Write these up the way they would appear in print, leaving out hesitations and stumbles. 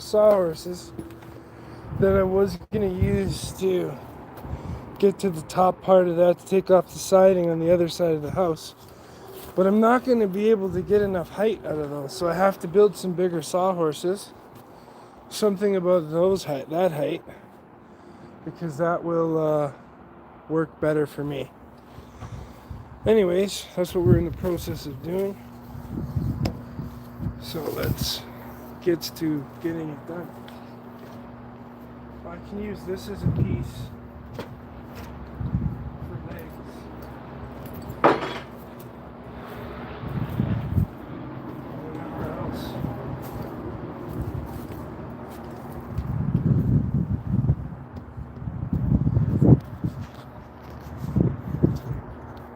sawhorses that I was going to use to get to the top part of that to take off the siding on the other side of the house. But I'm not going to be able to get enough height out of those, so I have to build some bigger sawhorses. Something about that height, because that will work better for me. Anyways, that's what we're in the process of doing. So let's get to getting it done. I can use this as a piece for legs. Whatever else.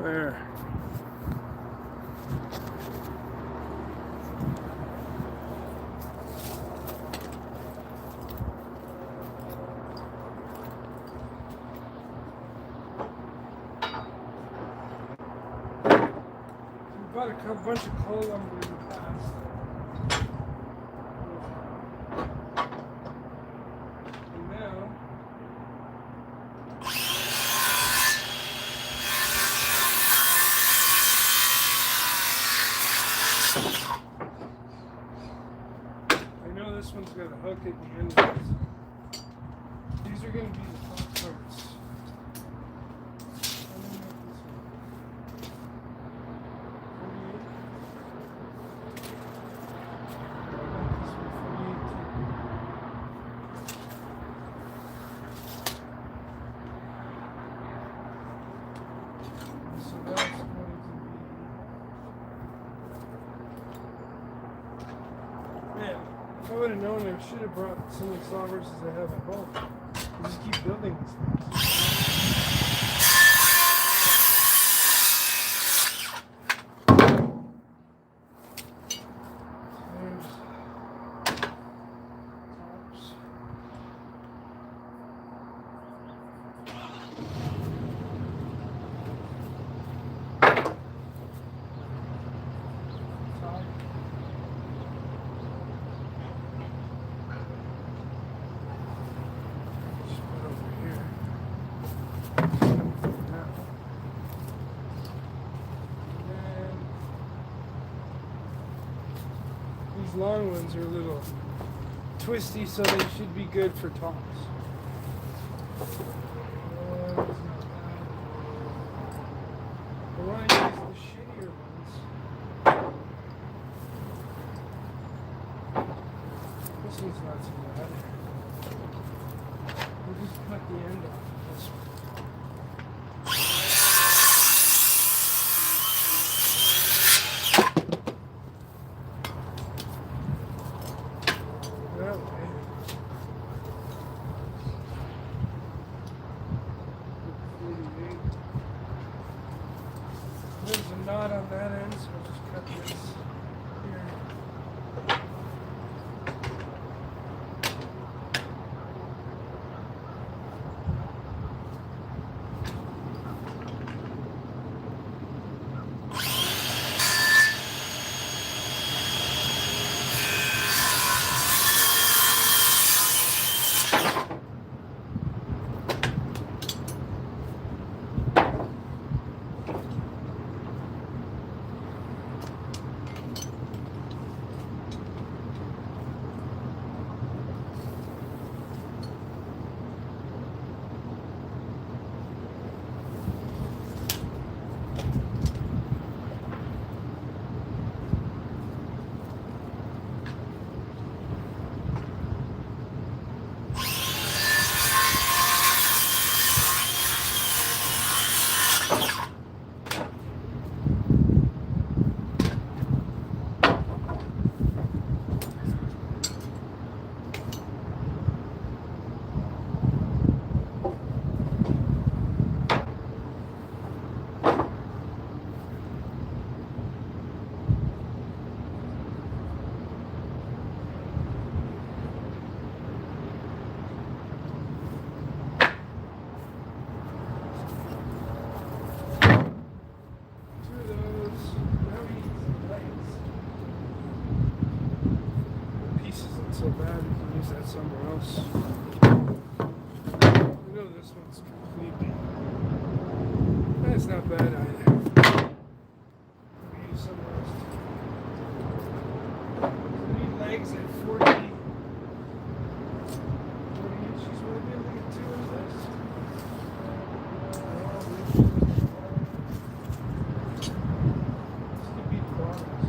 There. Bought a bunch of coal lumber in the past. And now I know this one's got a hook at the end of it. These are going to be the top parts. If I would have known, I should have brought some of the sawhorses I have at home. I just keep building these things. These long ones are a little twisty, so they should be good for tops. I want to use the shittier ones. This one's not so bad. We'll just cut the end off this one. There's a knot on that end, so I'll just cut this here. so bad. We can use that somewhere else. I know this one's completely. That's not bad either. We use somewhere else too. We need legs at 40 inches. Will I be able to get two of this? This could be the bottoms.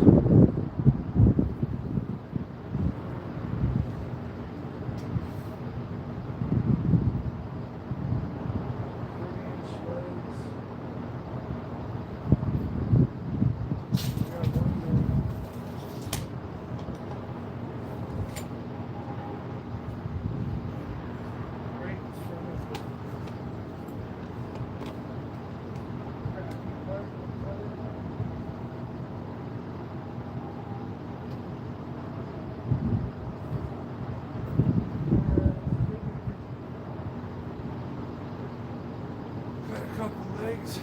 Legs.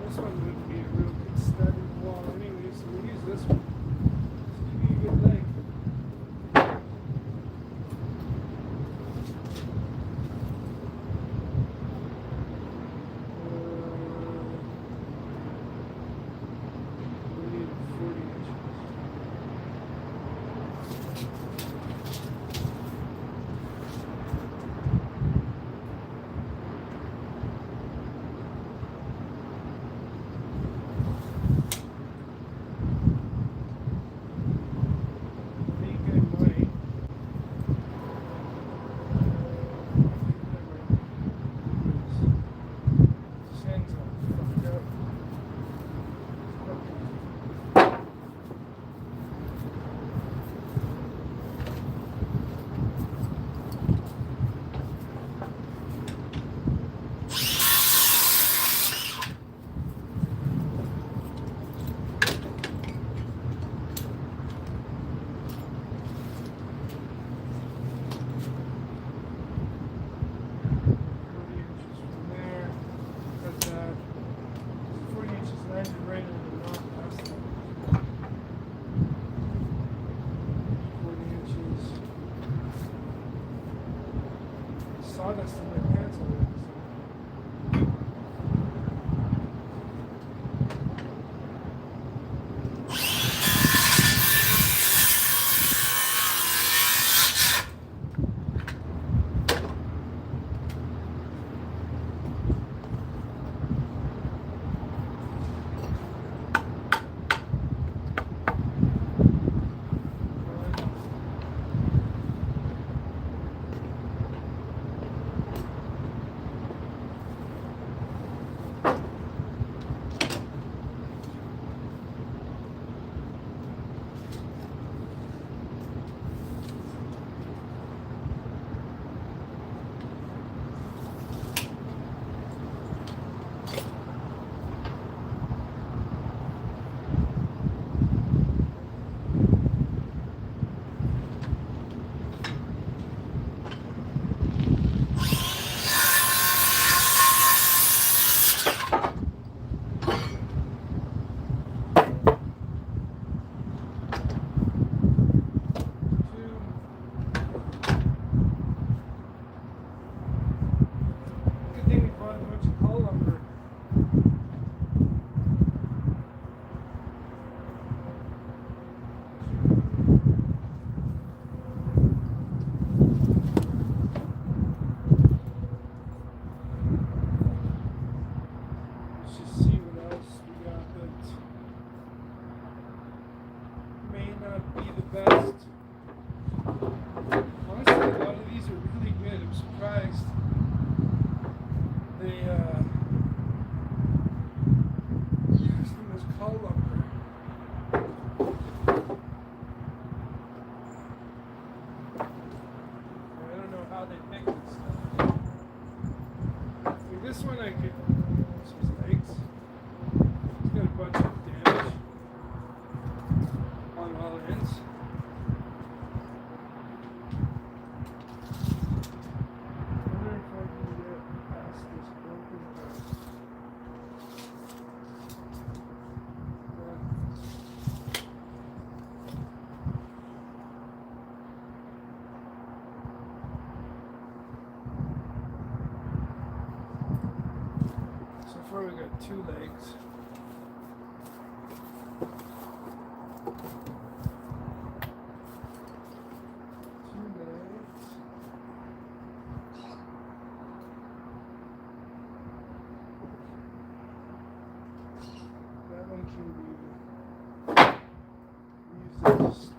This one would be a real good studded wall anyway, so we'll use this one. This could be a good leg. We need 40 inches.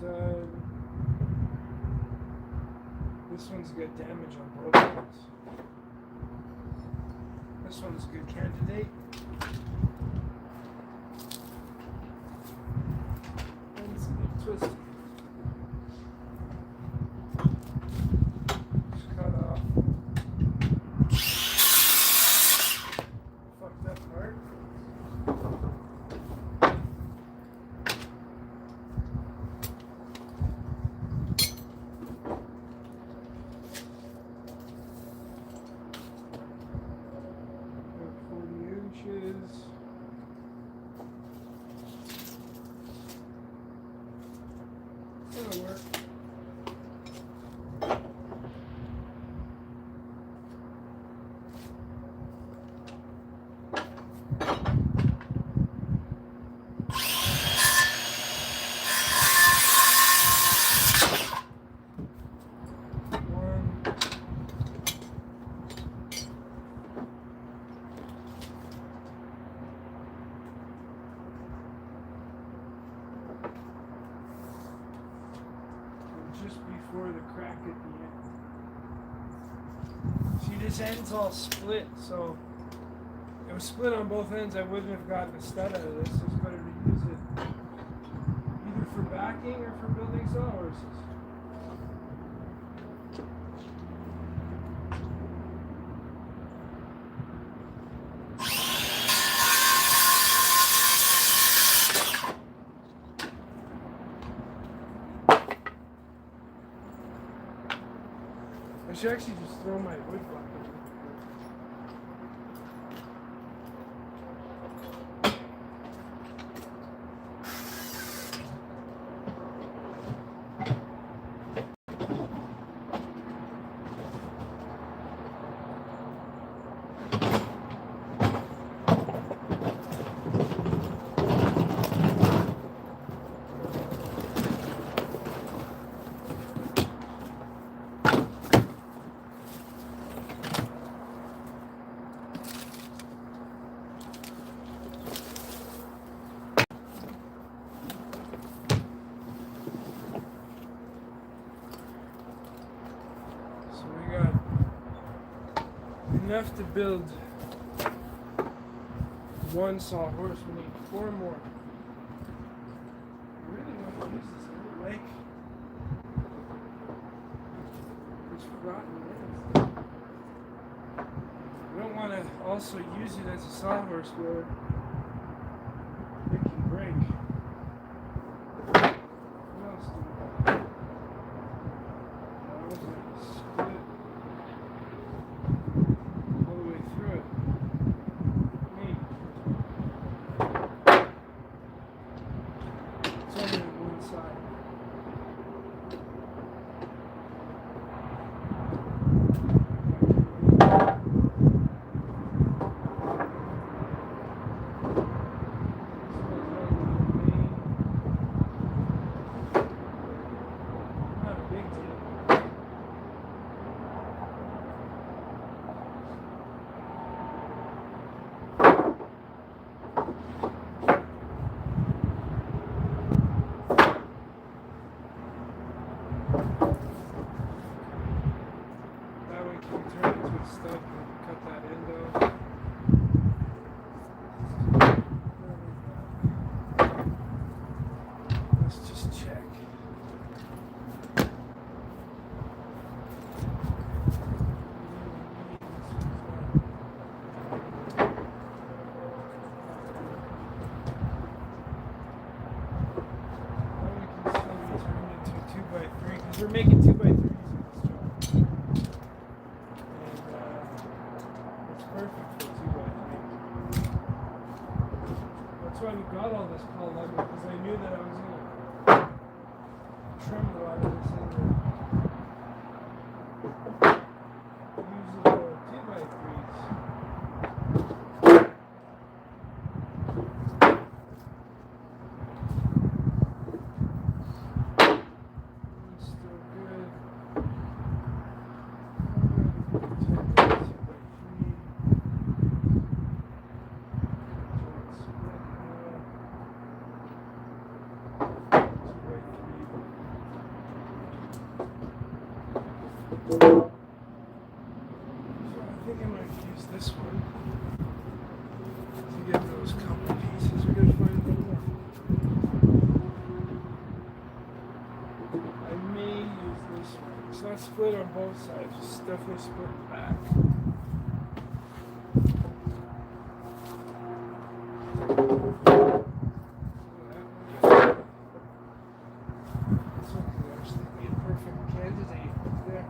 done. This one's got damage on both ends. This one's a good candidate. And it's a bit twisted. Just cut off. Fuck that part. That'll work. Just before the crack at the end. See, this end's all split, so if it was split on both ends, I wouldn't have gotten a stud out of this. It's better to use it either for backing or for building sawhorses. I should actually just throw my wood bucket. Enough to build one sawhorse. We need 4 more. I really want to use this little lake. It's rotten ends. I don't want to also use it as a sawhorse where it can break. What else do we have? That was like a split. We're making 2x3s in this job. And it's perfect for 2x3. That's why we got all this piled up, because I knew that I was going to trim a lot of this in there. Use the 2x3s. I think I might use this one to get those couple pieces. We're gonna find a little more. I may use this one. It's not split on both sides. It's definitely split back. This one could actually be a perfect candidate up there.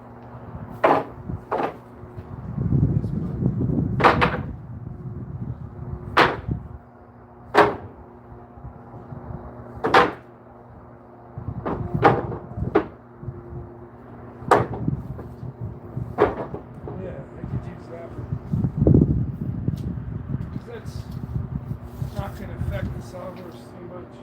That's not going to affect the sawhorse too much.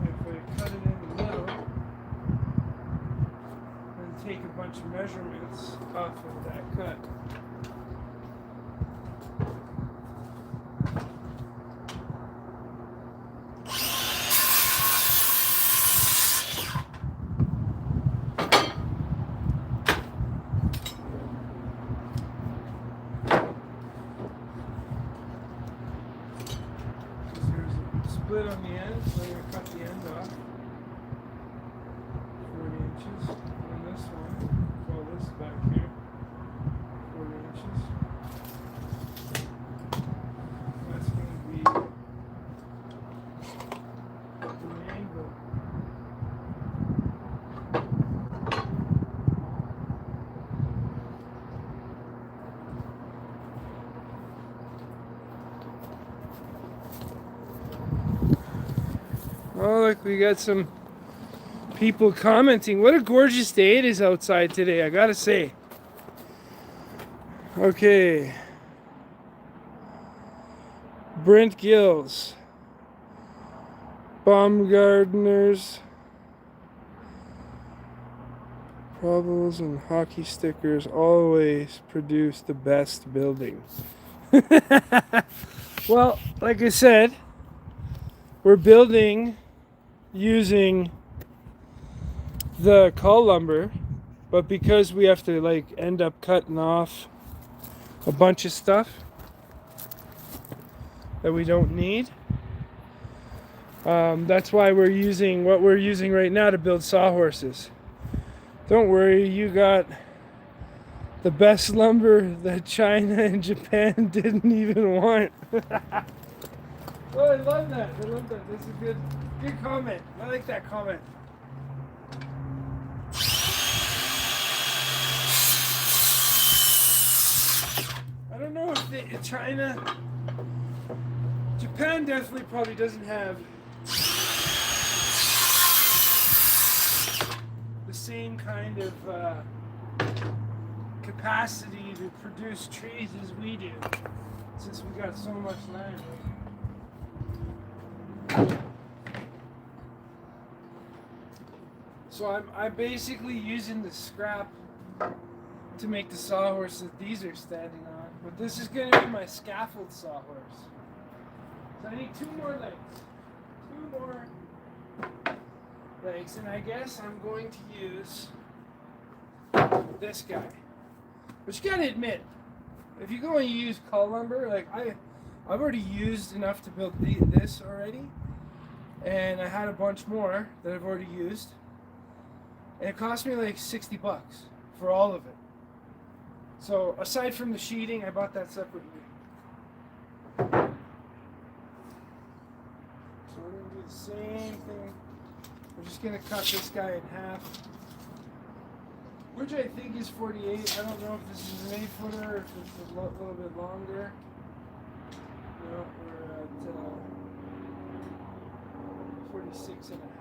If I cut it in the middle and take a bunch of measurements off of that cut. Split on the end, so I'm going to cut the end off 40 inches. And this one, well, this back here, 40 inches. That's going to be the angle. Oh, look, we got some people commenting. What a gorgeous day it is outside today, I gotta say. Okay. Brent Gills. Baumgartners. Problems and hockey stickers always produce the best building. Well, like I said, we're building using the cull lumber, but because we have to like end up cutting off a bunch of stuff that we don't need, that's why we're using what we're using right now to build sawhorses. Don't worry, you got the best lumber that China and Japan didn't even want. Oh, I love that. I love that. That's a good comment. I like that comment. I don't know if Japan definitely probably doesn't have the same kind of capacity to produce trees as we do, since we got so much land. So I'm basically using the scrap to make the sawhorse that these are standing on. But this is going to be my scaffold sawhorse. So I need two more legs. Two more legs. And I guess I'm going to use this guy. But you gotta admit, if you go and use cull lumber, like I've already used enough to build this already. And I had a bunch more that I've already used. And it cost me like $60 for all of it. So aside from the sheeting, I bought that separately. So we're going to do the same thing. We're just going to cut this guy in half, which I think is 48. I don't know if this is an 8-footer or if it's a little bit longer. No, we're at 46 and a half.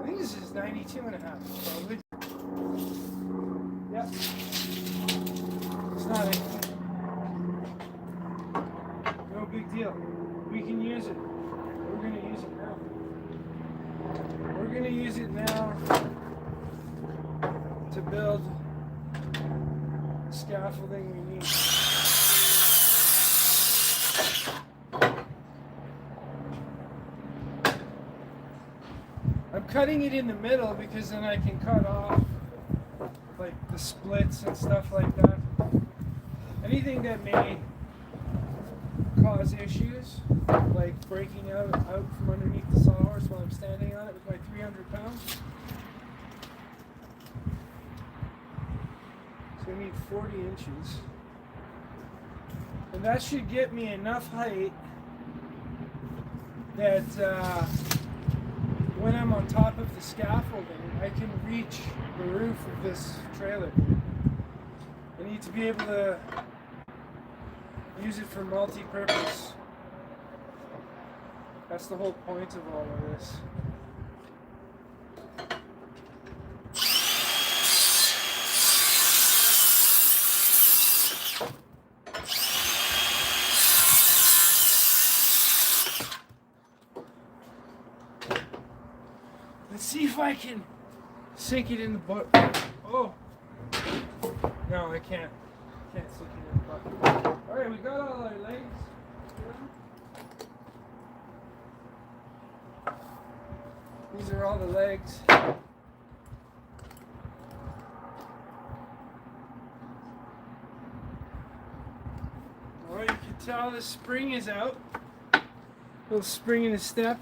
I think this is 92 and a half, probably. Yep. It's not anything. No big deal. We can use it. We're going to use it now. We're going to use it now to build scaffolding we need. I'm cutting it in the middle because then I can cut off like the splits and stuff like that. Anything that may cause issues, like breaking out from underneath the sawhorse while I'm standing on it with my 300 pounds. So I need 40 inches. And that should get me enough height that when I'm on top of the scaffolding, I can reach the roof of this trailer. I need to be able to use it for multi-purpose. That's the whole point of all of this. Let's see if I can sink it in the butt. Oh! No, I can't. Can't sink it in the butt. Alright, we got all our legs. These are all the legs. Well, you can tell the spring is out. Little spring in the step.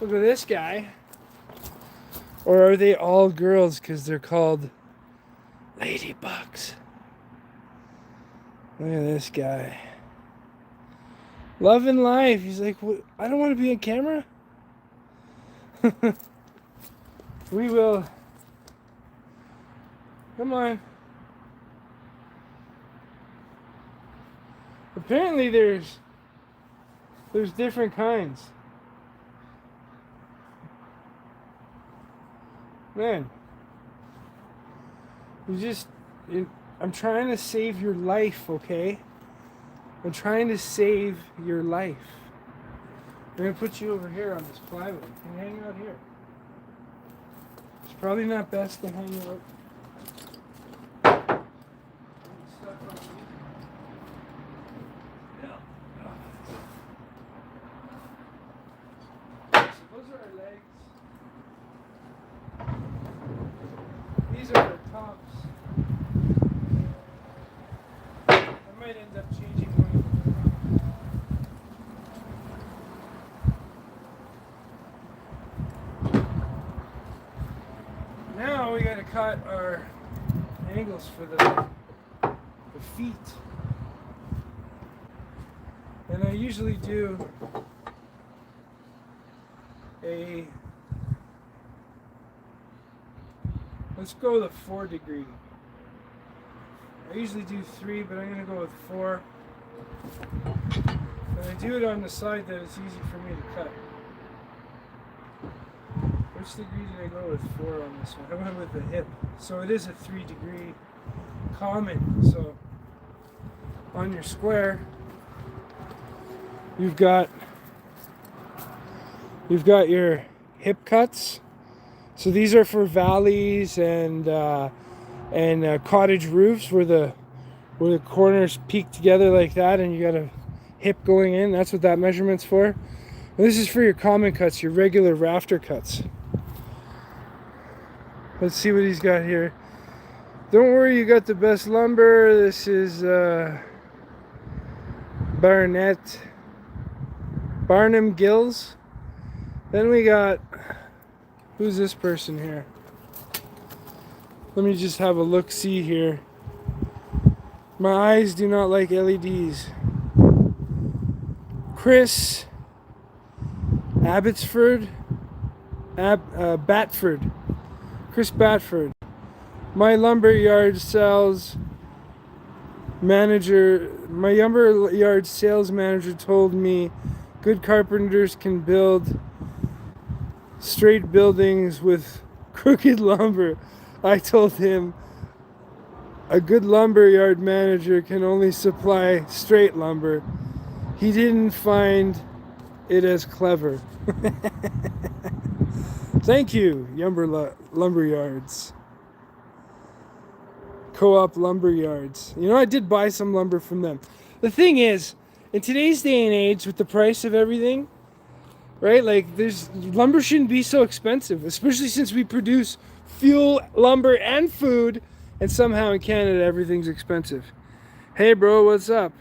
Look at this guy. Or are they all girls because they're called ladybugs? Look at this guy. Loving life. He's like, I don't want to be on camera. We will. Come on. Apparently there's different kinds. Man, I'm trying to save your life, okay? I'm trying to save your life. I'm going to put you over here on this plywood. You can hang out here. It's probably not best to hang out. So those are our legs. These are our tops. I might end up changing one of them. Now we gotta cut our angles for the feet. And I usually do let's go with a 4 degree. I usually do 3, but I'm going to go with 4. And I do it on the side that it's easy for me to cut. Which degree did I go with 4 on this one? I went with the hip. So it is a 3 degree common. So on your square, you've got your hip cuts. So these are for valleys and cottage roofs where the corners peak together like that, and you got a hip going in. That's what that measurement's for. And this is for your common cuts, your regular rafter cuts. Let's see what he's got here. Don't worry, you got the best lumber. This is Barnum Gills. Then we got, who's this person here? Let me just have a look-see here. My eyes do not like LEDs. Chris Batford. Chris Batford. My lumberyard sales manager told me good carpenters can build straight buildings with crooked lumber. I told him a good lumberyard manager can only supply straight lumber. He didn't find it as clever. Thank you, lumberyards. Co-op lumber yards. You know, I did buy some lumber from them. The thing is, in today's day and age, with the price of everything, right? Like, lumber shouldn't be so expensive, especially since we produce fuel, lumber, and food, and somehow in Canada everything's expensive. Hey, bro, what's up?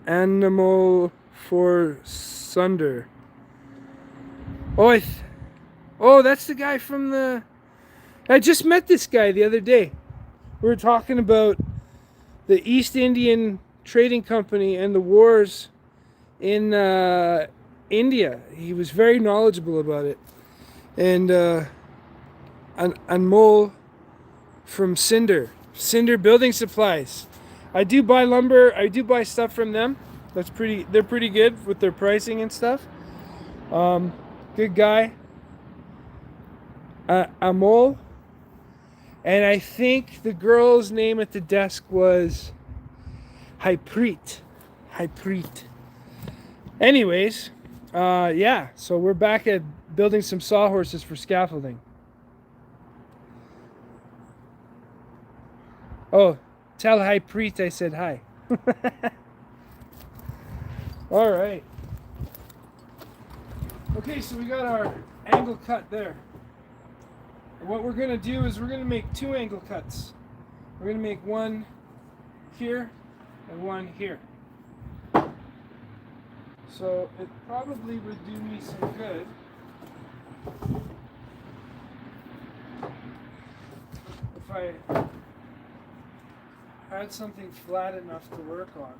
Animal for Sunder. Oh, oh, that's the guy from the. I just met this guy the other day. We were talking about the East Indian Trading Company and the wars in India. He was very knowledgeable about it. And Anmol from Cinder Building Supplies. I do buy lumber. I do buy stuff from them. They're pretty good with their pricing and stuff. Good guy. Amol. And I think the girl's name at the desk was Hypreet. Anyways, yeah, so we're back at building some sawhorses for scaffolding. Oh, tell Hypreet I said hi. All right. Okay, so we got our angle cut there. And what we're going to do is we're going to make 2 angle cuts. We're going to make one here and one here. So it probably would do me some good if I had something flat enough to work on.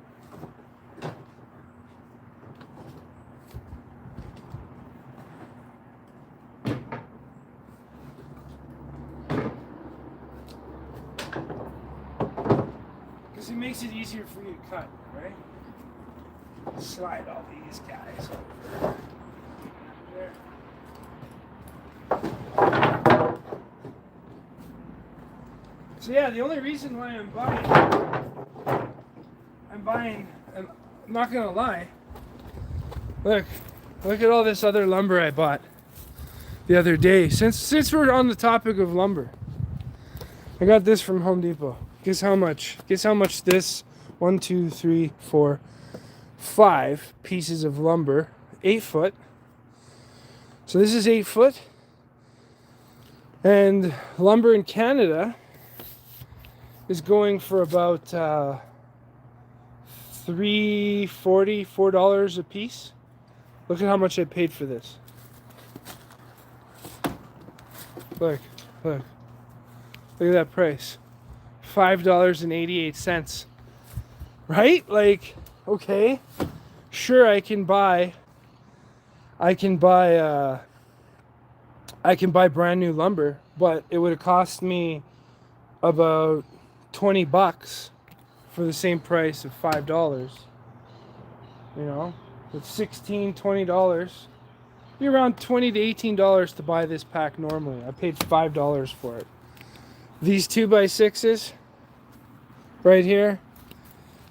Because it makes it easier for you to cut, right? Slide all these guys over there. So yeah, the only reason why I'm not gonna lie, look at all this other lumber I bought the other day. Since we're on the topic of lumber, I got this from Home Depot. Guess how much this 1, 2, 3, 4, 5 pieces of lumber, 8 foot. So this is 8 foot. And lumber in Canada is going for about $3.40, $4 a piece. Look at how much I paid for this. Look at that price. $5.88. Right? Like, okay, sure, I can buy brand new lumber, but it would have cost me about $20 for the same price of $5. You know, with $16, $20, be around $20 to $18 to buy this pack normally. I paid $5 for it. These 2x6s right here,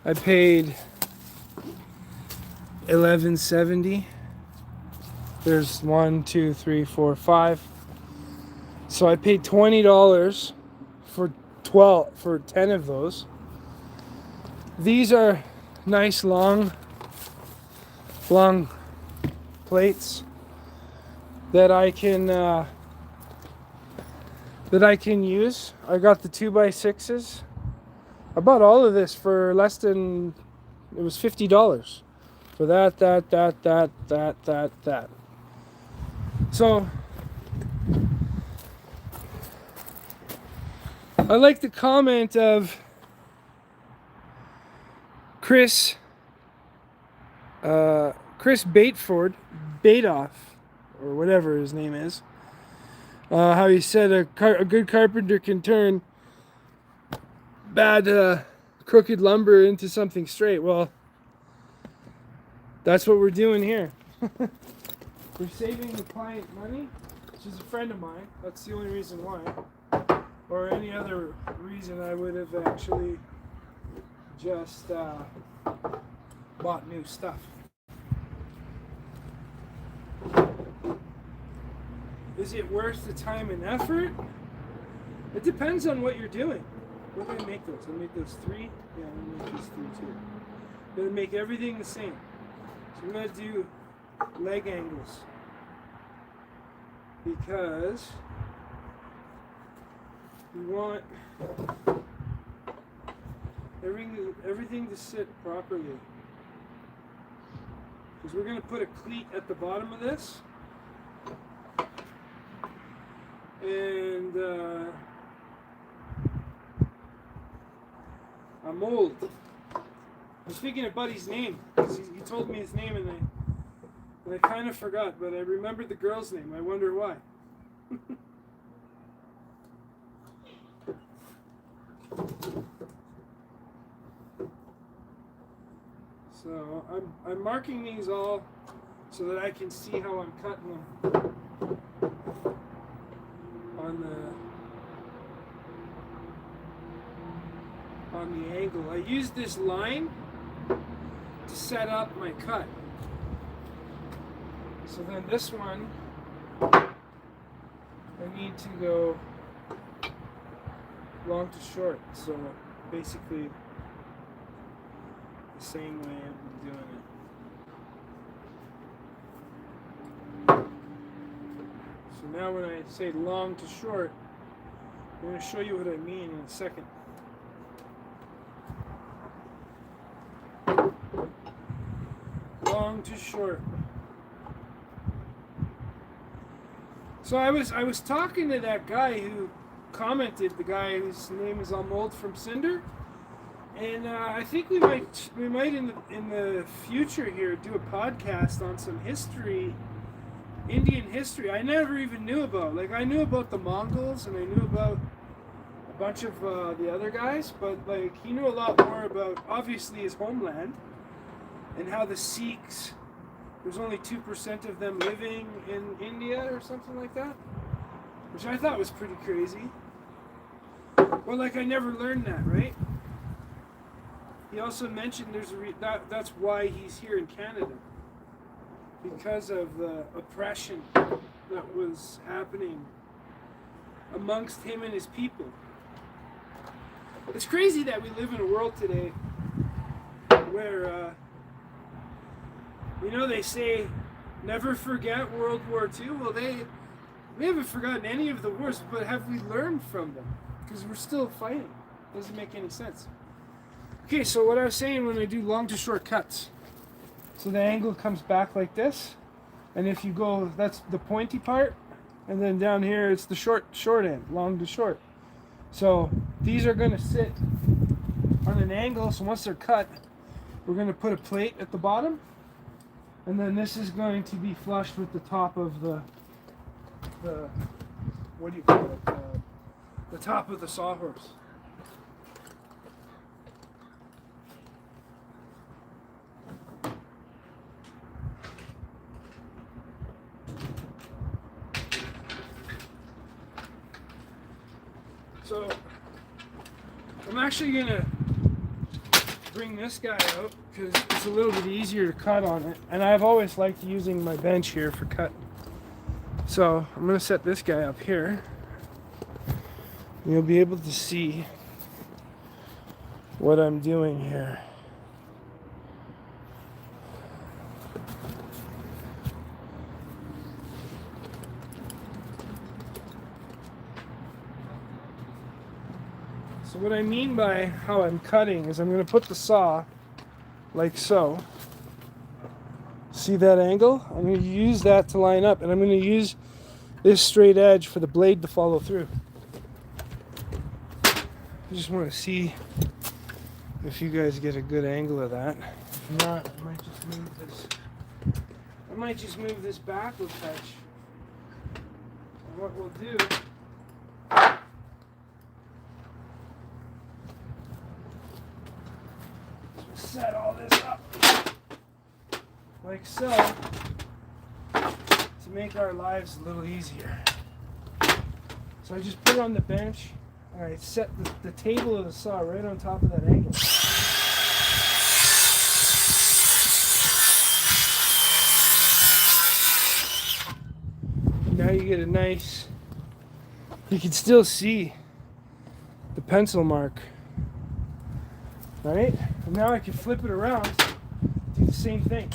I paid $11.70. There's 1, 2, 3, 4, 5. So I paid $20 for 10 of those. These are nice long plates that I can use. I got the 2x6s. I bought all of this for less than, it was $50 for that. So I like the comment of Chris Baitoff, or whatever his name is. How he said a good carpenter can turn bad crooked lumber into something straight. Well, that's what we're doing here. We're saving the client money, which is a friend of mine. That's the only reason why. Or any other reason I would have actually just bought new stuff. Is it worth the time and effort? It depends on what you're doing. We're going to make those. I'll make those 3. Yeah, I'm going to make these 3 too. I'm going to make everything the same. So we're going to do leg angles. Because we want everything to sit properly. Because we're going to put a cleat at the bottom of this. And a mold. I was thinking of Buddy's name. He told me his name and I kind of forgot, but I remembered the girl's name. I wonder why. So I'm marking these all so that I can see how I'm cutting them on the angle. I use this line to set up my cut. So then this one, I need to go long to short. So basically the same way I've been doing it. So now when I say long to short, I'm going to show you what I mean in a second. Long to short. So I was talking to that guy who commented, the guy whose name is Almold from Cinder, and I think we might in the future here do a podcast on some history, Indian history. I never even knew about. Like, I knew about the Mongols and I knew about a bunch of the other guys, but like he knew a lot more about obviously his homeland and how the Sikhs. There's only 2% of them living in India or something like that, which I thought was pretty crazy. Well, like, I never learned that, right? He also mentioned that's why he's here in Canada, because of the oppression that was happening amongst him and his people. It's crazy that we live in a world today where they say never forget World War II. Well, we haven't forgotten any of the wars, but have we learned from them? Because we're still fighting. Doesn't make any sense. Okay, so what I was saying, when I do long to short cuts, so the angle comes back like this, and if you go, that's the pointy part, and then down here it's the short end, long to short. So these are going to sit on an angle, so once they're cut, we're going to put a plate at the bottom. And then this is going to be flush with the top of the what do you call it? The top of the sawhorse. So I'm actually gonna bring this guy out because it's a little bit easier to cut on it, and I've always liked using my bench here for cut. So I'm going to set this guy up here, and you'll be able to see what I'm doing here. So what I mean by how I'm cutting is I'm going to put the saw like so. See that angle? I'm going to use that to line up, and I'm going to use this straight edge for the blade to follow through. I just want to see if you guys get a good angle of that. If not, I might just move this back a touch. And what we'll do set all this up like so to make our lives a little easier. So I just put it on the bench. Alright, set the table of the saw right on top of that angle. Now you get a nice, you can still see pencil mark. Right? And now I can flip it around, do the same thing.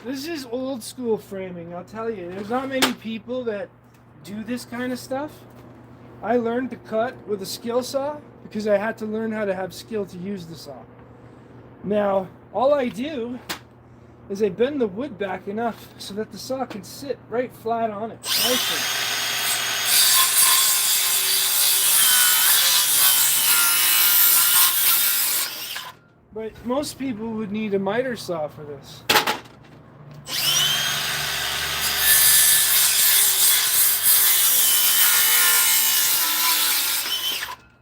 This is old school framing, I'll tell you. There's not many people that do this kind of stuff. I learned to cut with a skill saw because I had to learn how to have skill to use the saw. Now, all I do is I bend the wood back enough so that the saw can sit right flat on it, nicely. But most people would need a miter saw for this.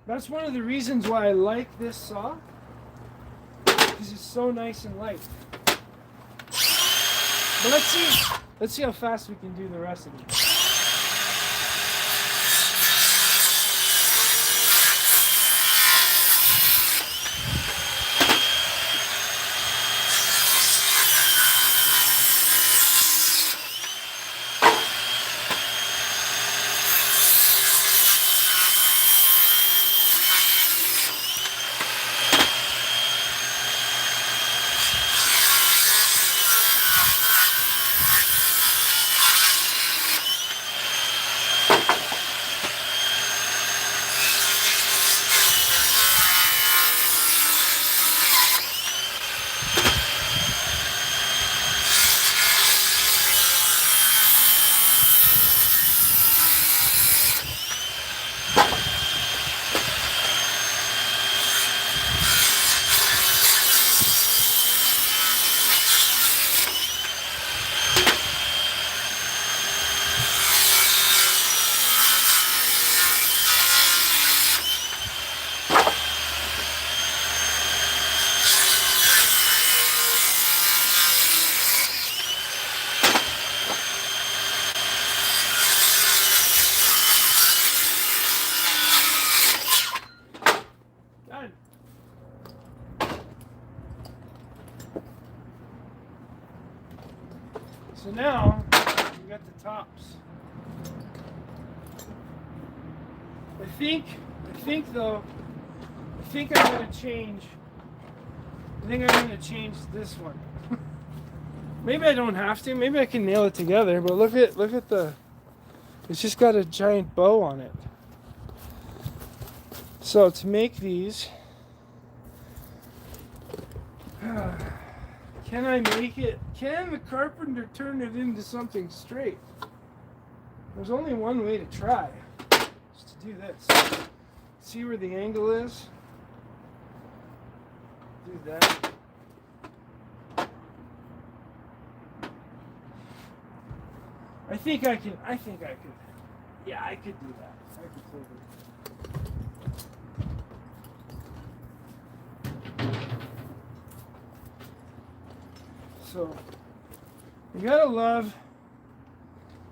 That's one of the reasons why I like this saw, because it's so nice and light. But let's see how fast we can do the rest of it. So now we got the tops. I think I'm gonna change. I think I'm gonna change this one. Maybe I don't have to. Maybe I can nail it together. But look at the. It's just got a giant bow on it. So to make these, can I make it? Can the carpenter turn it into something straight? There's only one way to try. Just to do this. See where the angle is? Do that. I think I could. Yeah, I could do that. I could totally. So, you gotta love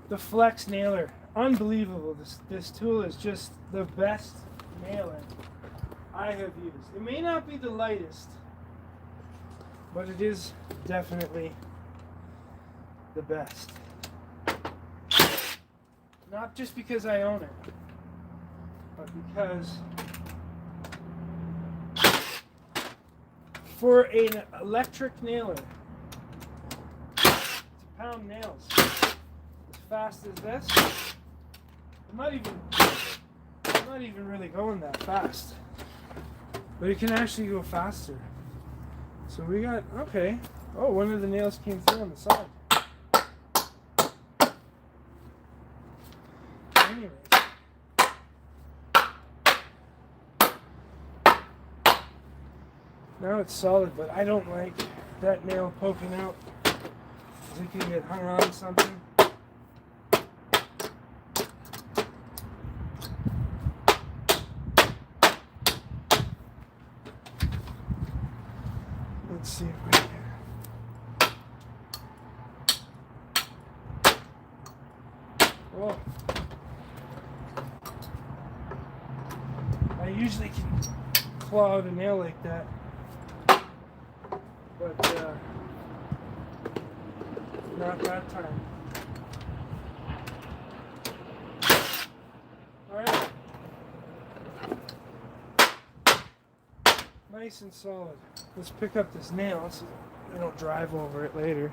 the flex nailer. Unbelievable. This tool is just the best nailer I have used. It may not be the lightest, but it is definitely the best. Not just because I own it, but because for an electric nailer to pound nails as fast as this, I'm not even really going that fast, but it can actually go faster. So we got, okay, oh, one of the nails came through on the side. Anyways, now it's solid, but I don't like that nail poking out because it can get hung on something. see if we can. Well, I usually can claw out a nail like that, but not that time. Alright. Nice and solid. Let's pick up this nail so we don't drive over it later.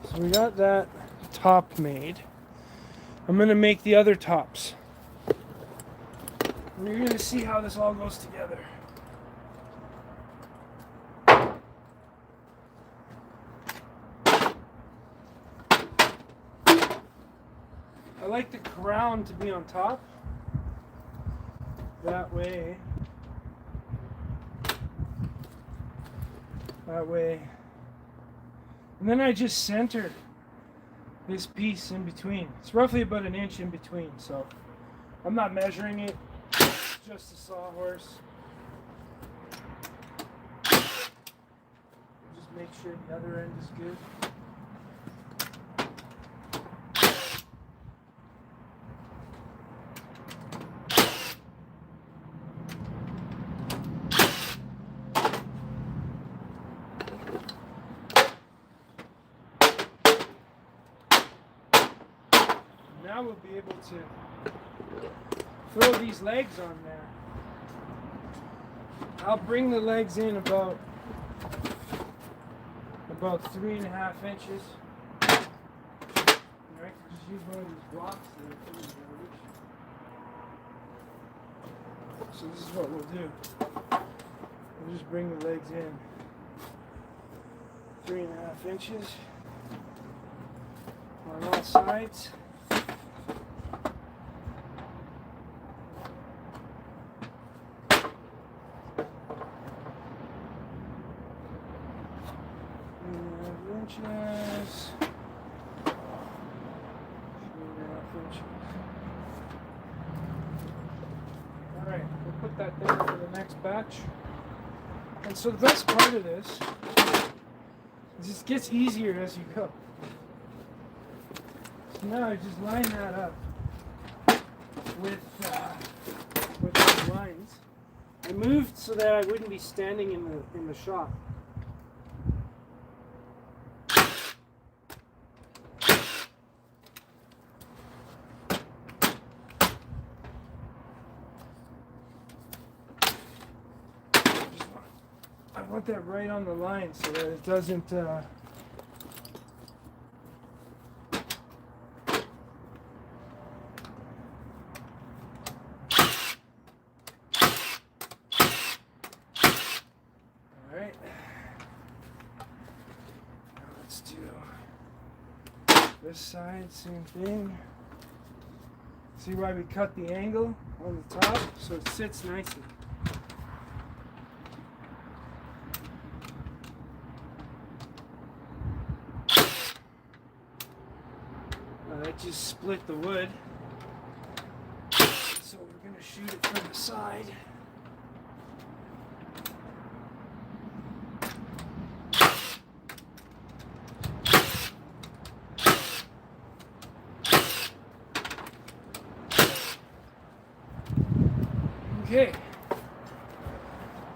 So we got that top made. I'm going to make the other tops. And you're going to see how this all goes together. I like the crown to be on top. That way. And then I just center this piece in between. It's roughly about an inch in between, so I'm not measuring it, it's just a sawhorse. Just make sure the other end is good. Now we'll be able to throw these legs on there. I'll bring the legs in about 3.5 inches. Alright, just use one of these blocks there. So this is what we'll do. We'll just bring the legs in 3.5 inches on all sides. Inches. 3.5 inches. Alright, we'll put that there for the next batch. And so the best part of this is it gets easier as you go. So now I just line that up with those lines. I moved so that I wouldn't be standing in the shop. I want that right on the line so that it doesn't Alright. Now let's do this side, same thing. See why we cut the angle on the top so it sits nicely. That just split the wood, so we're going to shoot it from the side. Okay,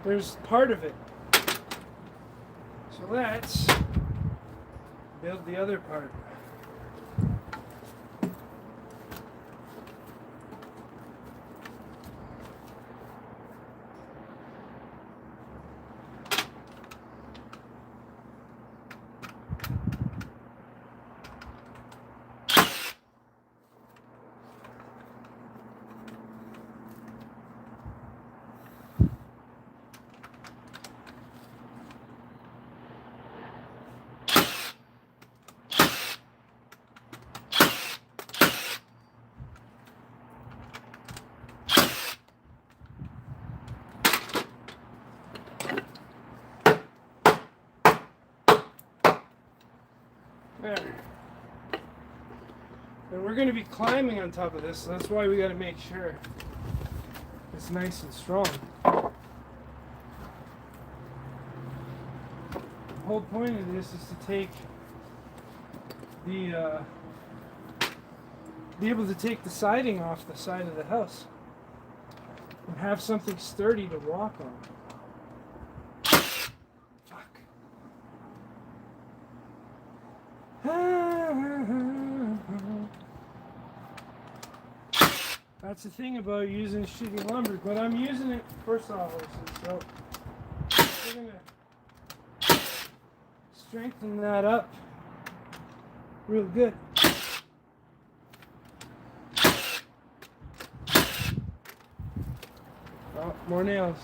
there's part of it. So let's build the other part. There. And we're going to be climbing on top of this, so that's why we got to make sure it's nice and strong. whole point of this is to take the be able to take the siding off the side of the house and have something sturdy to walk on. Fuck. That's the thing about using shitty lumber, but I'm using it for sawhorses, so we're gonna strengthen that up real good. Oh, more nails.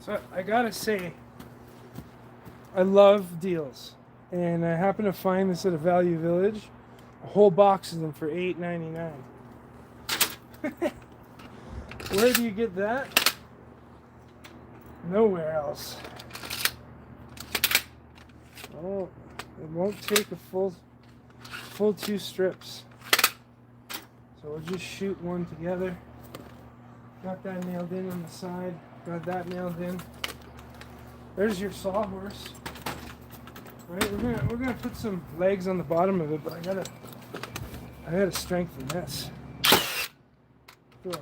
So I gotta say, I love deals, and I happen to find this at a Value Village. A whole box of them for $8.99. Where do you get that? Nowhere else. Oh, it won't take a full 2 strips. So we'll just shoot one together. Got that nailed in on the side. Got that nailed in. There's your sawhorse. Right, we're gonna put some legs on the bottom of it, but I gotta strengthen this. Throw a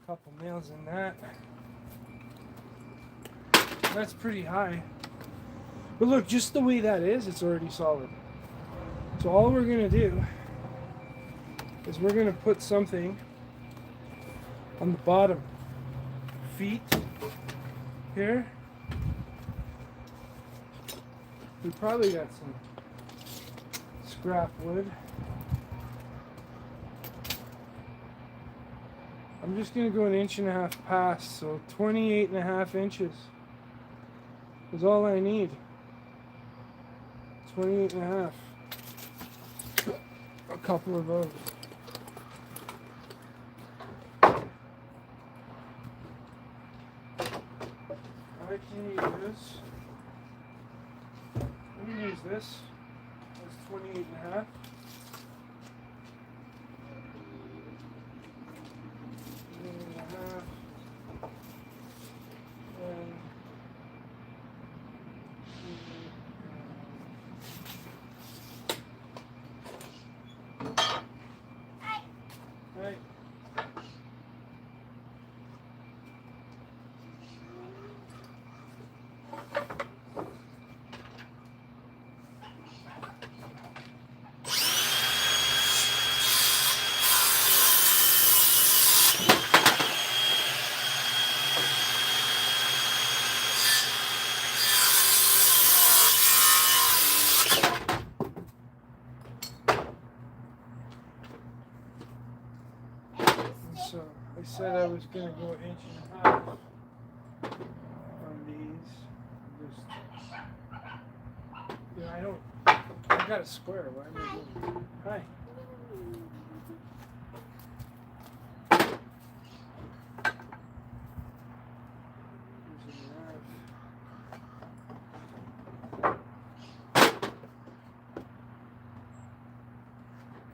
couple nails in that. That's pretty high. But look, just the way that is, it's already solid. So all we're gonna do is we're gonna put something on the bottom feet here. We probably got some scrap wood. I'm just gonna go 1.5 inches past, so 28.5 inches is all I need. 28.5. A couple of those. I can use. Let me use this. That's 28.5. Right. So I said I was going to go 1.5 inches on these. Just, you know, I got a square. Why am I doing? Hi.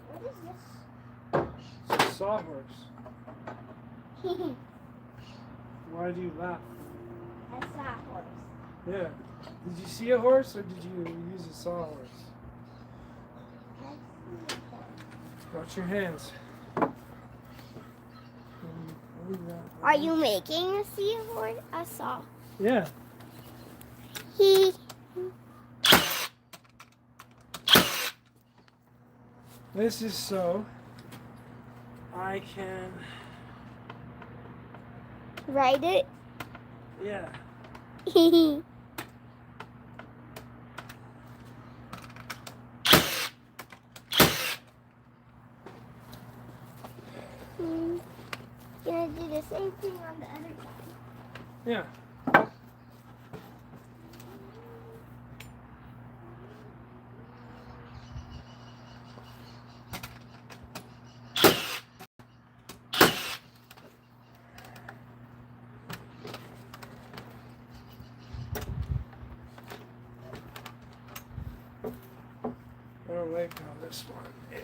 What is this? It's a sawhorse. Why do you laugh? I saw a horse. Yeah. Did you see a horse or did you use a sawhorse? I see a horse. Watch your hands. Are you making a seahorse? I saw. Yeah. He. This is so I can. Write it. Yeah. Gonna do the same thing on the other side. Yeah. this one is.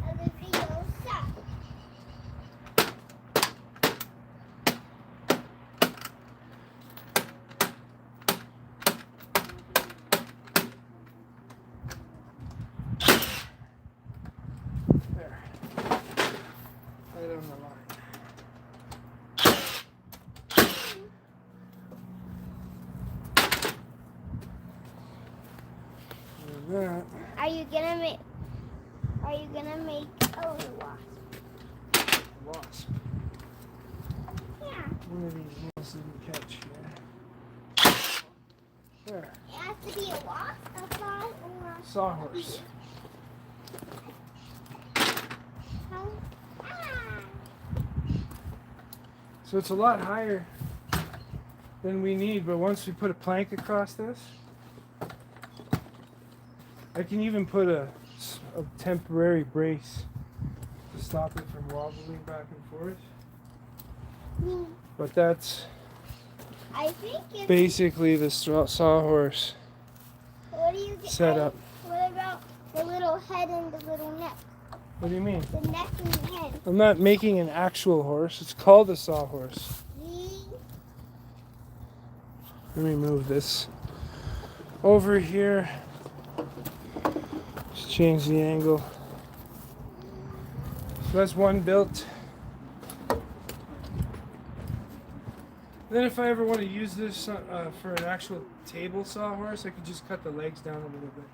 Other video suck. There. Right on the line. That. Are you gonna make a wasp? Wasp. Yeah. One of these nails didn't catch here. There. It has to be a wasp, a fly, or a Sawhorse. how? Ah. So it's a lot higher than we need, but once we put a plank across this, I can even put a temporary brace to stop it from wobbling back and forth. But that's I think it's. basically the sawhorse What do you get? setup. What about the little head and the little neck? What do you mean? The neck and the head. I'm not making an actual horse. It's called a sawhorse. Let me move this over here. Just change the angle. So that's one built. Then if I ever want to use this for an actual table sawhorse, I could just cut the legs down a little bit.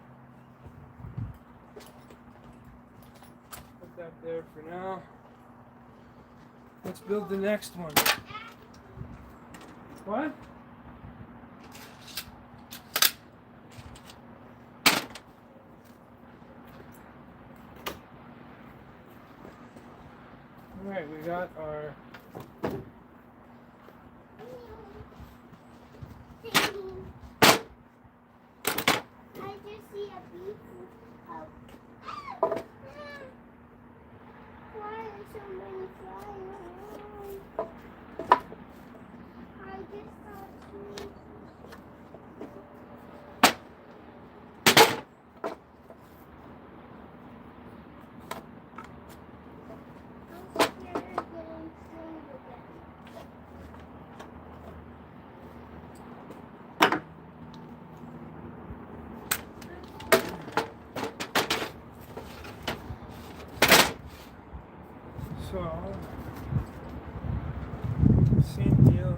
Put that there for now. Let's build the next one. What? Alright, we got our I just see a beak. Oh. Why are so many flying around? I just saw two. I'm scared of getting stung again. So, same deal.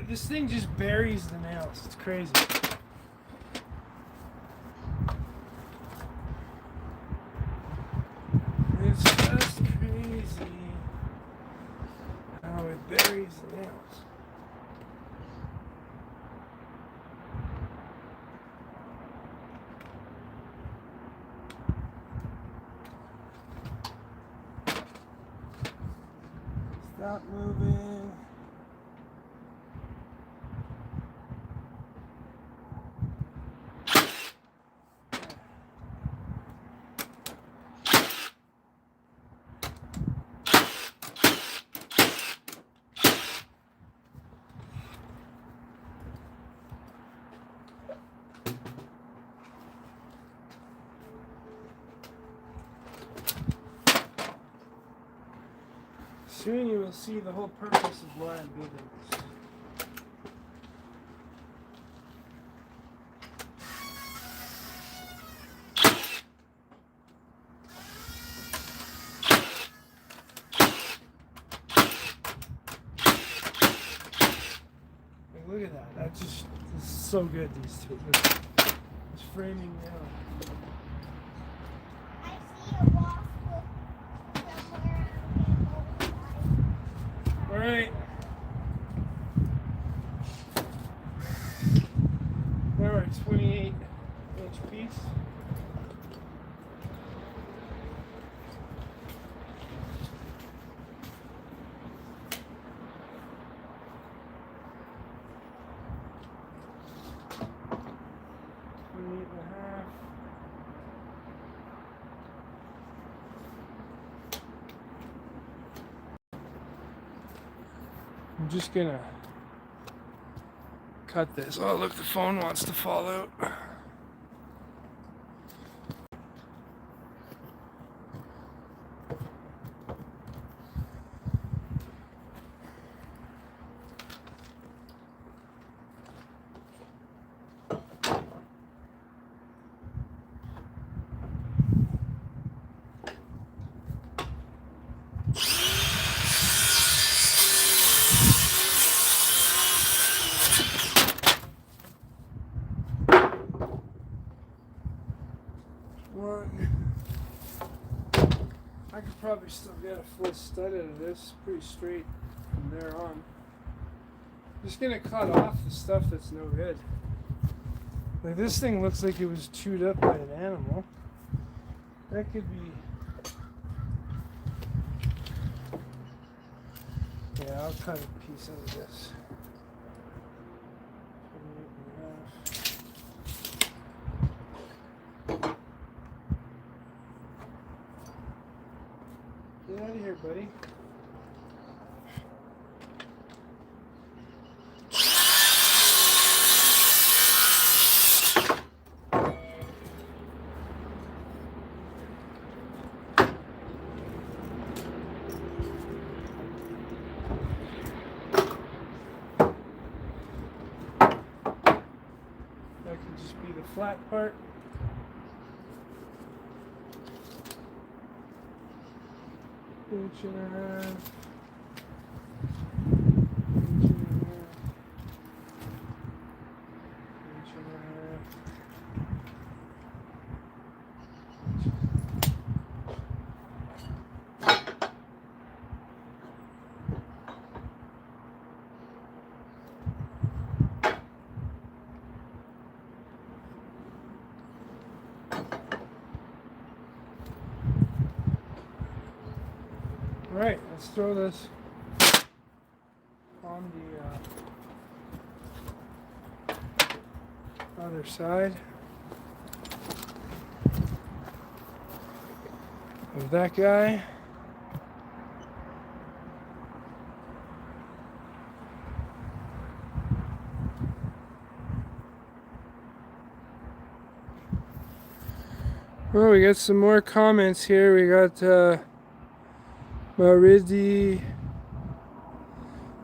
This thing just buries the nails. It's crazy. It's just crazy how it buries the nails. Stop moving. Soon you will see the whole purpose of why I'm building this. Like, look at that. this is so good. These two, this framing now. I see a wasp somewhere on the side. All right. There are 28-inch piece. I'm just gonna cut this. Oh, look, the phone wants to fall out. I could probably still get a full stud out of this, pretty straight from there on. Just gonna cut off the stuff that's no good. Like this thing looks like it was chewed up by an animal. That could be. Yeah, I'll cut a piece out of this. Get out of here, buddy. That could just be the flat part. Inch and a half. Inch and a half. All right, let's throw this on the other side of that guy. Well, we got some more comments here. We got Maridi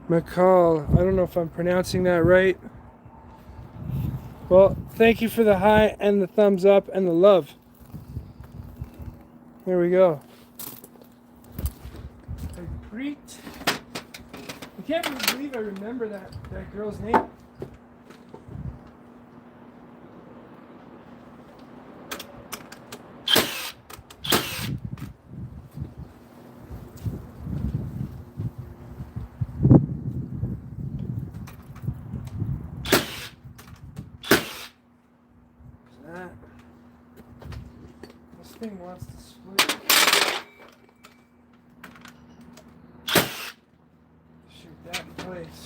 McCall. I don't know if I'm pronouncing that right. Well, thank you for the hi and the thumbs up and the love. There we go. Great. I can't believe I remember that girl's name. This thing wants to split. Shoot that in place.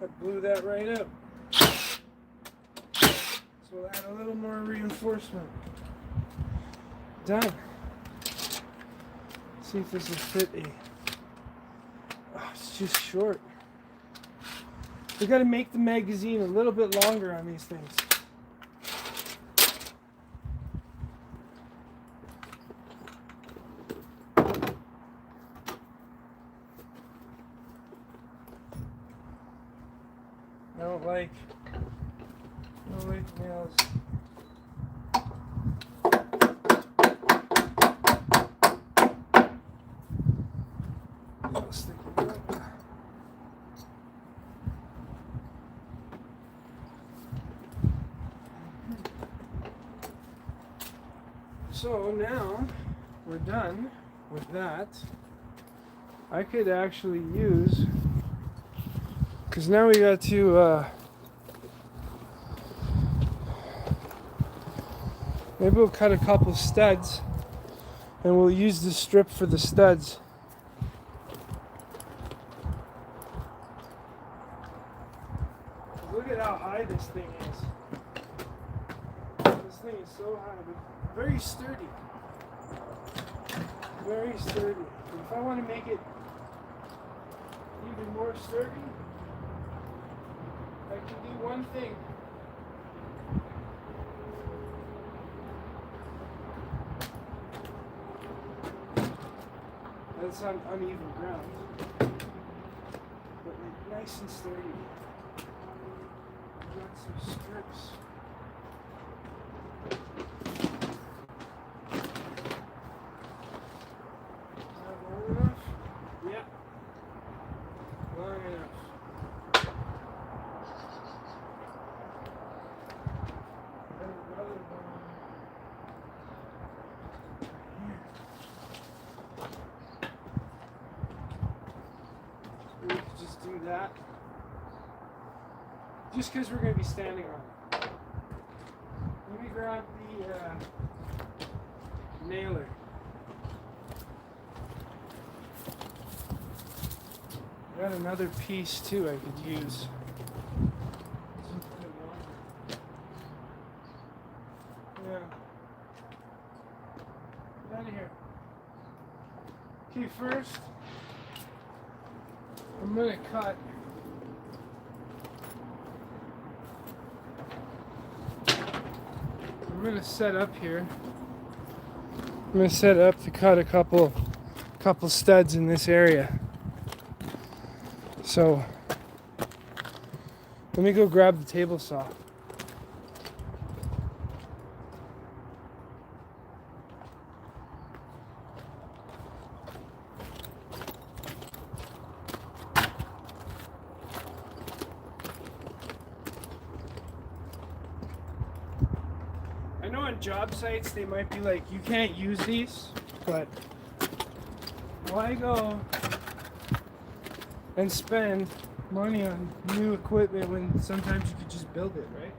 I blew that right out. So we'll add a little more reinforcement. Done. See if this will fit a. Oh, it's just short. We got to make the magazine a little bit longer on these things. I don't like nails. I'll stick it up. So now we're done with that. I could actually use, because now we got to maybe we'll cut a couple studs and we'll use the strip for the studs. Look at how high this thing is. This thing is so high, but very sturdy. Very sturdy. And if I want to make it even more sturdy, I can do one thing. That's on uneven ground, but like nice and sturdy. Got some strips. Is that long enough? Yeah. Long enough. Then another one here. We could just do that. Just because we're going to be standing on it. Let me grab the nailer. I got another piece too I could use. Yeah. Get out of here. Okay, first I'm going to cut. I'm going to set up here. I'm going to set up to cut a couple studs in this area. So let me go grab the table saw. I know on job sites they might be like, you can't use these, but why go and spend money on new equipment when sometimes you could just build it, right?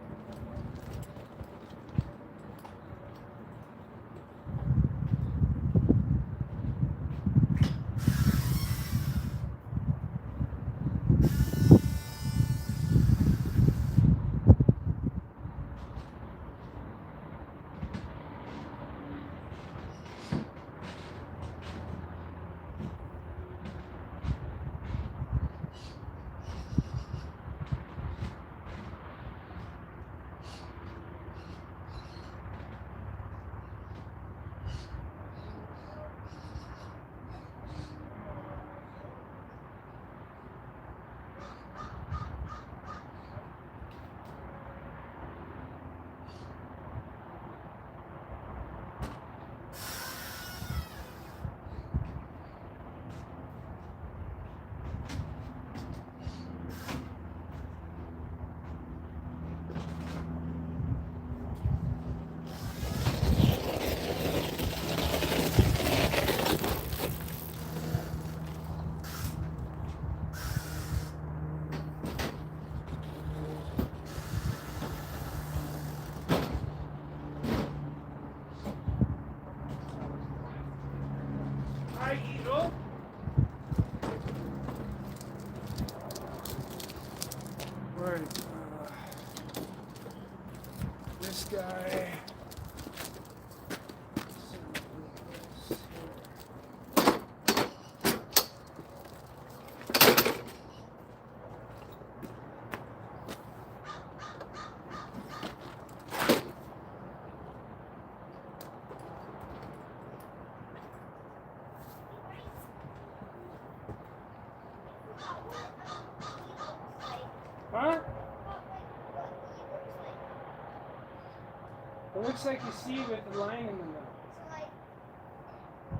looks like a C with a line in the middle.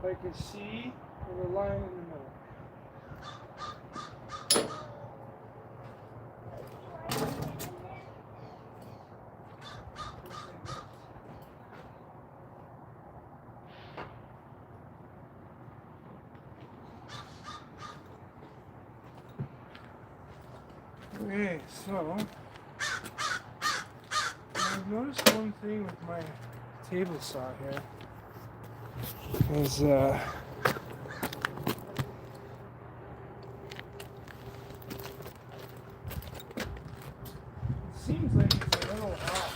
So Like a C with a line in the middle. Okay, so I've noticed one thing with my table saw here is it seems like it's a little off.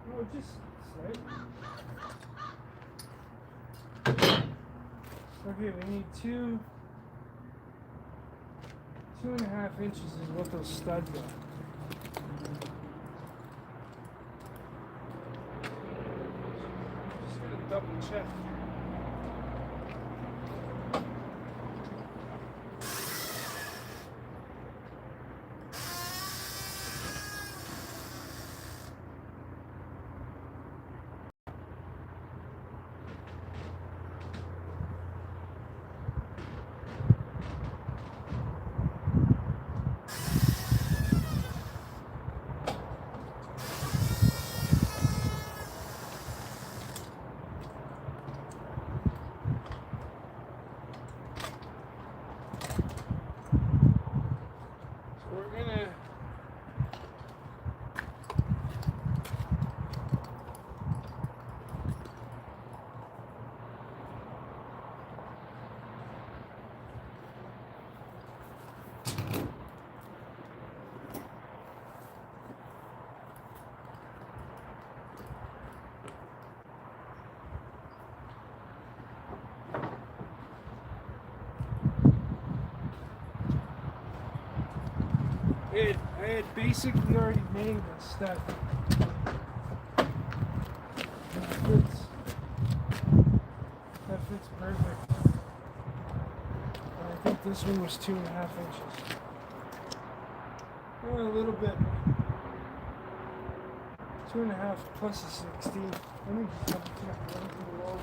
No, just slightly. Okay, we need 2.5 inches is what those studs are. Just gonna double check. I had basically already made this stuff. That fits perfect. And I think this one was 2.5 inches. A little bit. 2.5 plus a 16. Let me just double check everything below.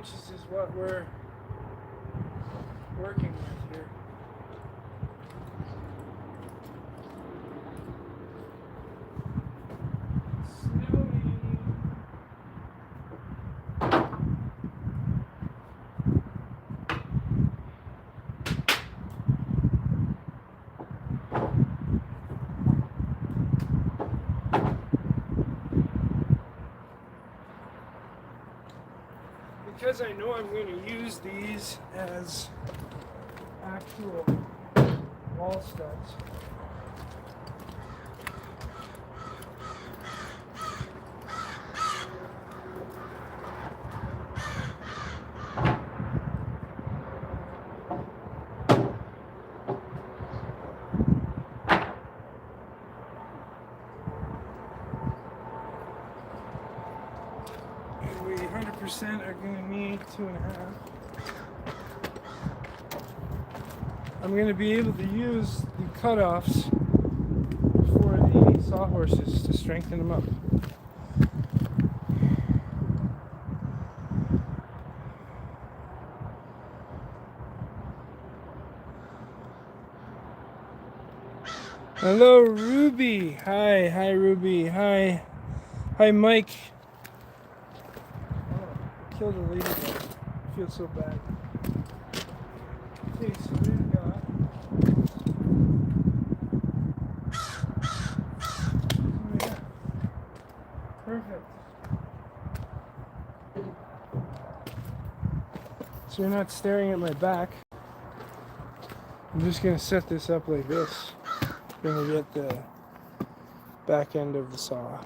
inches is what we're working with here. Because I know I'm going to use these as actual wall studs. And we 100% are going to need 2.5. I'm going to be able to use the cutoffs for the sawhorses to strengthen them up. Hello, Ruby. Hi, Ruby. Hi, Mike. Oh, killed a ladybug. I feel so bad. Okay, so we've got. Oh yeah, perfect. So you're not staring at my back. I'm just gonna set this up like this. Gonna get the back end of the saw.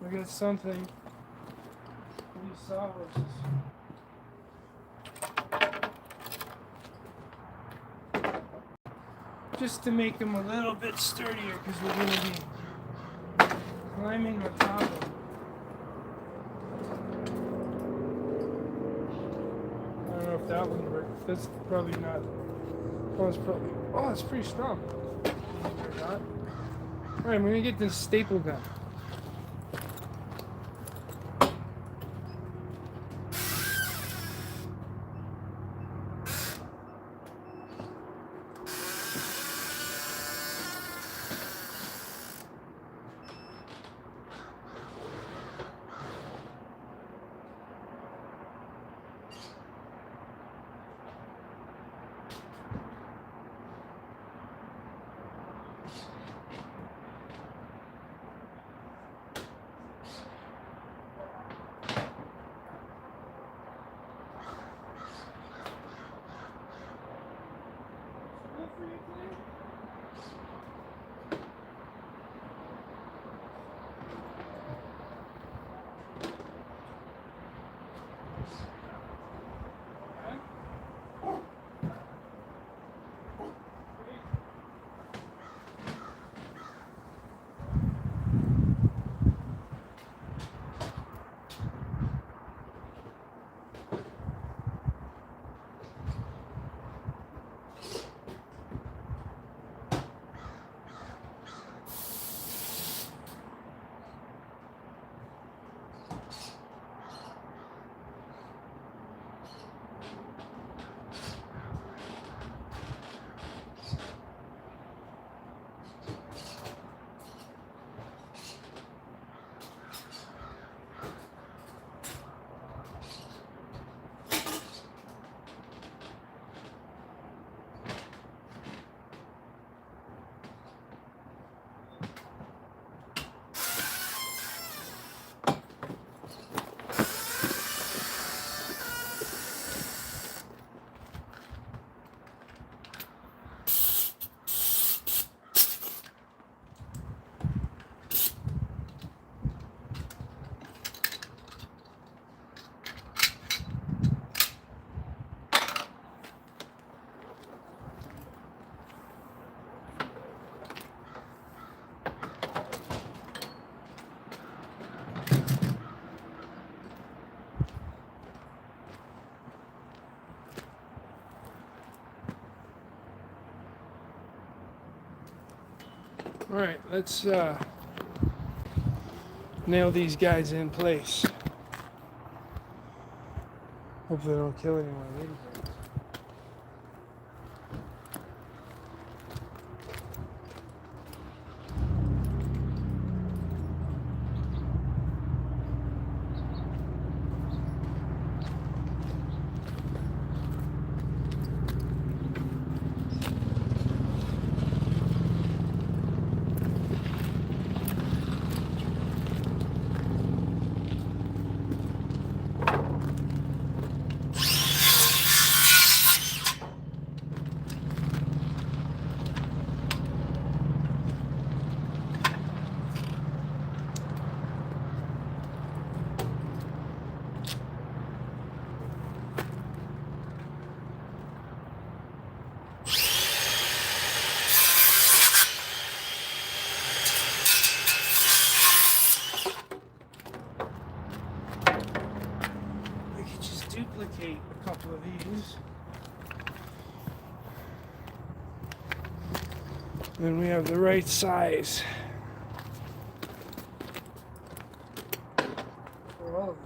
We got something. These sawhorses. Just to make them a little bit sturdier, because we're going to be climbing on top of them. I don't know if that one worked. That's probably not. Oh, it's probably. Oh, it's pretty strong. Alright, I'm going to get this staple gun. Alright, let's nail these guys in place. Hope they don't kill anyone. Duplicate a couple of these. Then we have the right size for all of them.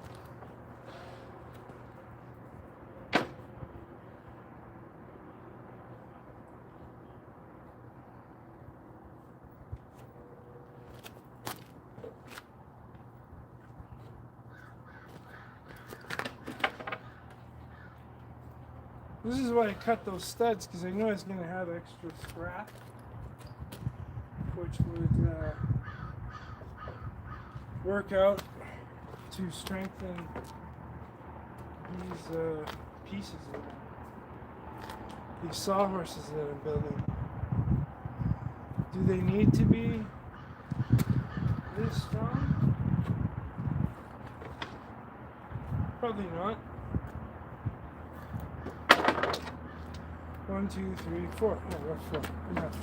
This is why I cut those studs, because I know it's going to have extra scrap, which would work out to strengthen these pieces of these sawhorses that I'm building. Do they need to be this strong? Probably not. 1, 2, 3, 4. No, we're 4. Enough.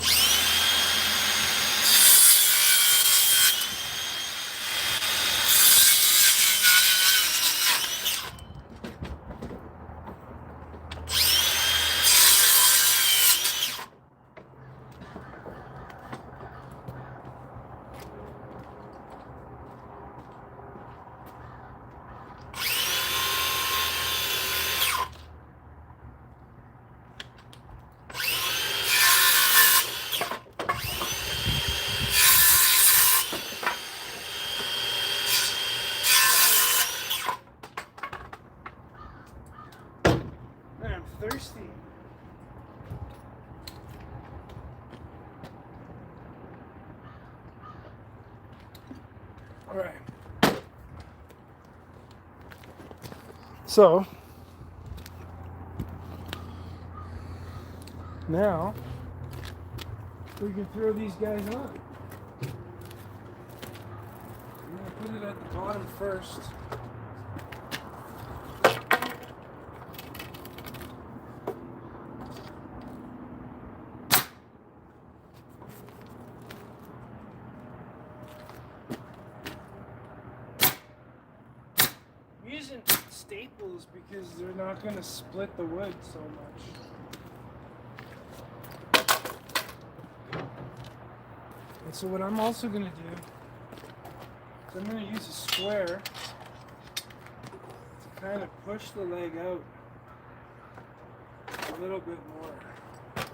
Man, I'm thirsty. All right. So now we can throw these guys on. I'm gonna put it at the bottom first. I'm using staples because they're not going to split the wood so much. And so what I'm also going to do is I'm going to use a square to kind of push the leg out a little bit more than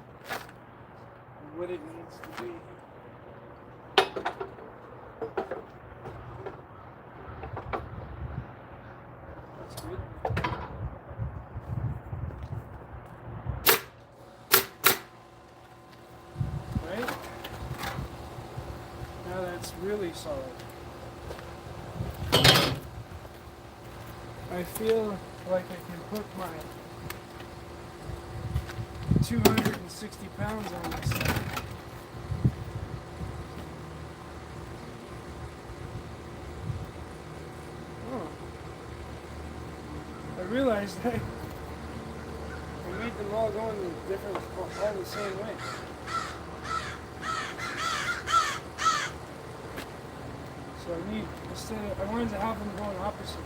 what it needs to be. That's good. Right? Now that's really solid. I feel like I can put my 260 pounds on this thing. Oh. I realized I made them all go in different, all the same way. So I need, I wanted to have them going opposite.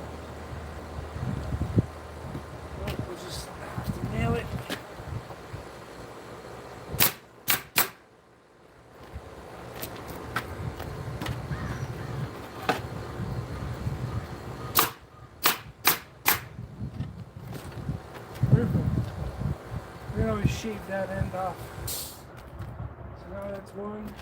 Well, we'll just have to nail it. Perfect. We can always shave that end off. So now that's one.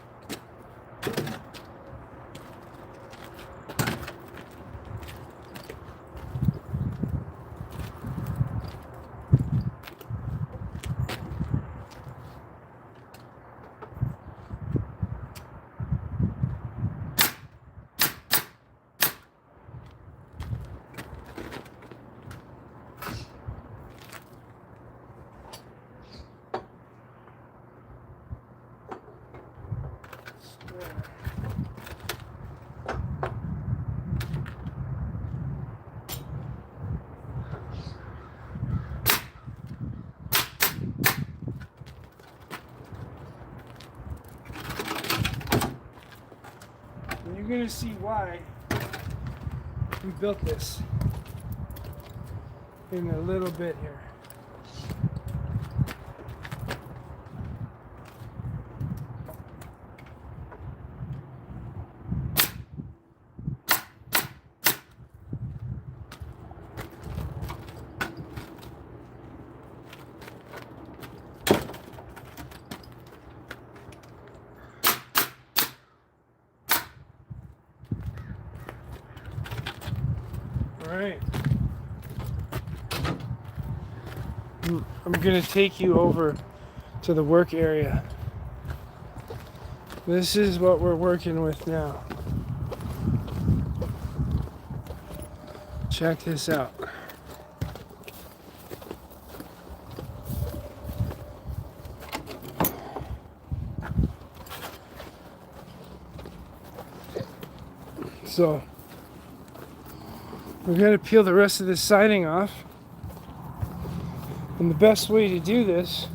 And you're going to see why we built this in a little bit here. All right. I'm going to take you over to the work area. This is what we're working with now. Check this out. So We're going to peel the rest of this siding off. And the best way to do this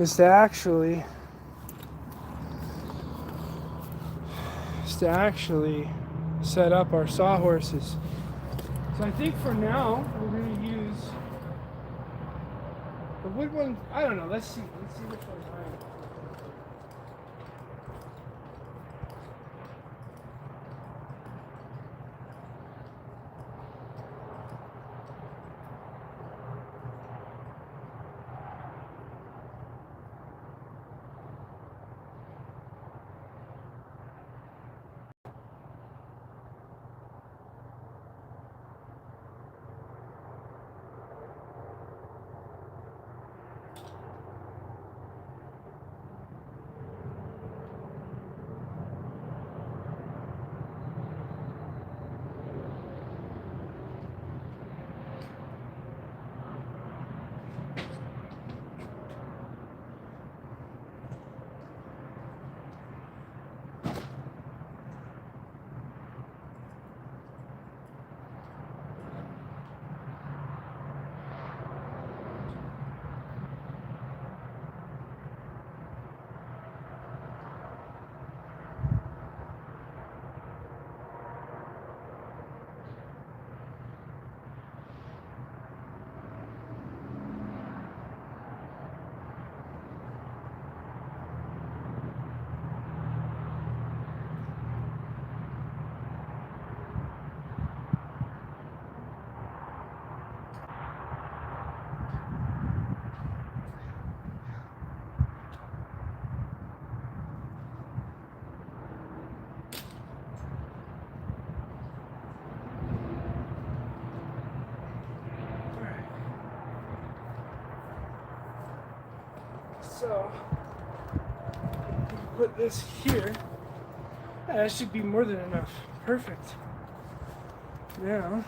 is to actually set up our sawhorses. So I think for now we're going to use the wood one. I don't know. Let's see which one's right. So, put this here. That should be more than enough. Perfect. Now,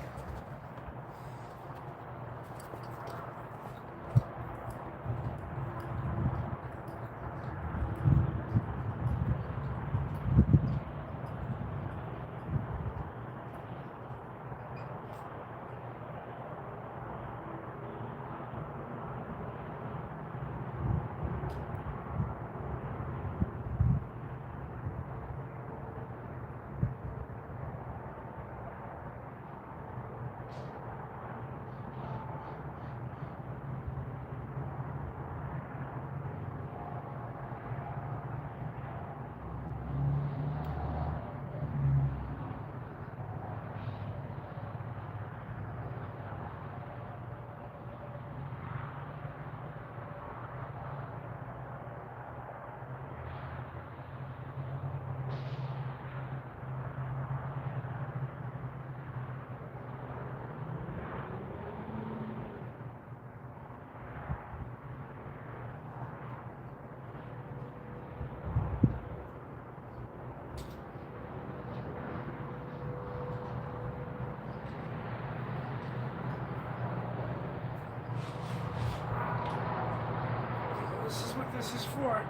this is what this is for.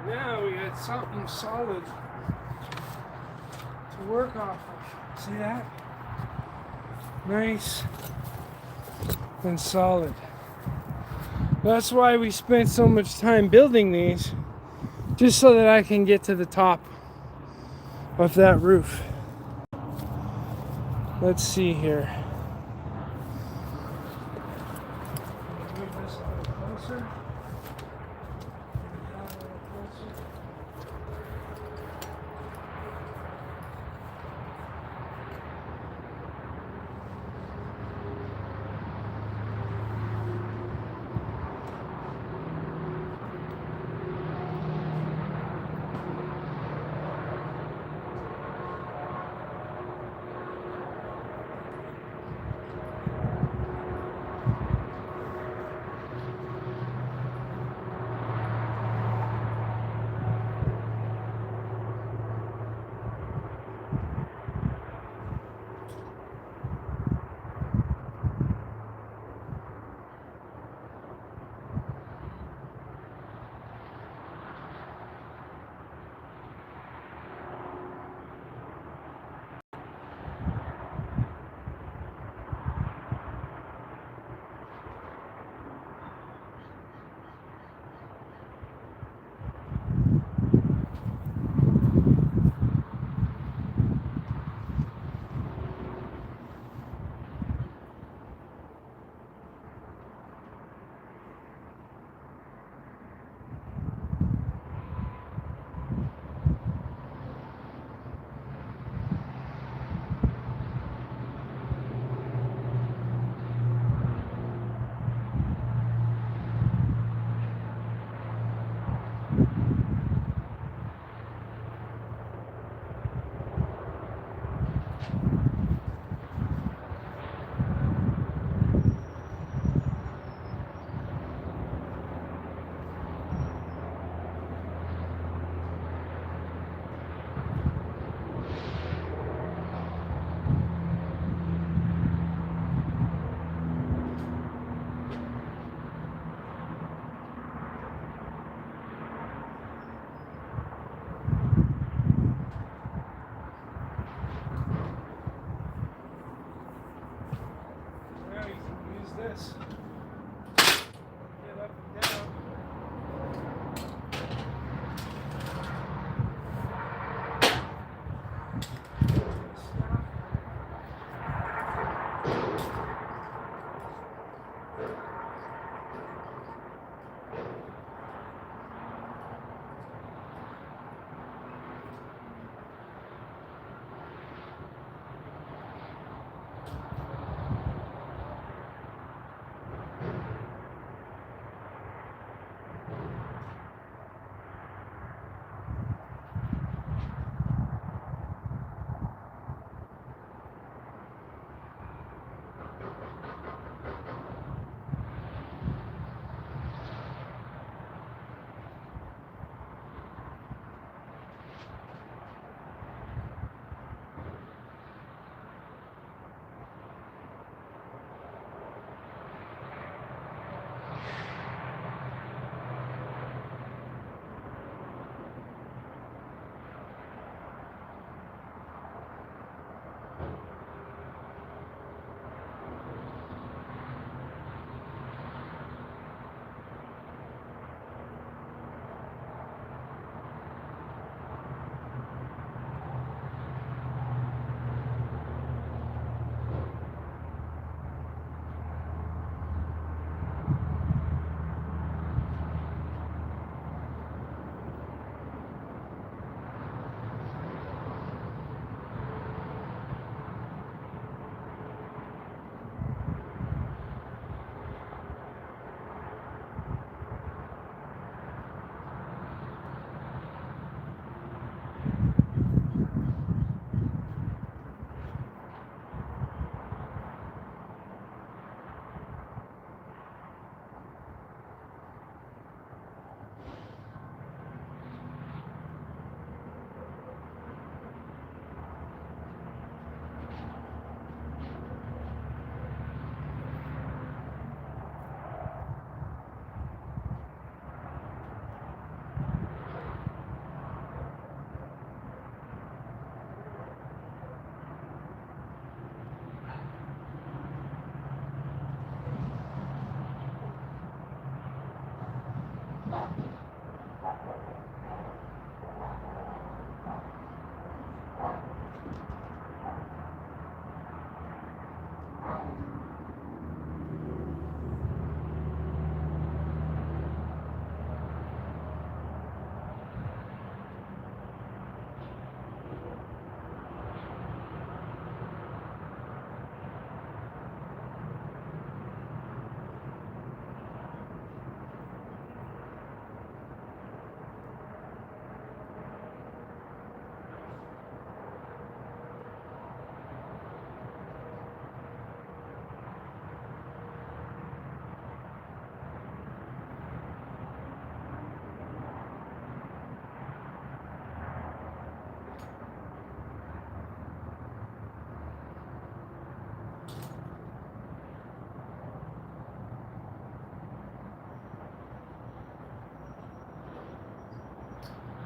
Now we got something solid to work off of. See that? Nice and solid. That's why we spent so much time building these, just so that I can get to the top of that roof. Let's see here. Move this a little closer. Down a little closer.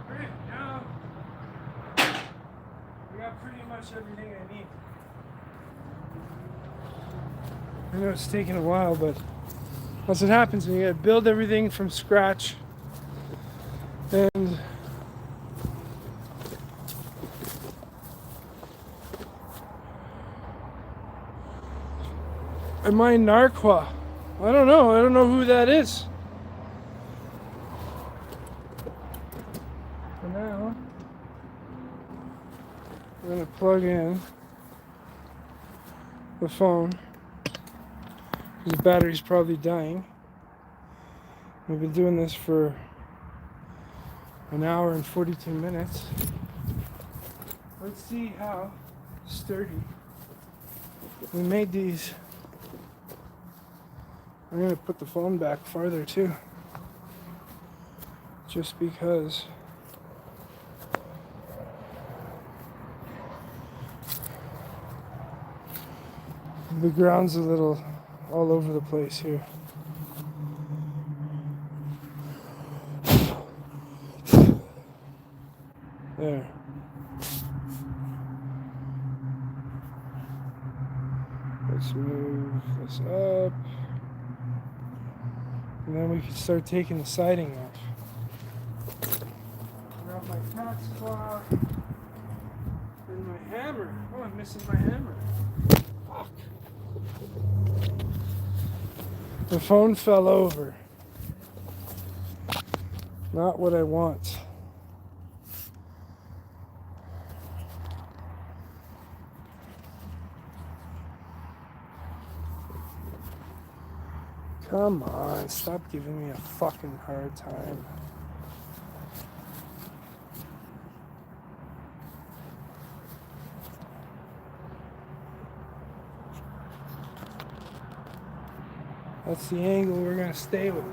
Right now, we got pretty much everything I need. I know it's taking a while, but that's what happens when you gotta build everything from scratch. And am I Narqua? I don't know. I don't know who that is. For now, I'm gonna plug in the phone because the battery's probably dying. We've been doing this for an hour and 42 minutes. Let's see how sturdy. We made these. I'm gonna put the phone back farther too, just because the ground's a little all over the place here. There. Let's move this up. And then we can start taking the siding off. Grab my cat's claw and my hammer. Oh, I'm missing my hammer. Fuck. The phone fell over. Not what I want. Come on, stop giving me a fucking hard time. That's the angle we're gonna stay with.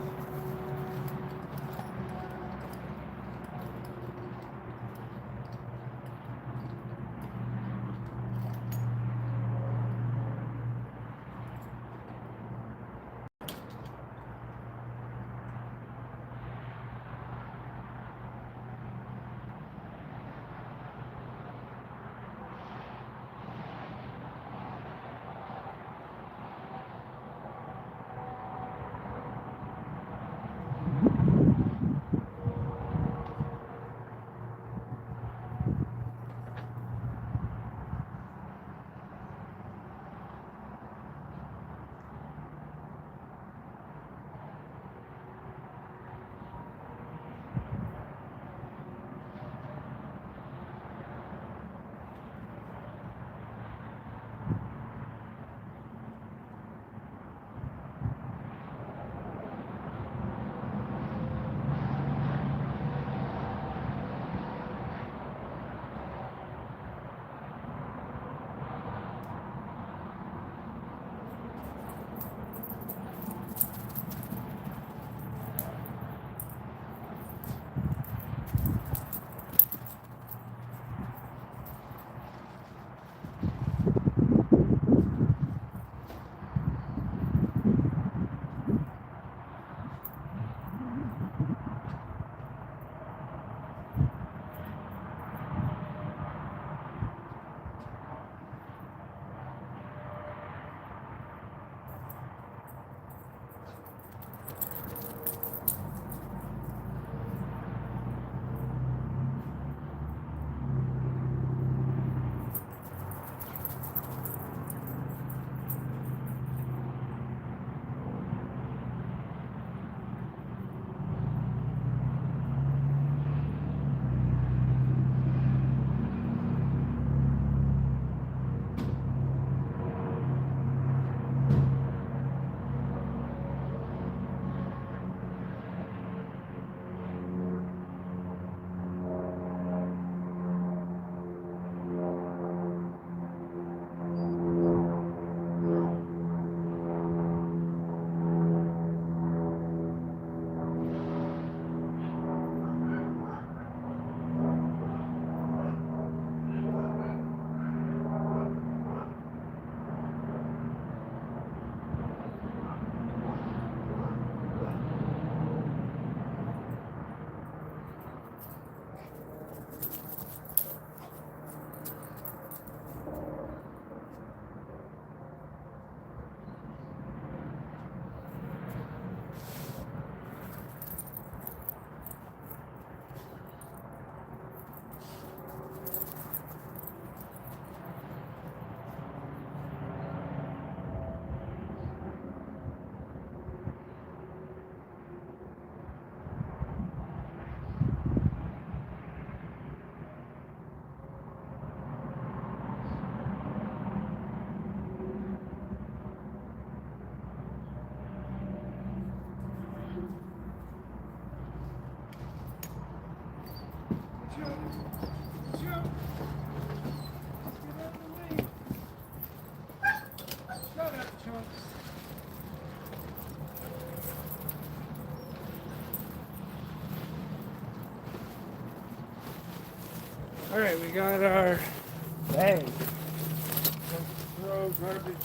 Alright, we got our bag. Let's throw garbage.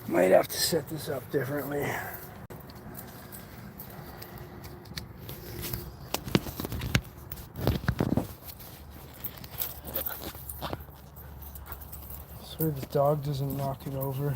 Might have to set this up differently. So the dog doesn't knock it over.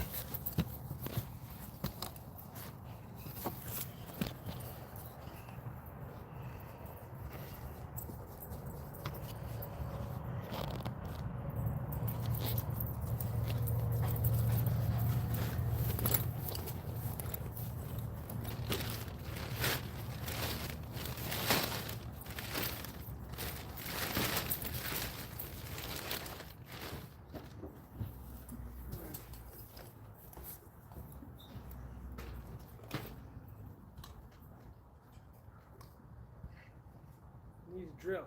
Need a drill.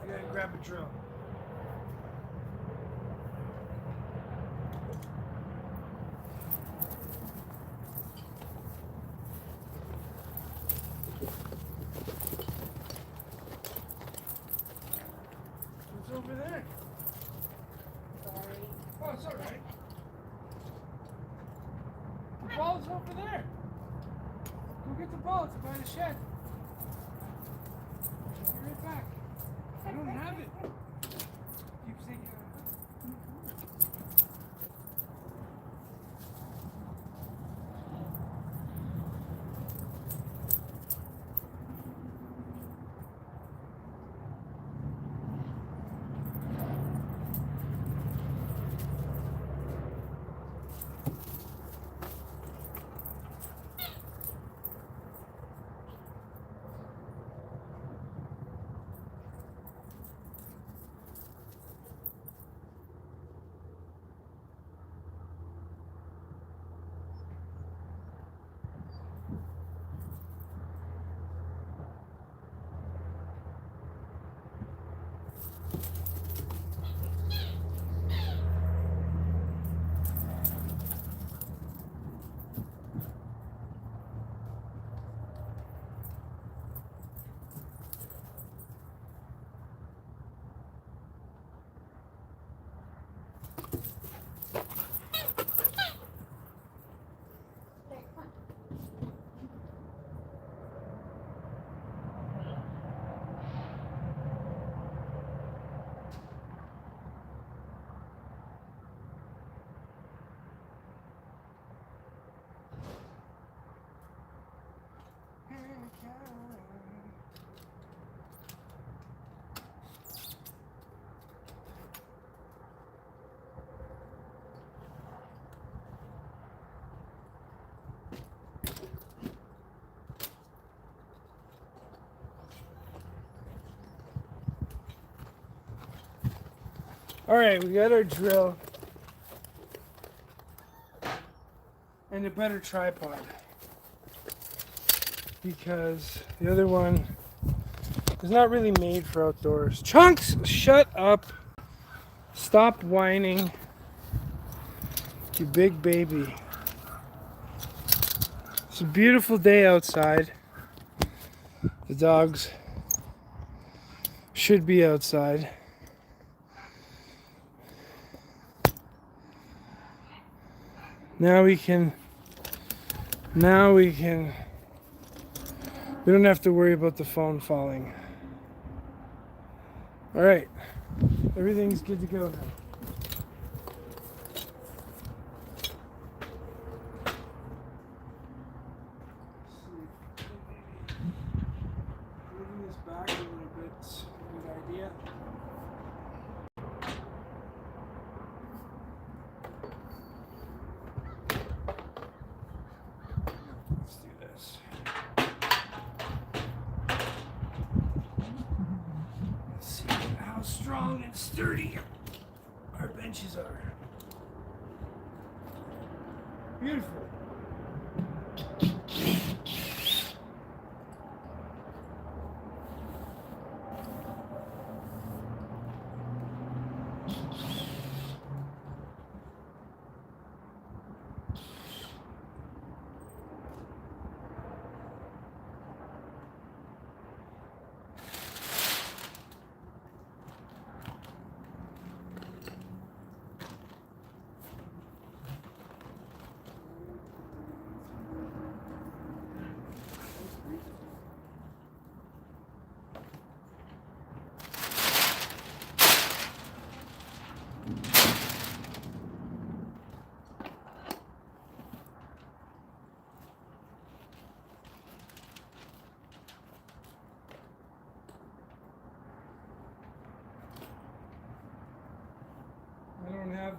I gotta grab a drill. What's over there? Sorry. Oh, it's alright. The ball's over there. Go get the ball. It's by the shed. Be right back. I don't have it. Keep saying you don't have it. Alright, we got our drill and a better tripod because the other one is not really made for outdoors. Chunks, shut up. Stop whining. You big baby. It's a beautiful day outside. The dogs should be outside. We don't have to worry about the phone falling. All right, everything's good to go now. Moving this back a little bit is a good idea. Let's do this. Let's see how strong and sturdy our benches are. Beautiful.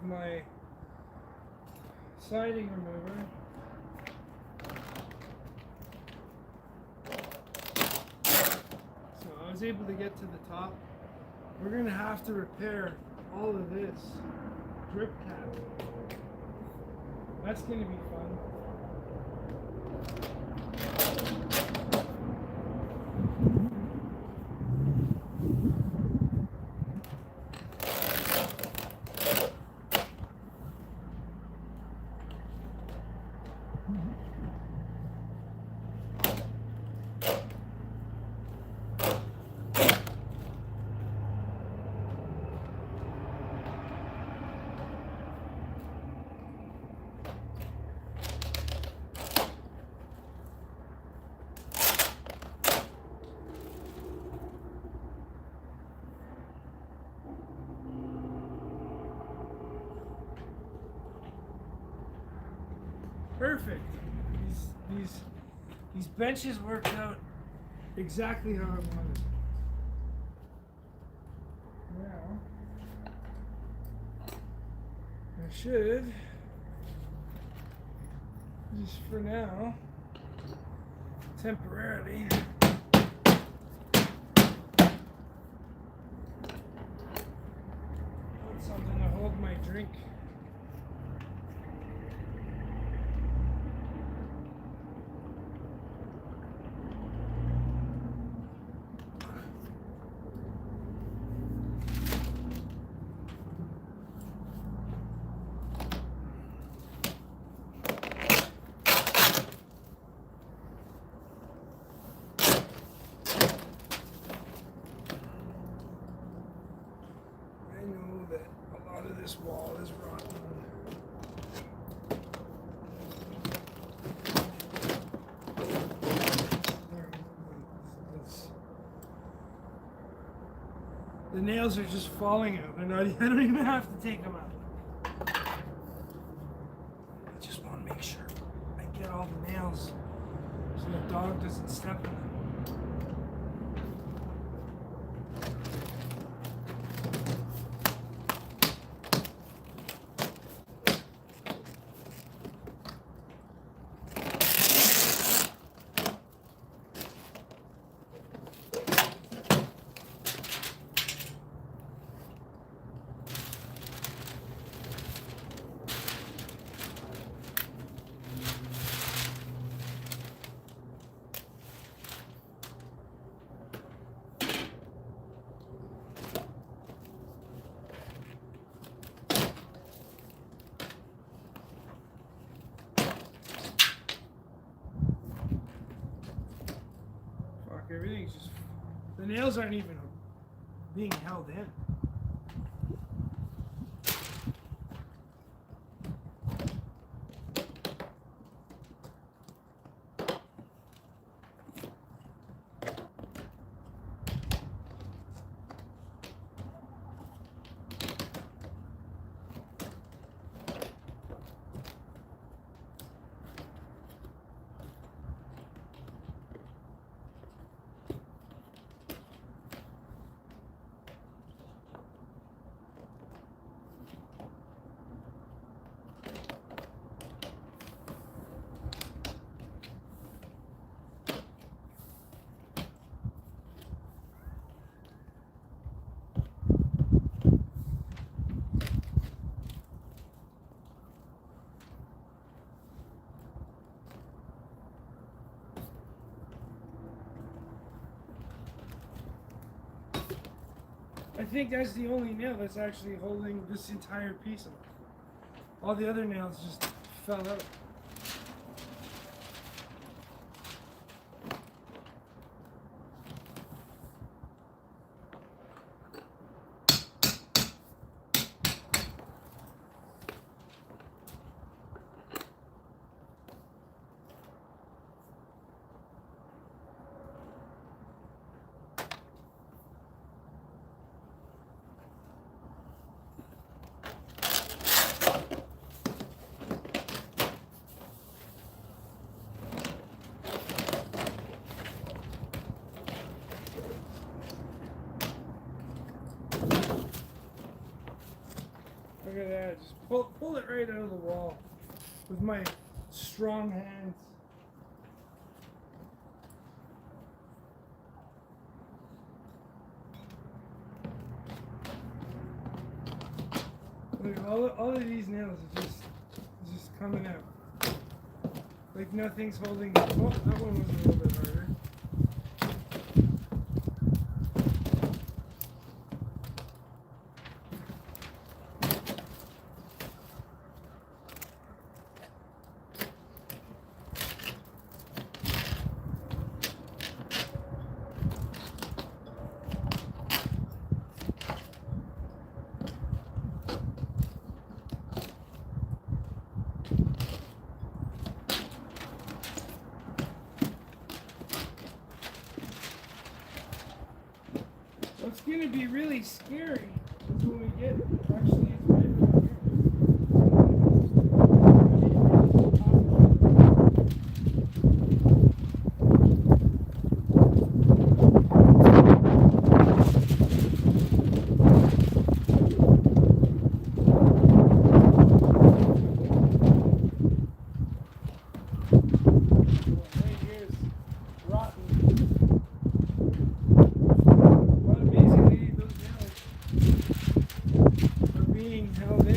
my siding remover. So I was able to get to the top. We're gonna have to repair all of this drip cap. That's gonna be fun. Perfect. These benches worked out exactly how I wanted. Now I should just for now temporarily put something to hold my drink. This wall is rotten. The nails are just falling out. They're not. I don't even have to take them out. I just want to make sure I get all the nails so the dog doesn't step in them. Everything's just, the nails aren't even being held in. I think that's the only nail that's actually holding this entire piece of it. All the other nails just fell out. Look at that. Just pull it right out of the wall with my strong hands. Look, all of these nails are just coming out. Like nothing's holding it. Oh, that one was a little bit harder. What's going to be really scary is when we get actually it's right over here. Right here is rotten. But basically, those nails are being held in.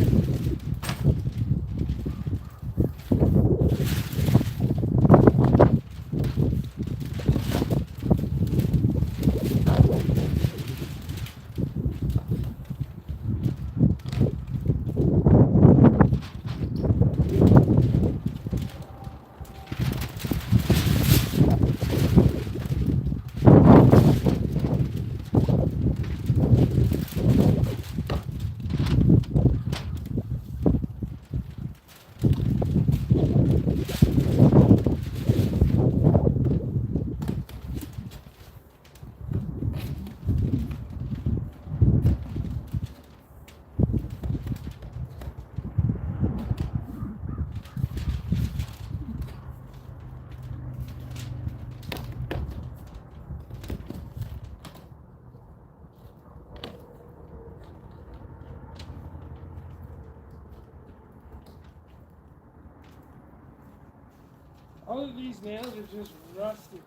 All of these nails are just rusted.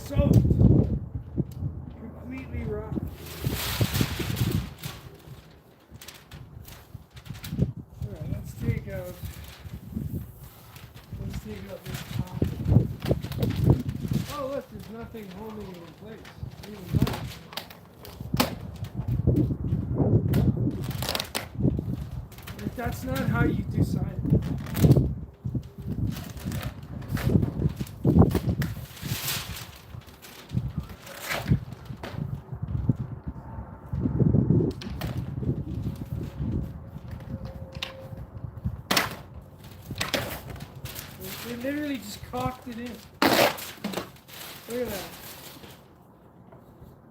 Soaked. Completely rough. Alright, let's take out this top. Oh look, there's nothing holding it in place. Even nice. Like, that's not how you do siding. literally just cocked it in. Look at that.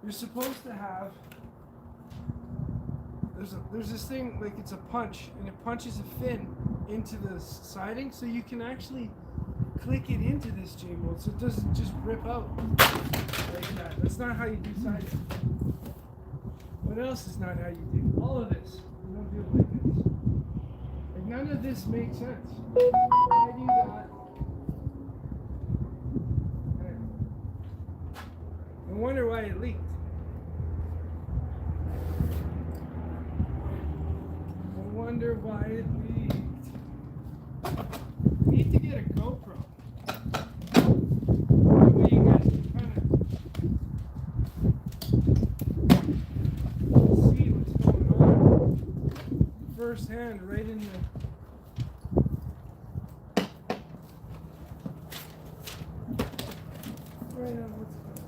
You're supposed to have, there's this thing, like it's a punch, and it punches a fin into the siding, so you can actually click it into this J-mold so it doesn't just rip out like that. That's not how you do siding. What else is not how you do? All of this. You don't do it like this. Like none of this makes sense. Why do that? I wonder why it leaked. I wonder why it leaked. I need to get a GoPro. That way you guys can kind of see what's going on firsthand, right in the. Right on what's going on.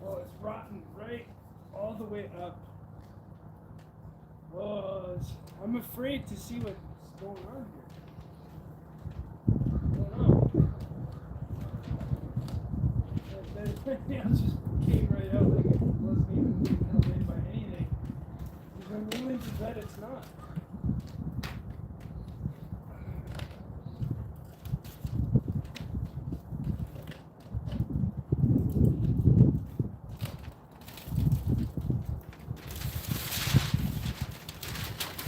Oh, it's rotten right all the way up. Oh, I'm afraid to see what's going on here. I don't know. That nail just came right out like it wasn't even held in by anything. Because I'm willing to bet it's not.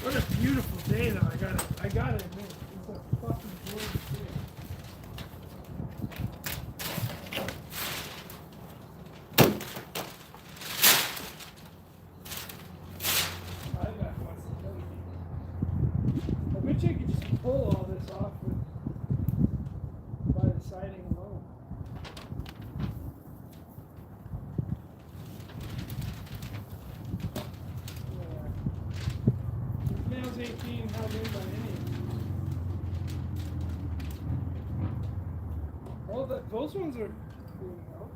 What a beautiful day, though. I gotta admit, it's a fucking gorgeous day. I got lots to tell you. I bet you could just pull all this off by the siding alone. Nails ain't being held in by any. Well, those ones are being held.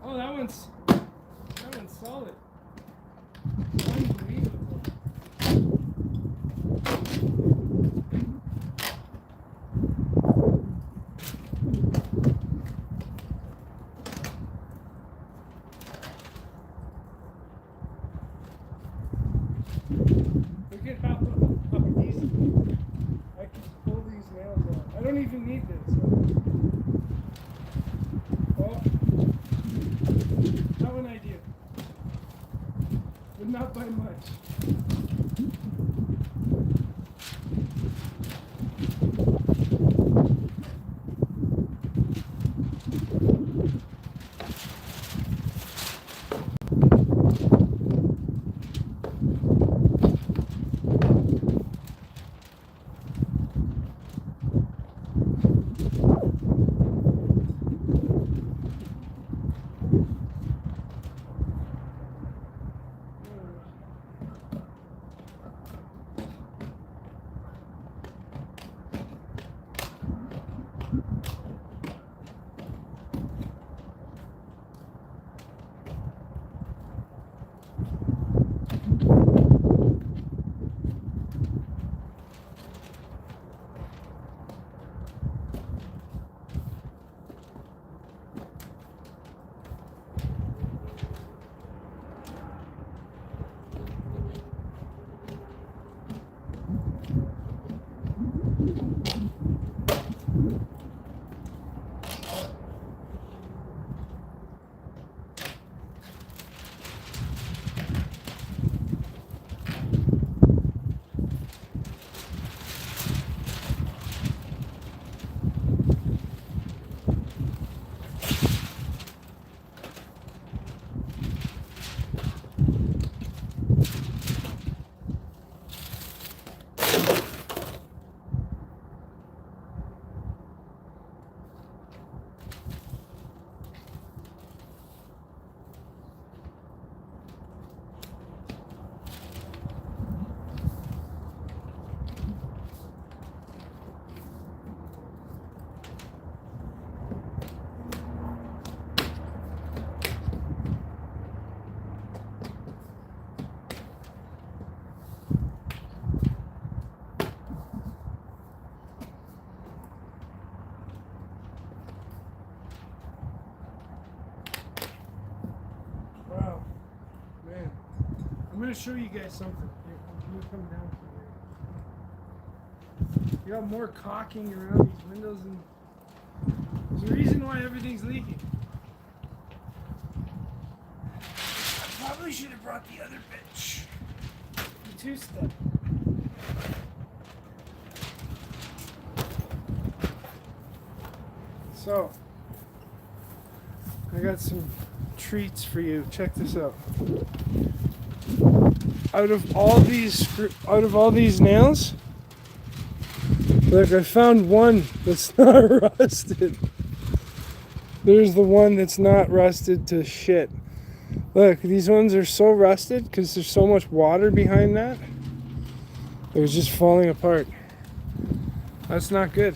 Oh, that one's solid. Unbelievable. Look at how easy I can pull these nails out. I don't even need this. Oh, have an idea, but not by much. I'm gonna show you guys something. Here, can you come down here? You got more caulking around these windows, and there's a reason why everything's leaking. I probably should have brought the other bitch. The two-step. So, I got some treats for you. Check this out. Out of all these nails, look, I found one that's not rusted. There's the one that's not rusted to shit. Look, these ones are so rusted because there's so much water behind that. They're just falling apart. That's not good.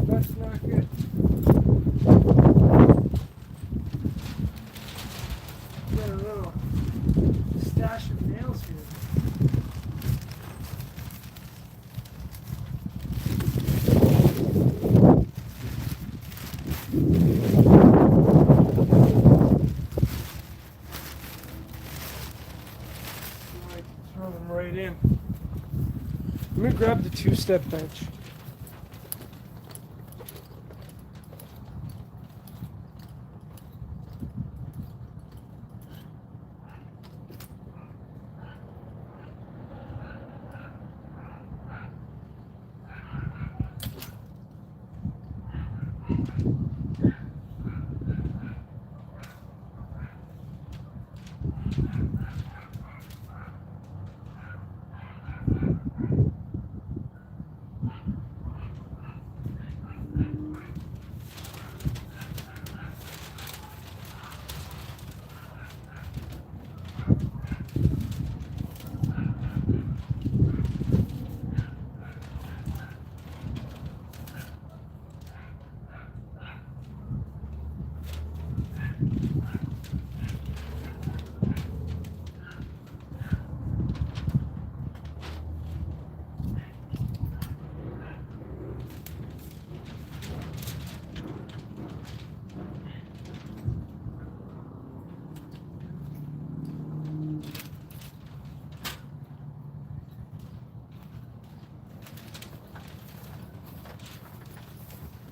That's not good. Got a little stash of nails here. Throw them right in. I'm gonna grab the two-step bench.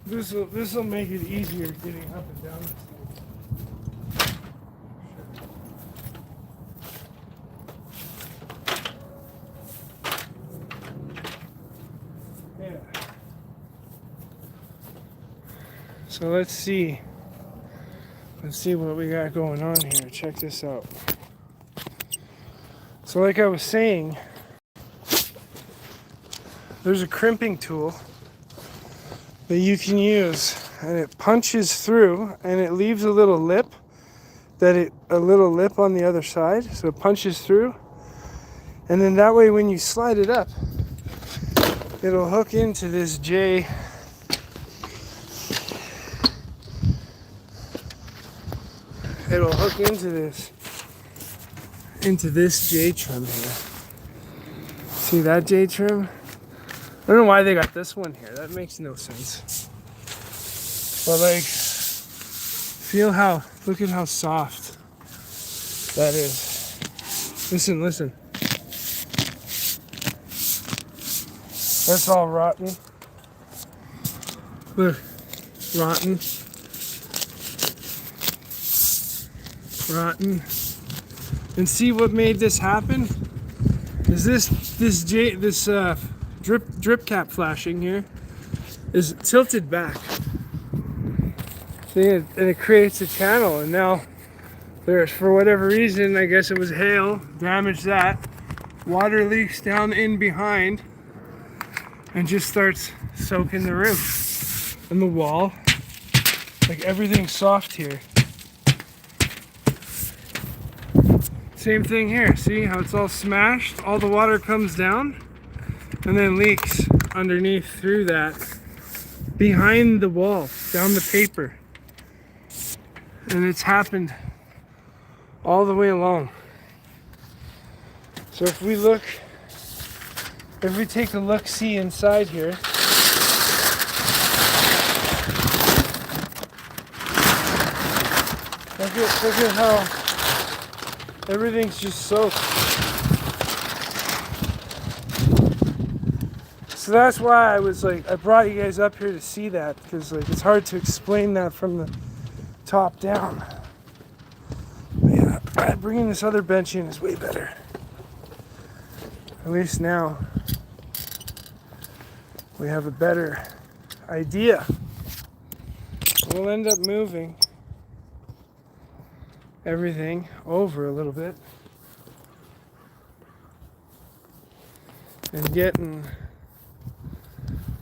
This will make it easier getting up and down the stairs. Yeah. So let's see what we got going on here. Check this out. So like I was saying, there's a crimping tool that you can use, and it punches through and it leaves a little lip on the other side, so it punches through, and then that way when you slide it up, it'll hook into this J J trim here. See that J trim? I don't know why they got this one here. That makes no sense. But like, look at how soft that is. Listen. That's all rotten. Look, rotten. And see what made this happen? Is this drip cap flashing here is tilted back. See, and it creates a channel, and now there's, for whatever reason, I guess it was hail, damaged that. Water leaks down in behind and just starts soaking the roof and the wall. Like, everything's soft here. Same thing here. See how it's all smashed? All the water comes down and then leaks underneath through that, behind the wall, down the paper. And it's happened all the way along. So if we take a look-see inside here, look at Everything's just soaked. So that's why I was like, I brought you guys up here to see that, because like it's hard to explain that from the top down. But yeah, bringing this other bench in is way better. At least now we have a better idea. We'll end up moving everything over a little bit and getting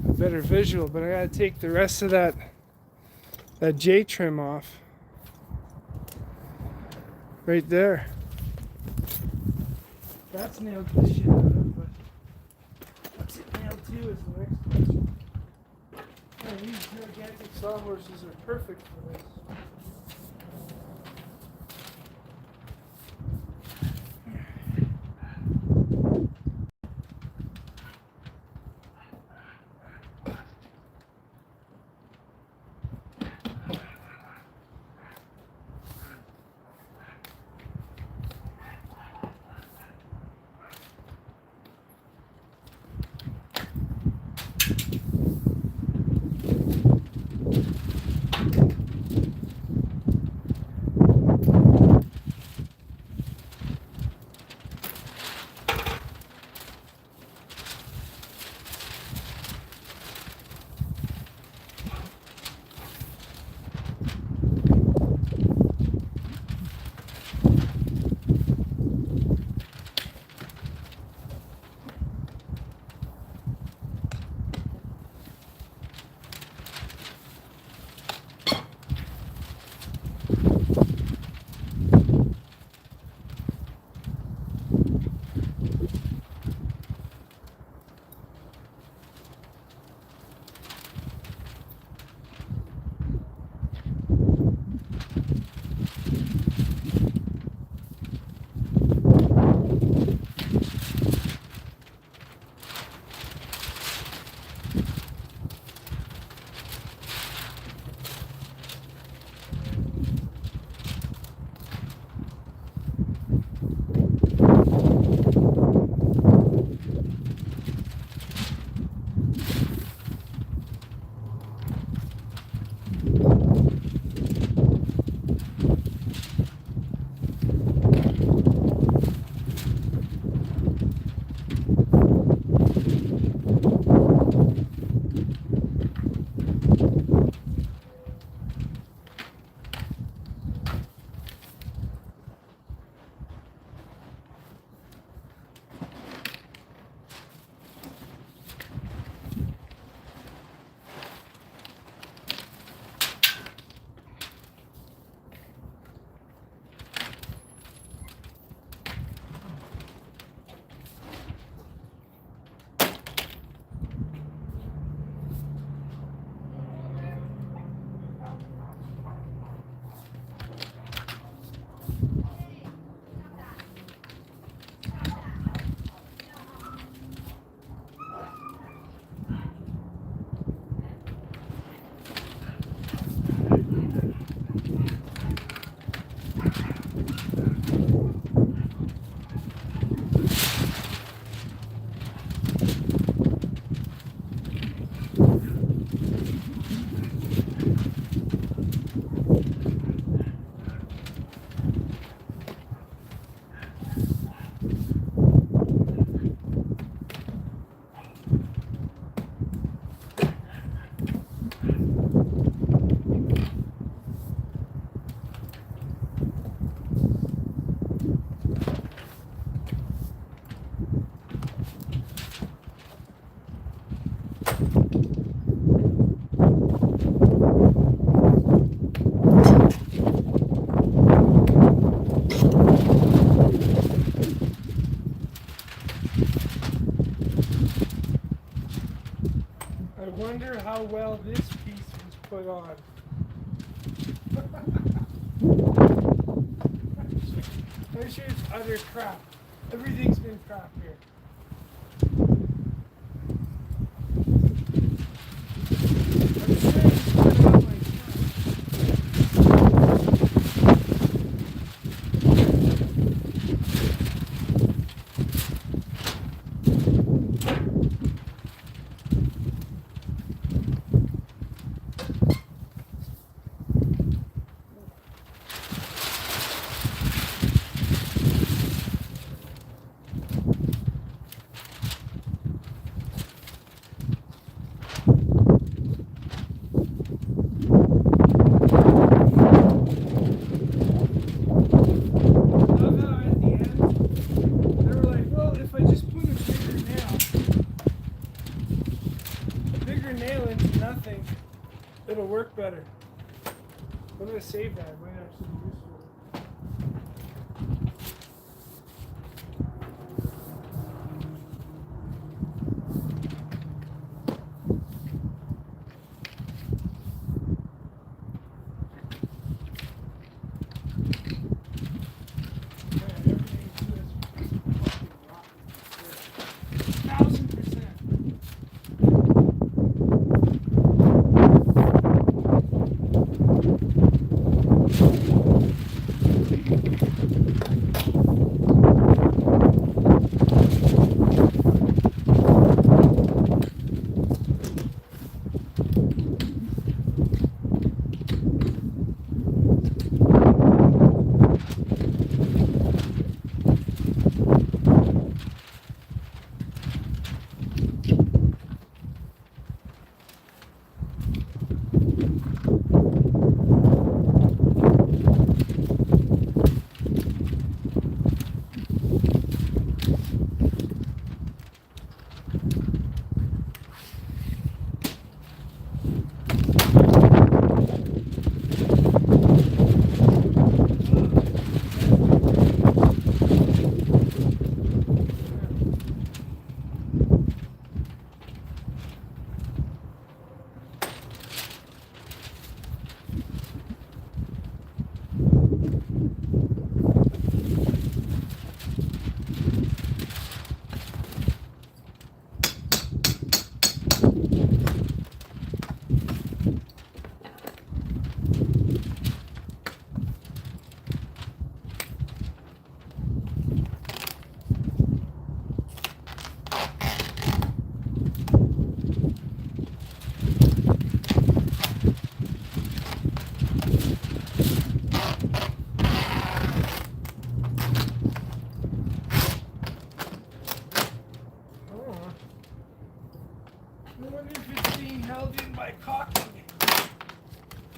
a better visual, but I gotta take the rest of that J trim off right there. That's nailed the shit out of, but what's it nailed to is the next question. Yeah, these gigantic sawhorses are perfect for this. I wonder how well this piece was put on. I'm sure it's utter crap. Everything's been crap here. I'm sure it's put on like crap. save that. It might actually be useful.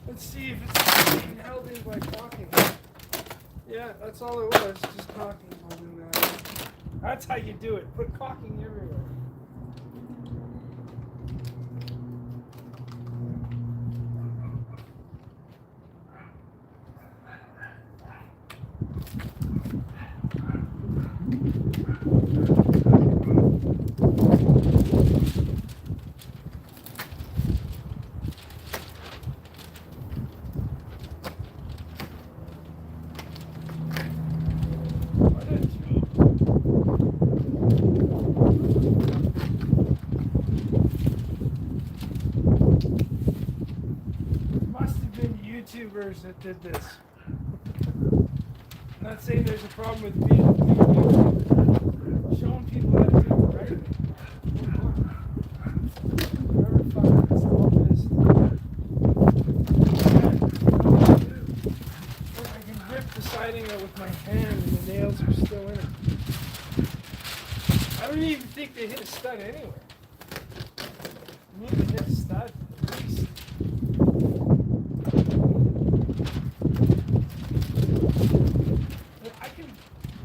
Let's see if it's being held in by caulking. Yeah, that's all it was, just caulking holding that. That's how you do it. Put caulking everywhere. YouTubers that did this. I'm not saying there's a problem with being showing people how to do it right. Whoever fucking installed this. I can rip the siding out with my hand and the nails are still in it. I don't even think they hit a stud anywhere. I need to hit a stud at least.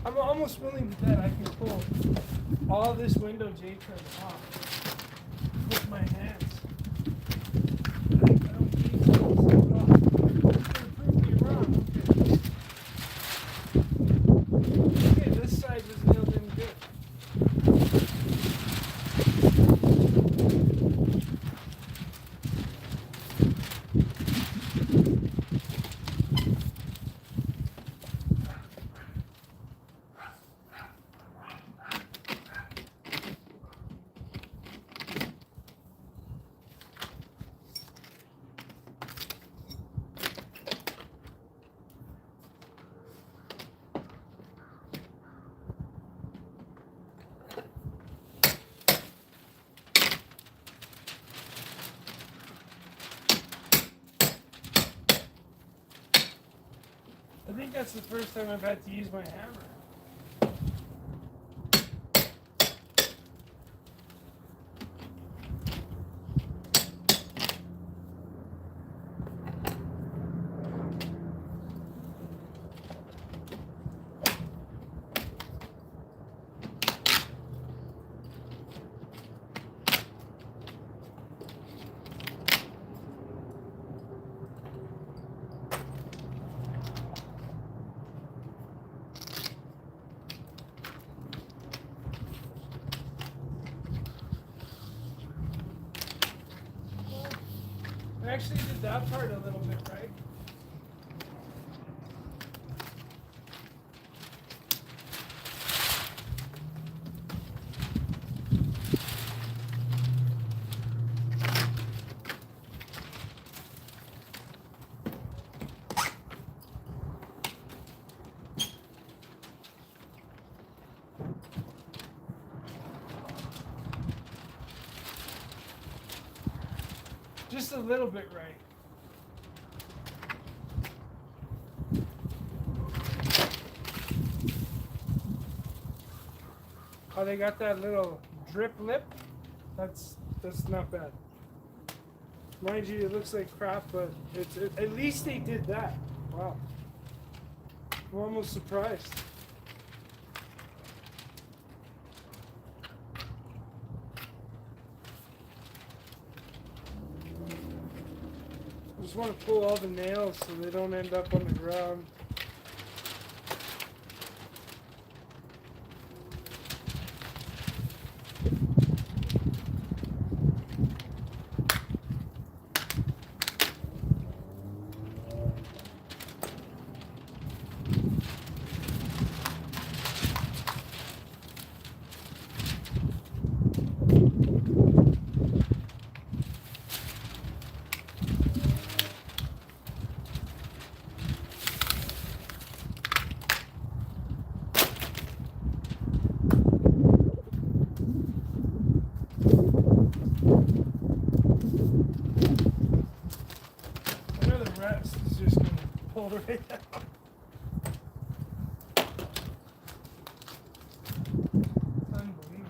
I'm almost willing to bet I can pull all this window J-trim off with my hands. I don't need to pull it off. It's going to prove me wrong. Okay, this side was nailed in good. I think that's the first time I've had to use my hammer. actually did that part a little bit right. Just a little bit right. Oh, they got that little drip lip. That's not bad. Mind you, it looks like crap, but at least they did that. Wow. I'm almost surprised. I just want to pull all the nails so they don't end up on the ground. I know the rest is just going to pull right out. Unbelievable.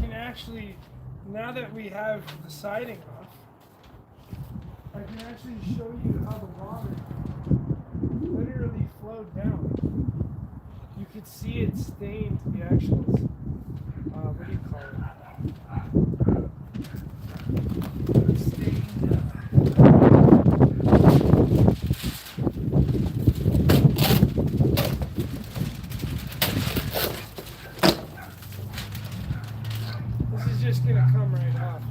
Actually, now that we have the siding off, I can actually show you how the water literally flowed down. You could see it stained the actual, what do you call it? Stained. This is just gonna come right off.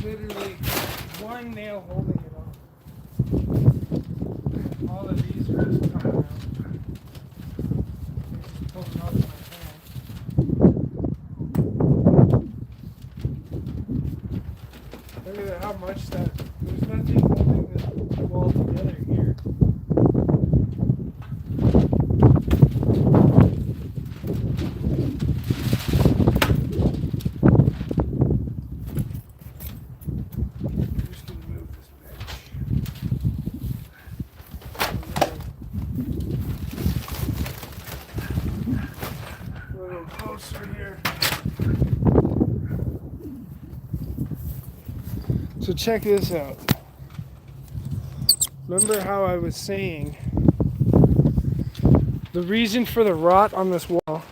Literally one nail holding it off. All of these are just coming out. It's just pulling off my hand. Look at that, how much that. There's nothing holding the wall together here. Closer here. So check this out. Remember how I was saying the reason for the rot on this wall,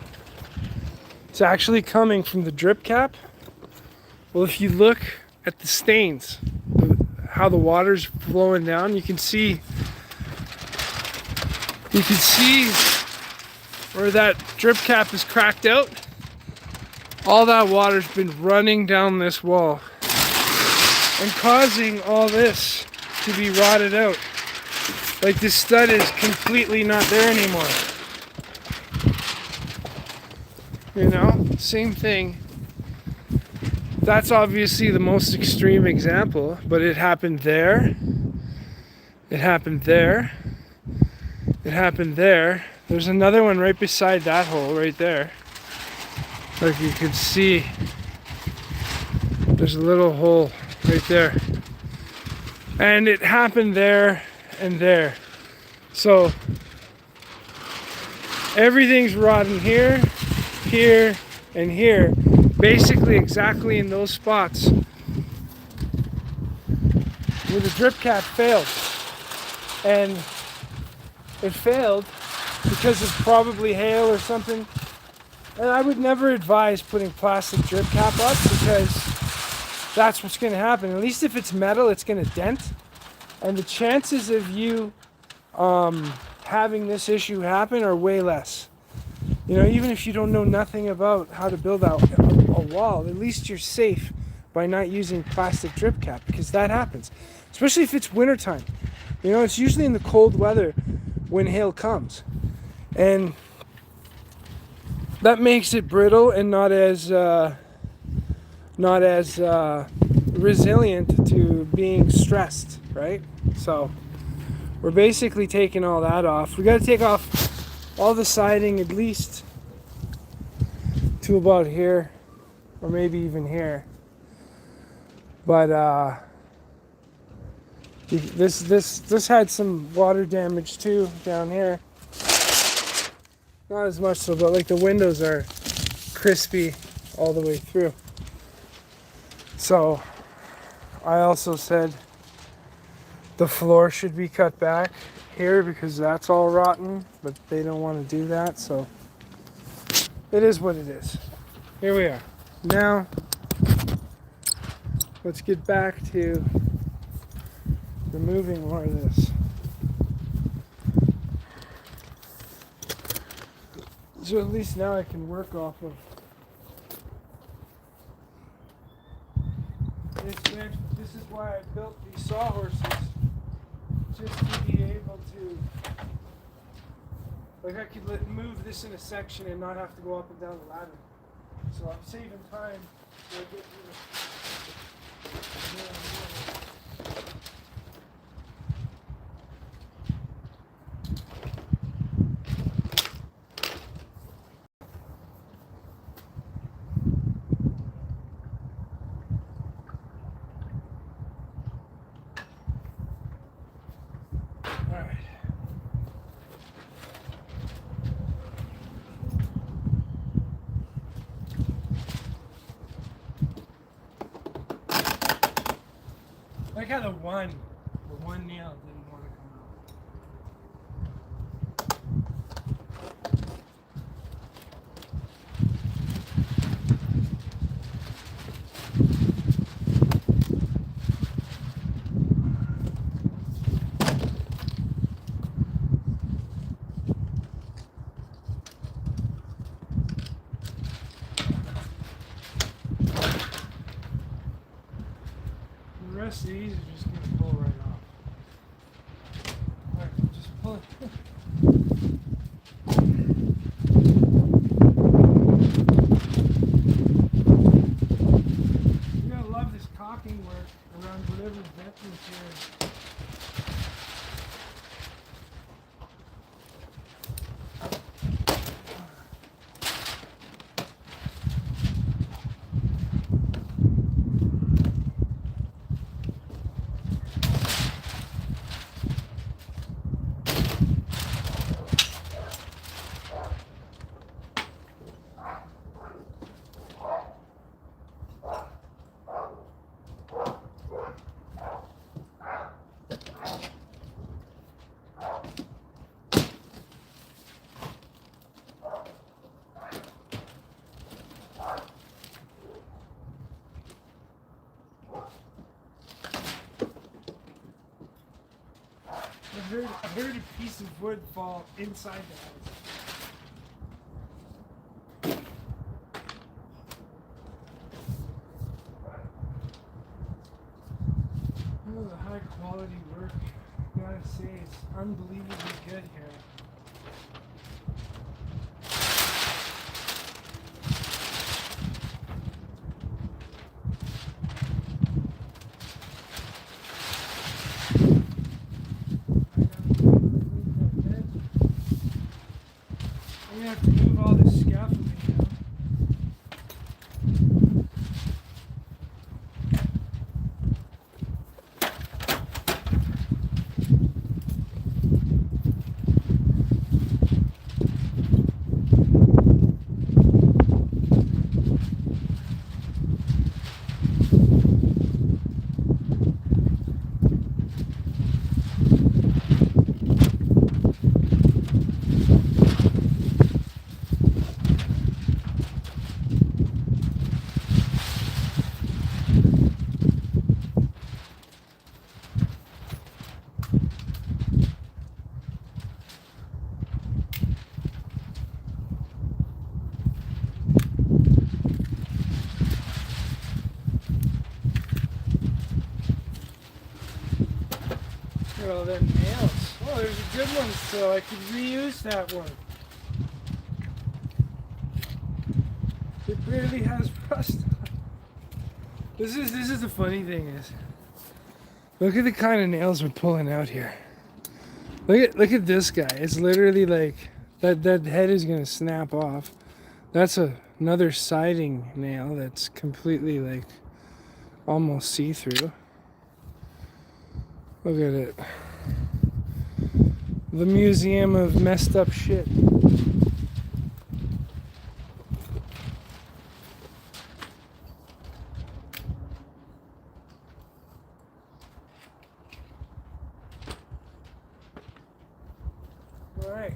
it's actually coming from the drip cap. Well, if you look at the stains, how the water's flowing down, you can see where that drip cap is cracked out. All that water's been running down this wall and causing all this to be rotted out. Like this stud is completely not there anymore. You know, same thing. That's obviously the most extreme example, but it happened there. It happened there. It happened there. There's another one right beside that hole right there. Like you can see, there's a little hole right there. And it happened there and there. So everything's rotten here, here, and here. Basically exactly in those spots where the drip cap failed. And it failed because of probably hail or something. And I would never advise putting plastic drip cap up because that's what's going to happen. At least if it's metal, it's going to dent. And the chances of you having this issue happen are way less. You know, even if you don't know nothing about how to build out a wall, at least you're safe by not using plastic drip cap because that happens. Especially if it's wintertime. You know, it's usually in the cold weather when hail comes. And that makes it brittle and not as resilient to being stressed, right? So we're basically taking all that off. We got to take off all the siding at least to about here, or maybe even here. But this had some water damage too down here. Not as much so, but like the windows are crispy all the way through. So I also said the floor should be cut back here because that's all rotten, but they don't want to do that, so it is what it is. Here we are. Now let's get back to removing more of this. So at least now I can work off of this bench. But this is why I built these sawhorses, just to be able to, like I could move this in a section and not have to go up and down the ladder. So I'm saving time to get like how the one nail didn't want to come out. The rest of these are just going to pull right off. Alright, we'll just pull it. You're going to love this caulking work around whatever vent material. I heard a piece of wood fall inside the house. Oh, the high quality work, gotta say, it's unbelievably good here. I'm gonna have to move all this scaffolding now. Look at all them nails. Oh, there's a good one, so I could reuse that one. It barely has rust on it. This is the funny thing is, look at the kind of nails we're pulling out here. Look at this guy. It's literally like that head is gonna snap off. That's another siding nail that's completely like almost see-through. Look at it. The museum of messed up shit. All right.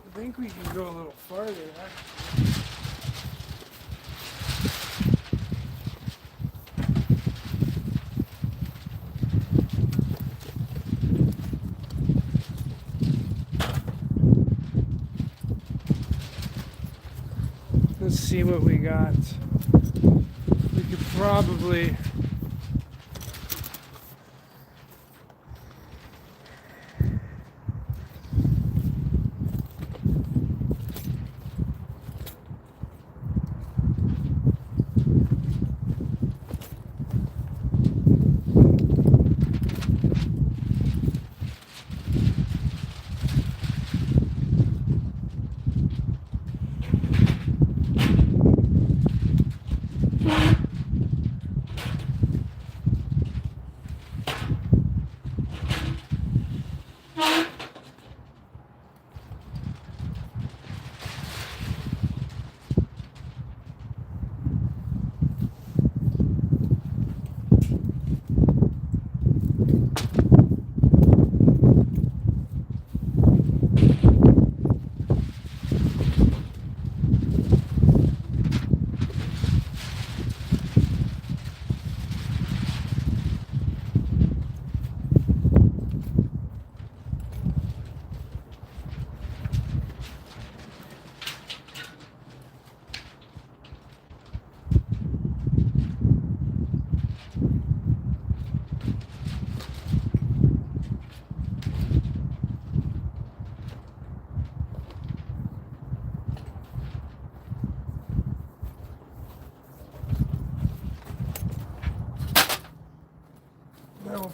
I think we can go a little farther, actually. Let's see what we got. We could probably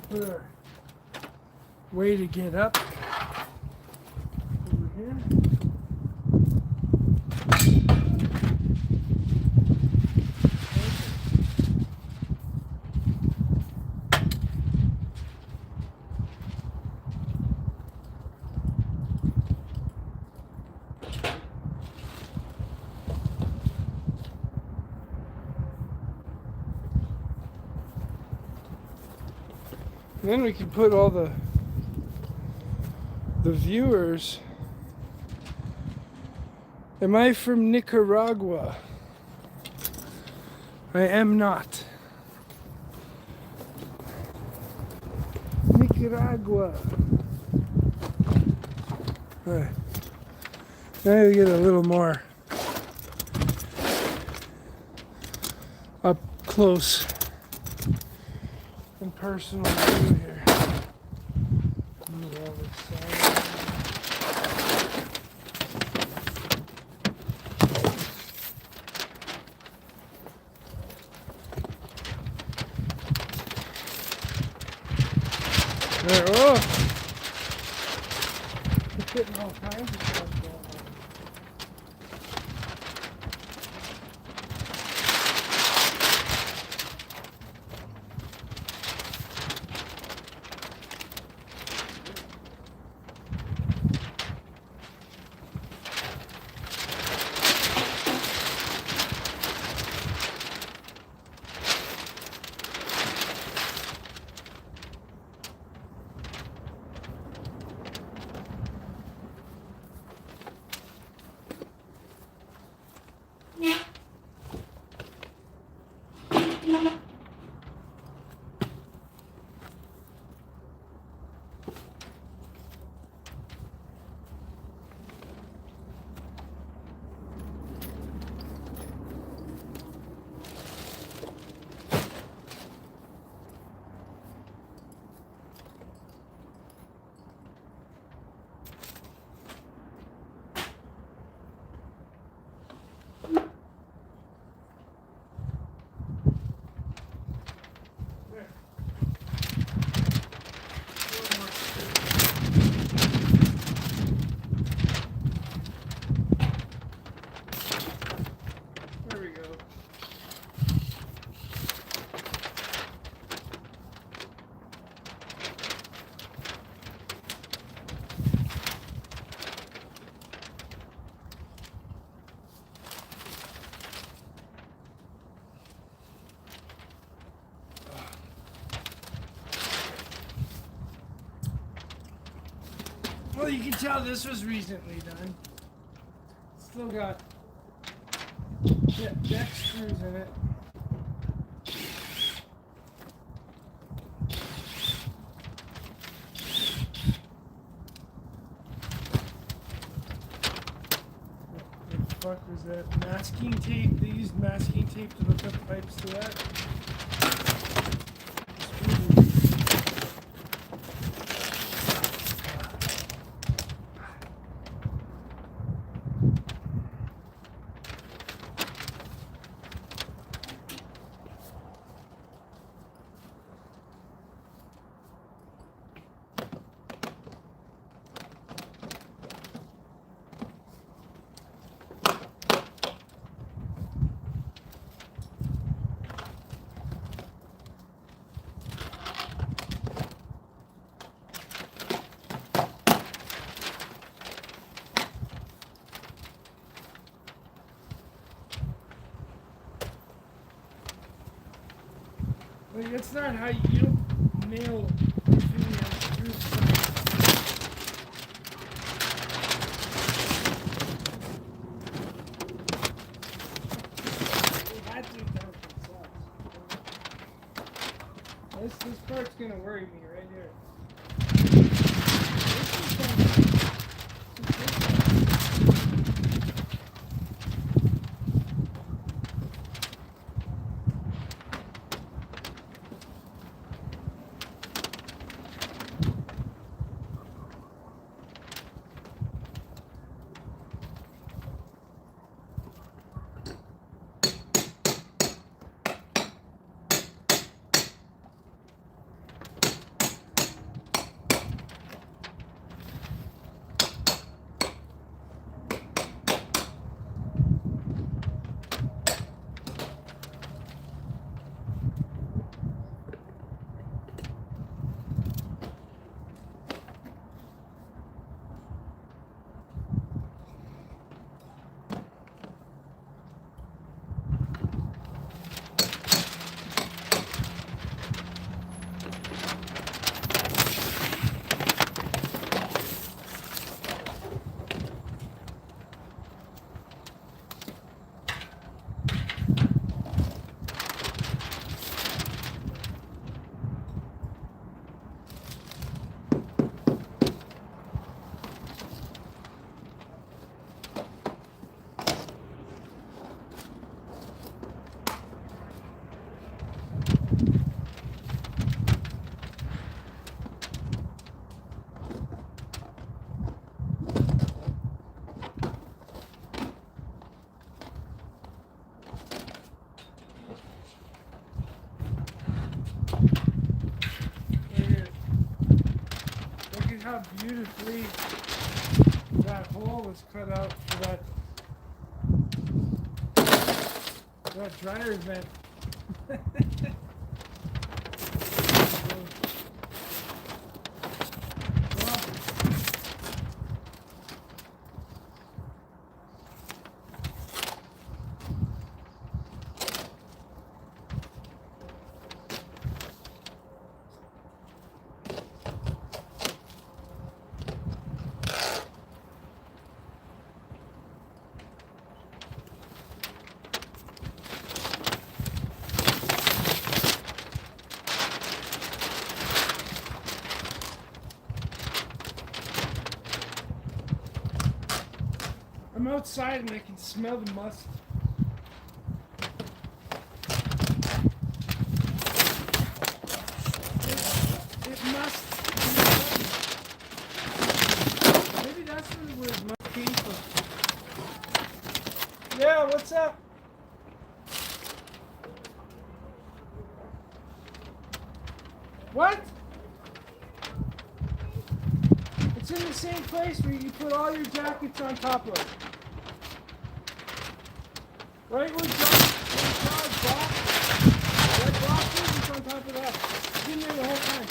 put our way to get up over here. And then we can put all the viewers. Am I from Nicaragua? I am not. Nicaragua. Alright. Now we get a little more up close and personal view here. Move all this side. There, oh! We're getting all kinds of stuff going on. There we go. Well, you can tell this was recently done. Still got deck screws in it. fuck was that? Masking tape? They used masking tape to hook up pipes to that? Like, that's not how you don't nail a screw size. They had to have done it themselves. This part's gonna worry me right here. Look at how beautifully that hole was cut out for that dryer vent. I'm outside and I can smell the must. It must. Maybe that's where it must came from. Yeah, what's up? What? It's in the same place where you put all your jackets on top of. Right where John's box, that box is, it's on top of that. It's been there the whole time.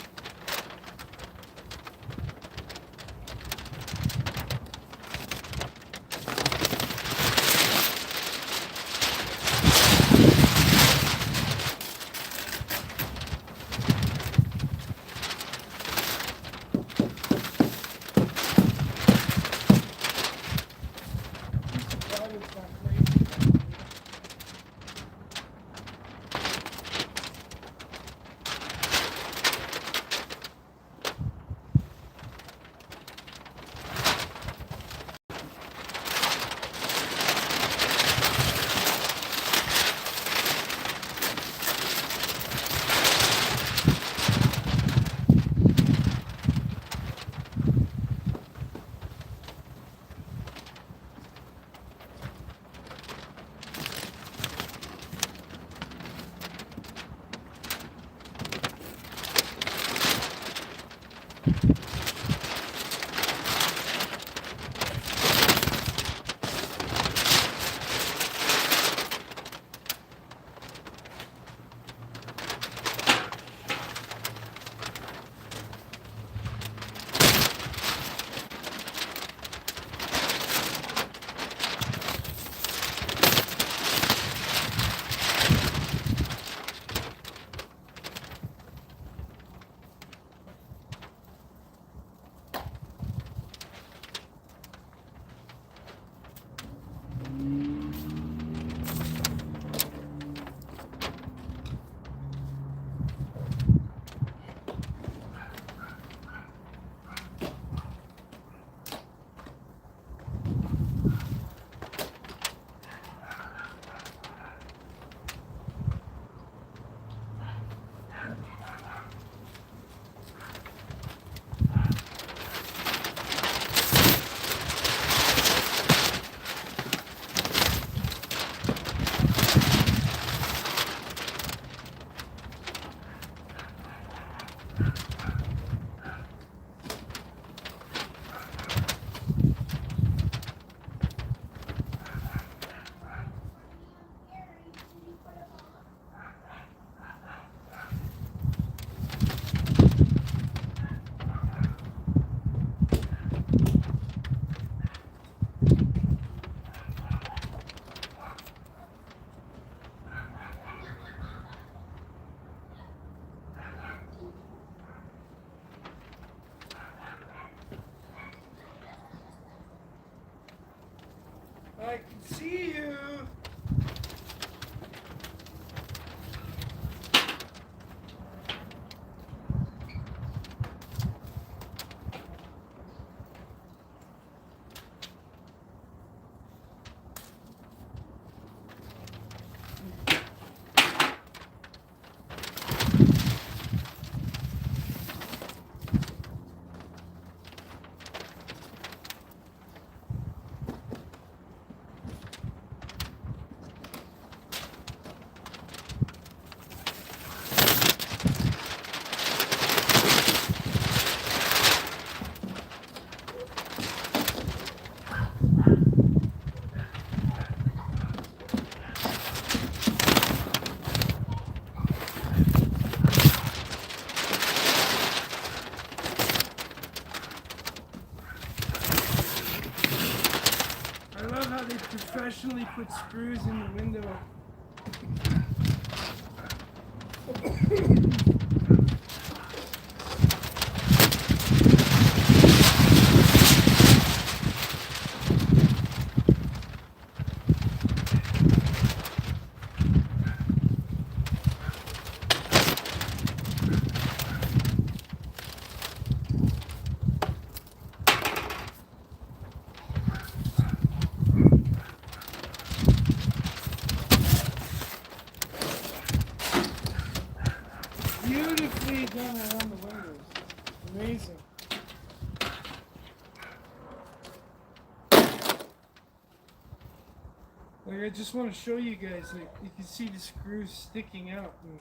I can see you. I love how they professionally put screws in the window. Beautifully done around the windows. Amazing. Like, I just want to show you guys, like, you can see the screws sticking out and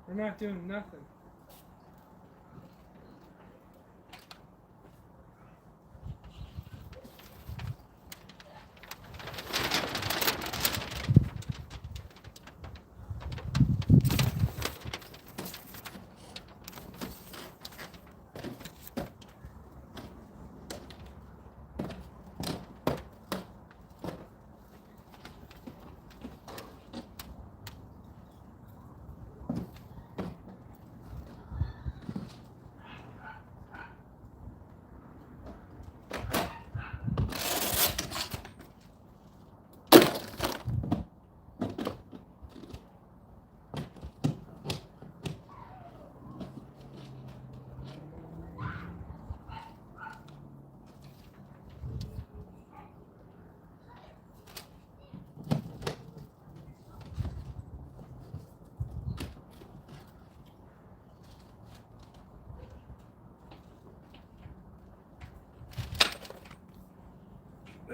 we're not doing nothing.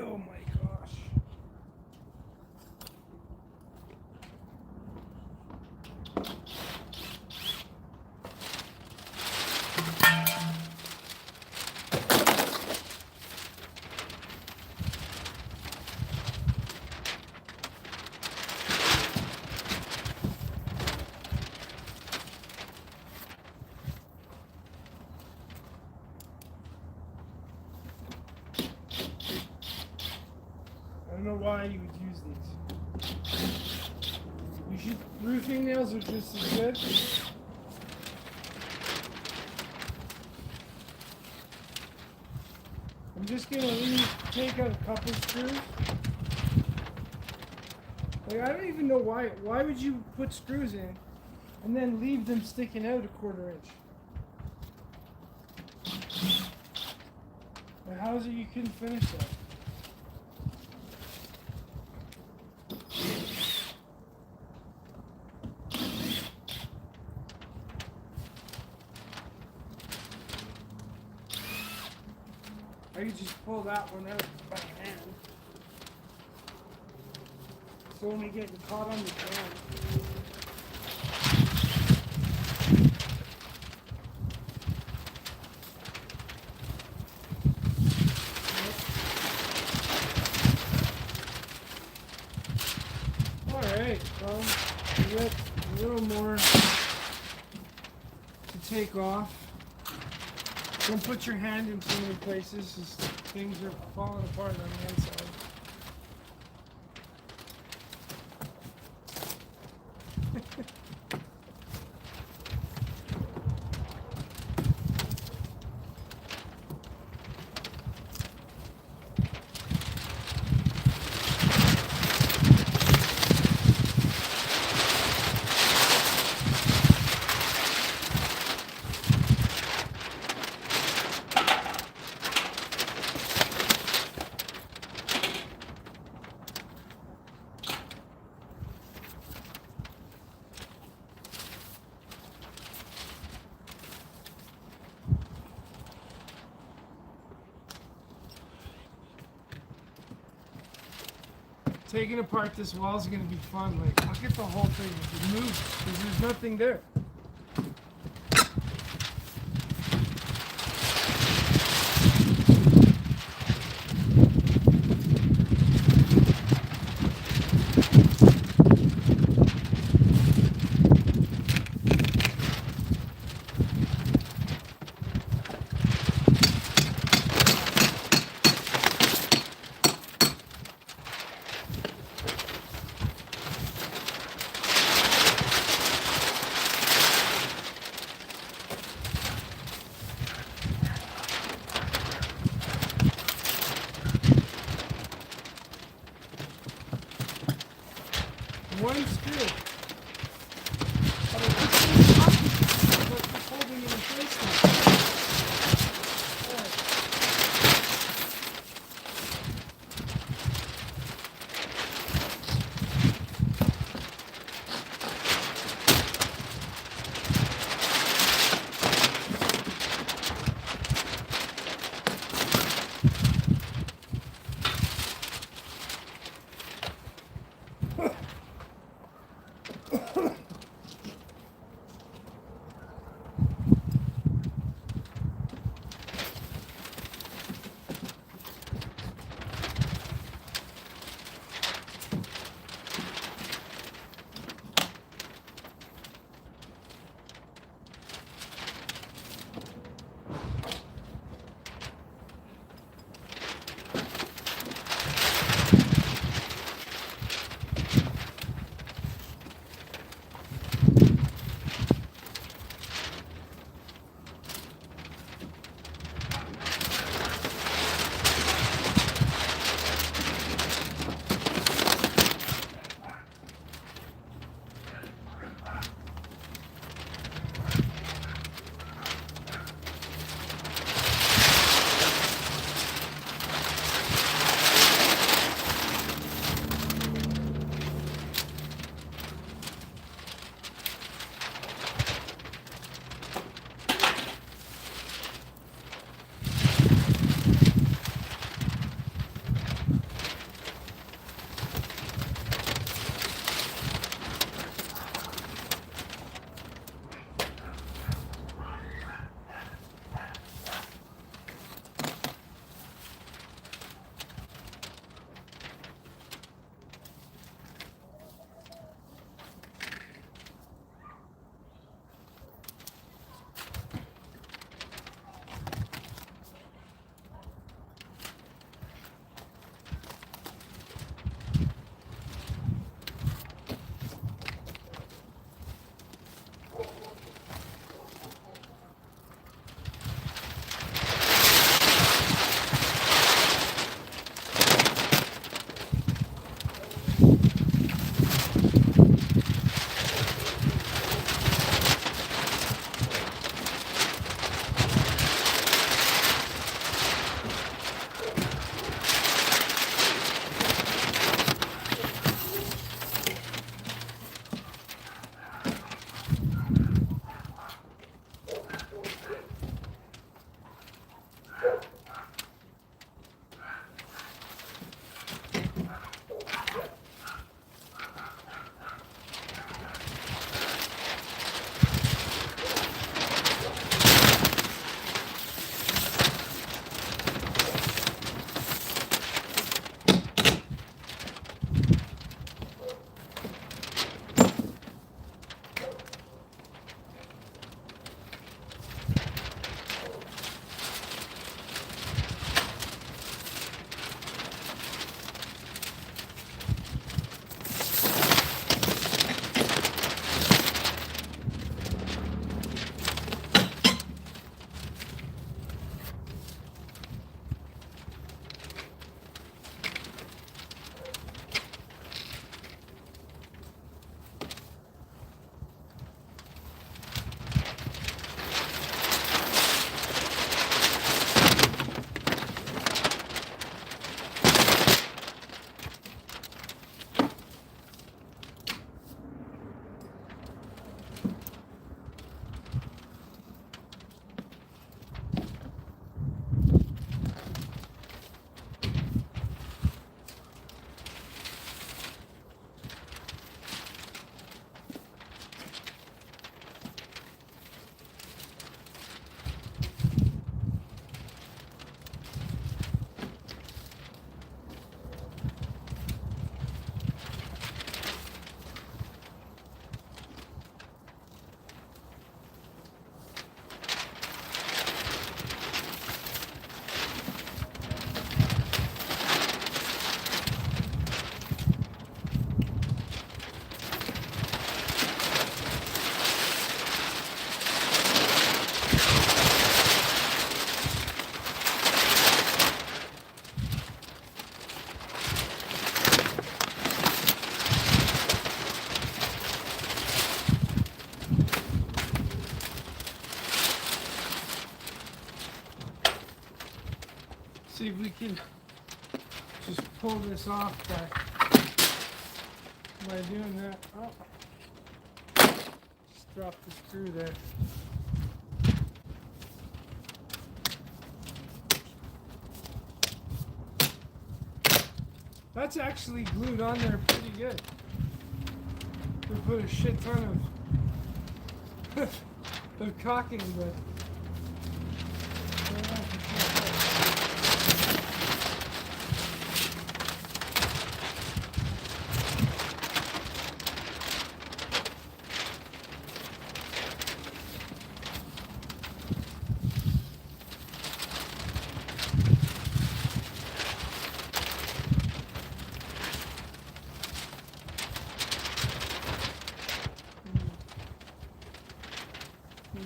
Oh my gosh. I don't know why you would use these. You should, roofing nails are just as good. I'm just gonna take out a couple screws. Like, I don't even know why. Why would you put screws in and then leave them sticking out a quarter inch? Like, how is it you couldn't finish that? I could just pull that one out by hand. It's only getting caught on the ground. Alright, well, we got a little more to take off. Don't put your hand in too many places, as things are falling apart on the inside. taking apart this wall is going to be fun. Like, look at the whole thing. It moves because there's nothing there. One screw. Oh, this thing's up. That's what's holding it in place now. we can just pull this off by doing that. Oh, just drop the screw there. That's actually glued on there pretty good. We put a shit ton of caulking, but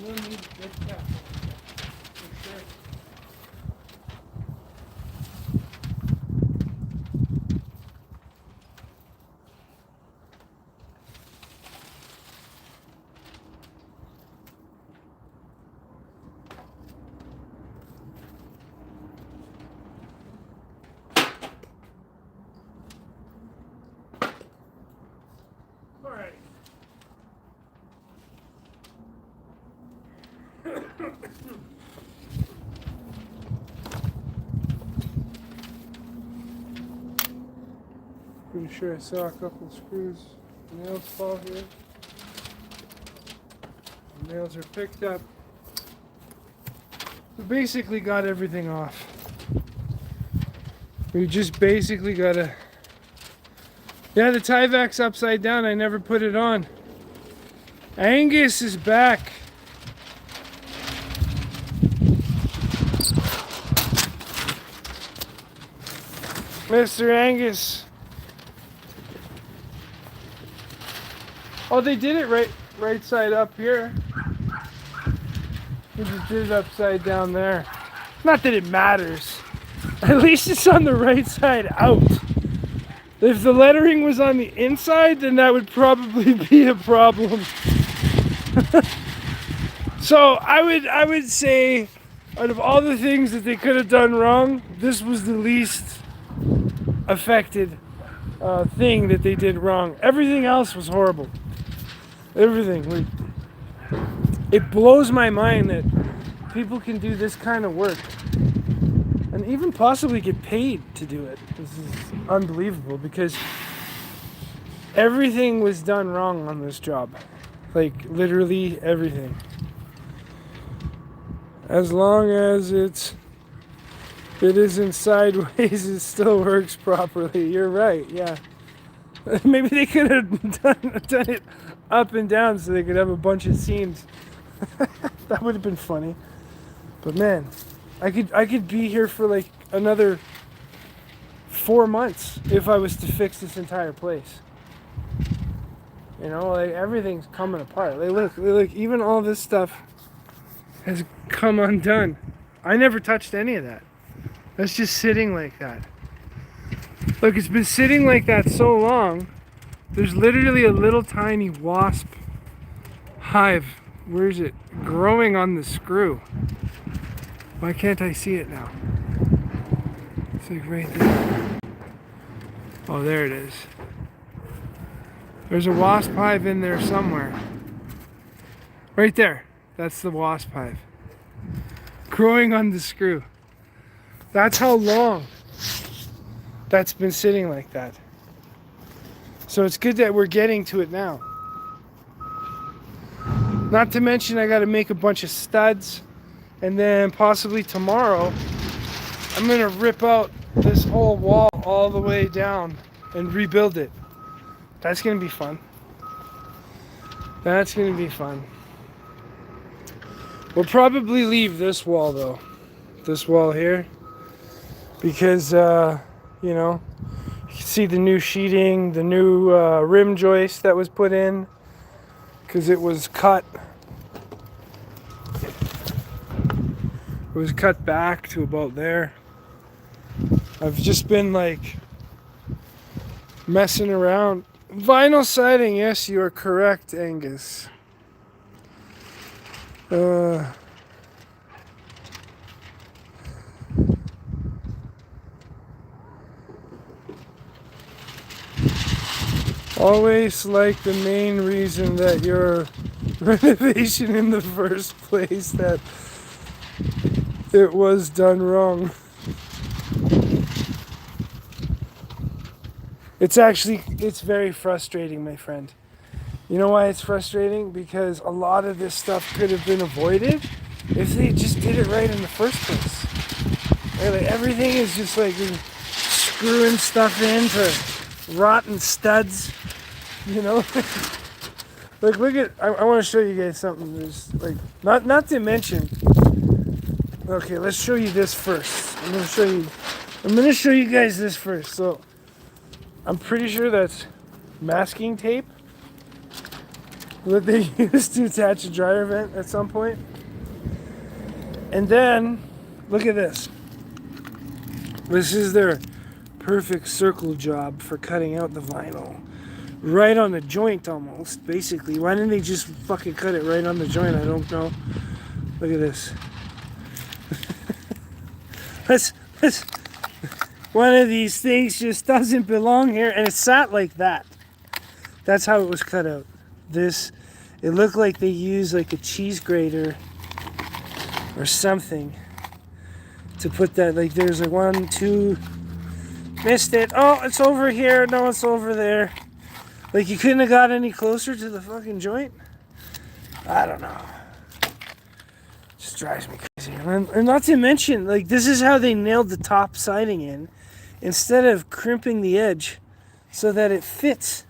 we'll need to get that for sure. All right. Pretty sure I saw a couple screws. Nails fall here. The nails are picked up. We basically got everything off. We just basically gotta. Yeah, the tie-vack's upside down. I never put it on. Angus is back. Mr. Angus. Oh, they did it right side up here. We just did it upside down there. Not that it matters. At least it's on the right side out. If the lettering was on the inside, then that would probably be a problem. So I would say, out of all the things that they could have done wrong, this was the least affected thing that they did wrong. Everything else was horrible. Everything. It blows my mind that people can do this kind of work and even possibly get paid to do it. This is unbelievable because everything was done wrong on this job. Like literally everything. As long as it isn't sideways, it still works properly. You're right, yeah. Maybe they could have done it up and down so they could have a bunch of seams. That would have been funny. But man, I could be here for like another 4 months if I was to fix this entire place. You know, like everything's coming apart. Like look, even all this stuff has come undone. I never touched any of that. That's just sitting like that. Look, it's been sitting like that so long. There's literally a little tiny wasp hive. Where is it? Growing on the screw. Why can't I see it now? It's like right there. Oh, there it is. There's a wasp hive in there somewhere. Right there. That's the wasp hive. Growing on the screw. That's how long that's been sitting like that. So it's good that we're getting to it now. Not to mention I got to make a bunch of studs, and then possibly tomorrow I'm going to rip out this whole wall all the way down and rebuild it. That's going to be fun. That's going to be fun. We'll probably leave this wall though. This wall here. Because, you know, you can see the new sheeting, the new rim joist that was put in. Because it was cut. It was cut back to about there. I've just been like messing around. Vinyl siding, yes, you are correct, Angus. Always like the main reason that your renovation in the first place, that it was done wrong. It's very frustrating, my friend. You know why it's frustrating? Because a lot of this stuff could have been avoided if they just did it right in the first place. Right? Like everything is just like screwing stuff into rotten studs, you know? Like look at, I want to show you guys something. There's like, not to mention, okay, let's show you this first. I'm gonna show you guys this first. So I'm pretty sure that's masking tape that they used to attach a dryer vent at some point. And then look at this. This is their perfect circle job for cutting out the vinyl. Right on the joint almost, basically. Why didn't they just fucking cut it right on the joint? I don't know. Look at this. let's one of these things just doesn't belong here, and it sat like that. That's how it was cut out. It looked like they used like a cheese grater or something to put that, like there's like 1, 2, missed it. Oh, it's over here. No, it's over there. Like you couldn't have got any closer to the fucking joint? I don't know. Just drives me crazy. And not to mention, like this is how they nailed the top siding in, instead of crimping the edge so that it fits.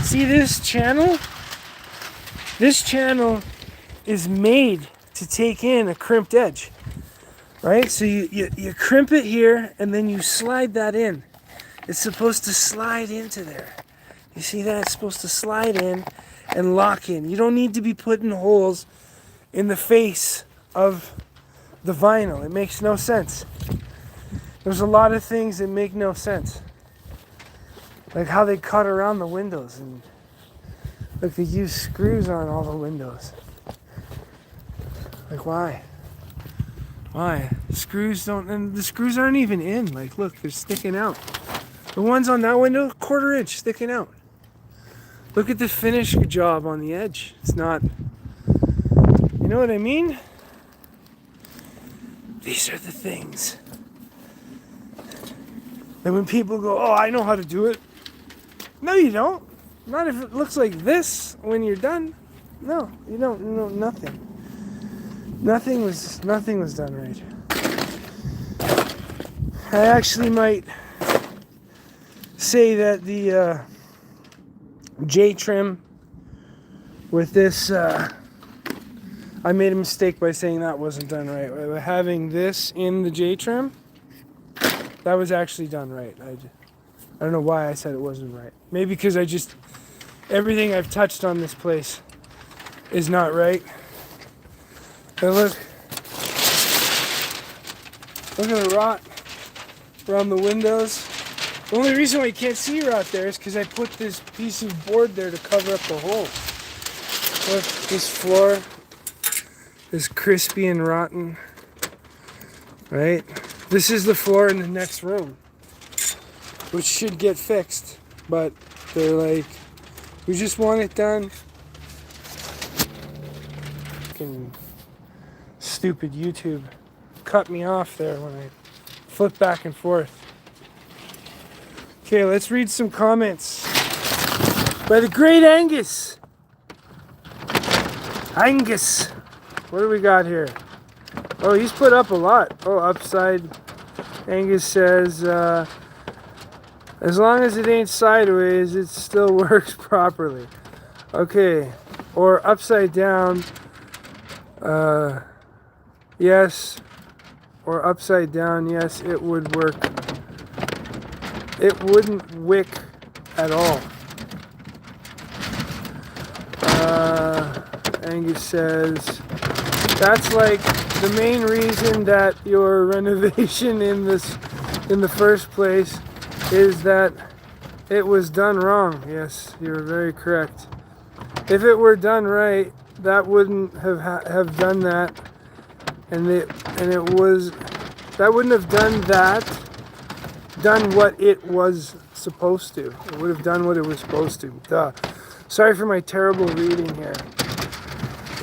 See this channel? This channel is made to take in a crimped edge, right? So you crimp it here and then you slide that in. It's supposed to slide into there. You see that? It's supposed to slide in and lock in. You don't need to be putting holes in the face of the vinyl. It makes no sense. There's a lot of things that make no sense. Like how they cut around the windows, and like they use screws on all the windows. Like why? Why? The screws aren't even in. Like look, they're sticking out. The ones on that window, 1/4 inch sticking out. Look at the finish job on the edge. It's not, you know what I mean? These are the things. And when people go, oh, I know how to do it. No, you don't. Not if it looks like this when you're done. No, you don't. You know nothing. Nothing was done right. I actually might say that the J trim with this, I made a mistake by saying that wasn't done right. Having this in the J trim, that was actually done right. I don't know why I said it wasn't right. Maybe because everything I've touched on this place is not right. But look at the rot around the windows. The only reason why you can't see rot there is because I put this piece of board there to cover up the hole. Look, this floor is crispy and rotten, right? This is the floor in the next room, which should get fixed, but they're like, we just want it done. Fucking stupid YouTube cut me off there when I flipped back and forth. Okay, let's read some comments by the great Angus. Angus, what do we got here? Oh, he's put up a lot. Oh, upside. Angus says, as long as it ain't sideways, it still works properly. Okay, or upside down. Yes, or upside down. Yes, it would work. It wouldn't wick at all. Angus says, that's like the main reason that your renovation in the first place is that it was done wrong. Yes, you're very correct. If it were done right, that wouldn't have done that, that wouldn't have done that, done what it was supposed to. It would have done what it was supposed to. Duh. Sorry for my terrible reading here.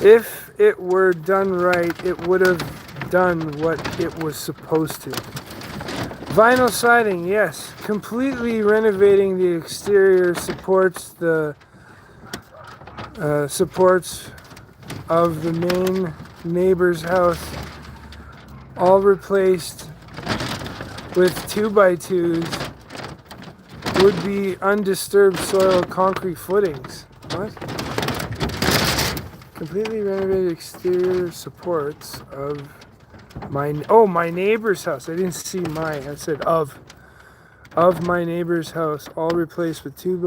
If it were done right, it would have done what it was supposed to. Vinyl siding, yes. Completely renovating the exterior supports the supports of the main neighbor's house, all replaced with 2x2s, would be undisturbed soil concrete footings. What? Completely renovated exterior supports of my neighbor's house. I didn't see mine. I said of my neighbor's house, all replaced with 2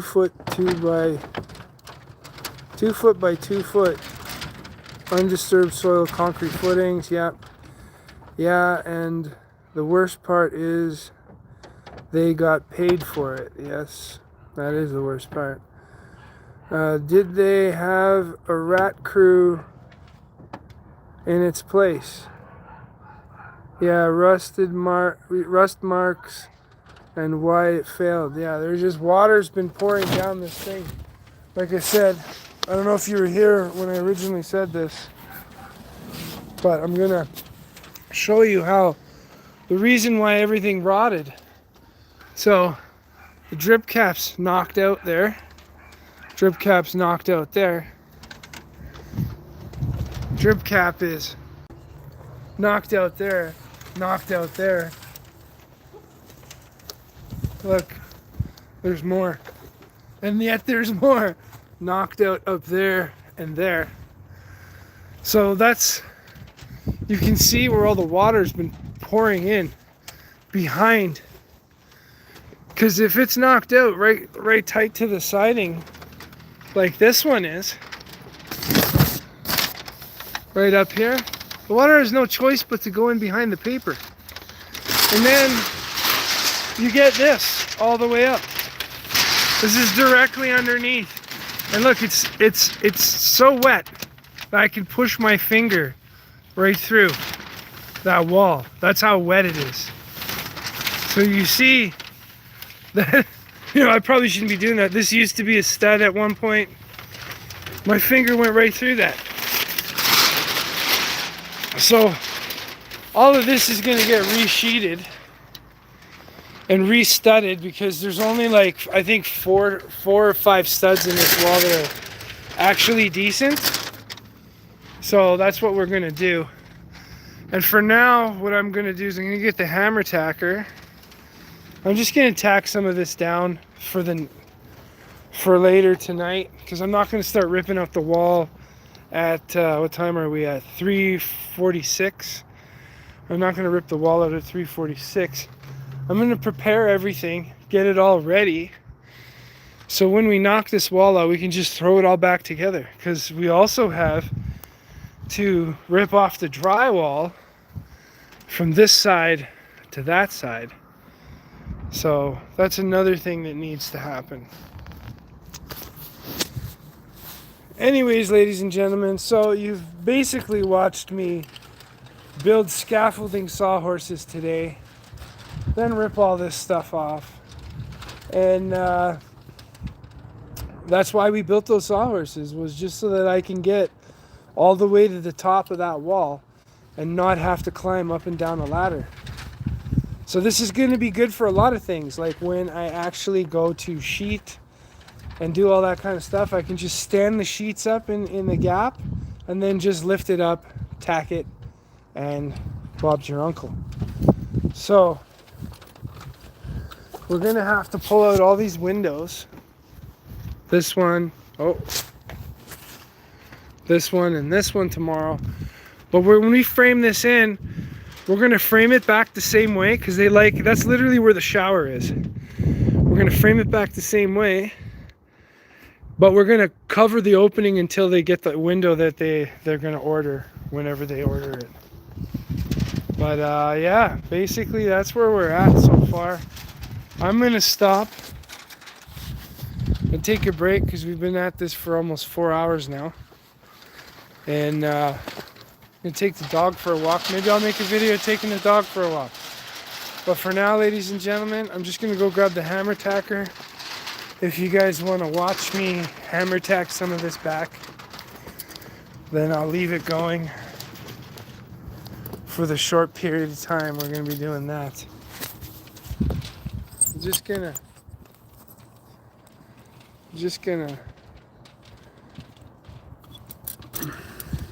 foot by 2 foot undisturbed soil concrete footings. Yeah, and the worst part is they got paid for it. Yes, that is the worst part. Did they have a rat crew in its place? Yeah, rust marks and why it failed. Yeah, there's just water's been pouring down this thing. Like I said, I don't know if you were here when I originally said this, but I'm gonna show you how the reason why everything rotted. So the drip cap's knocked out there. Drip cap's knocked out there. Drip cap is knocked out there, knocked out there. Look, there's more. And yet there's more knocked out up there and there. So that's, you can see where all the water's been pouring in behind. Because if it's knocked out right tight to the siding, like this one is, right up here, the water has no choice but to go in behind the paper. And then you get this all the way up. This is directly underneath. And look, it's so wet that I can push my finger right through that wall. That's how wet it is. So you see that, I probably shouldn't be doing that. This used to be a stud at one point. My finger went right through that. So all of this is going to get resheeted and restudded because there's only like, I think four or five studs in this wall that are actually decent. So that's what we're going to do. And for now, what I'm going to do is I'm going to get the hammer tacker. I'm just going to tack some of this down for later tonight, because I'm not going to start ripping up the wall at what time are we at? 3:46. I'm not going to rip the wall out at 3:46. I'm going to prepare everything, get it all ready, so when we knock this wall out, we can just throw it all back together, because we also have to rip off the drywall from this side to that side. So that's another thing that needs to happen. Anyways, ladies and gentlemen, so you've basically watched me build scaffolding sawhorses today, then rip all this stuff off. And that's why we built those sawhorses, was just so that I can get all the way to the top of that wall and not have to climb up and down a ladder. So this is going to be good for a lot of things, like when I actually go to sheet and do all that kind of stuff, I can just stand the sheets up in the gap and then just lift it up, tack it, and Bob's your uncle. So we're going to have to pull out all these windows. This one, this one, and this one tomorrow. But when we frame this in, we're going to frame it back the same way, because that's literally where the shower is. We're going to frame it back the same way, but we're going to cover the opening until they get the window that they're going to order whenever they order it. But yeah, basically that's where we're at so far. I'm going to stop and take a break, because we've been at this for almost 4 hours now. And I'm going to take the dog for a walk. Maybe I'll make a video taking the dog for a walk. But for now, ladies and gentlemen, I'm just going to go grab the hammer tacker. If you guys want to watch me hammer tack some of this back, then I'll leave it going for the short period of time we're going to be doing that. I'm just gonna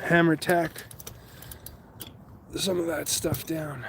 hammer tack some of that stuff down.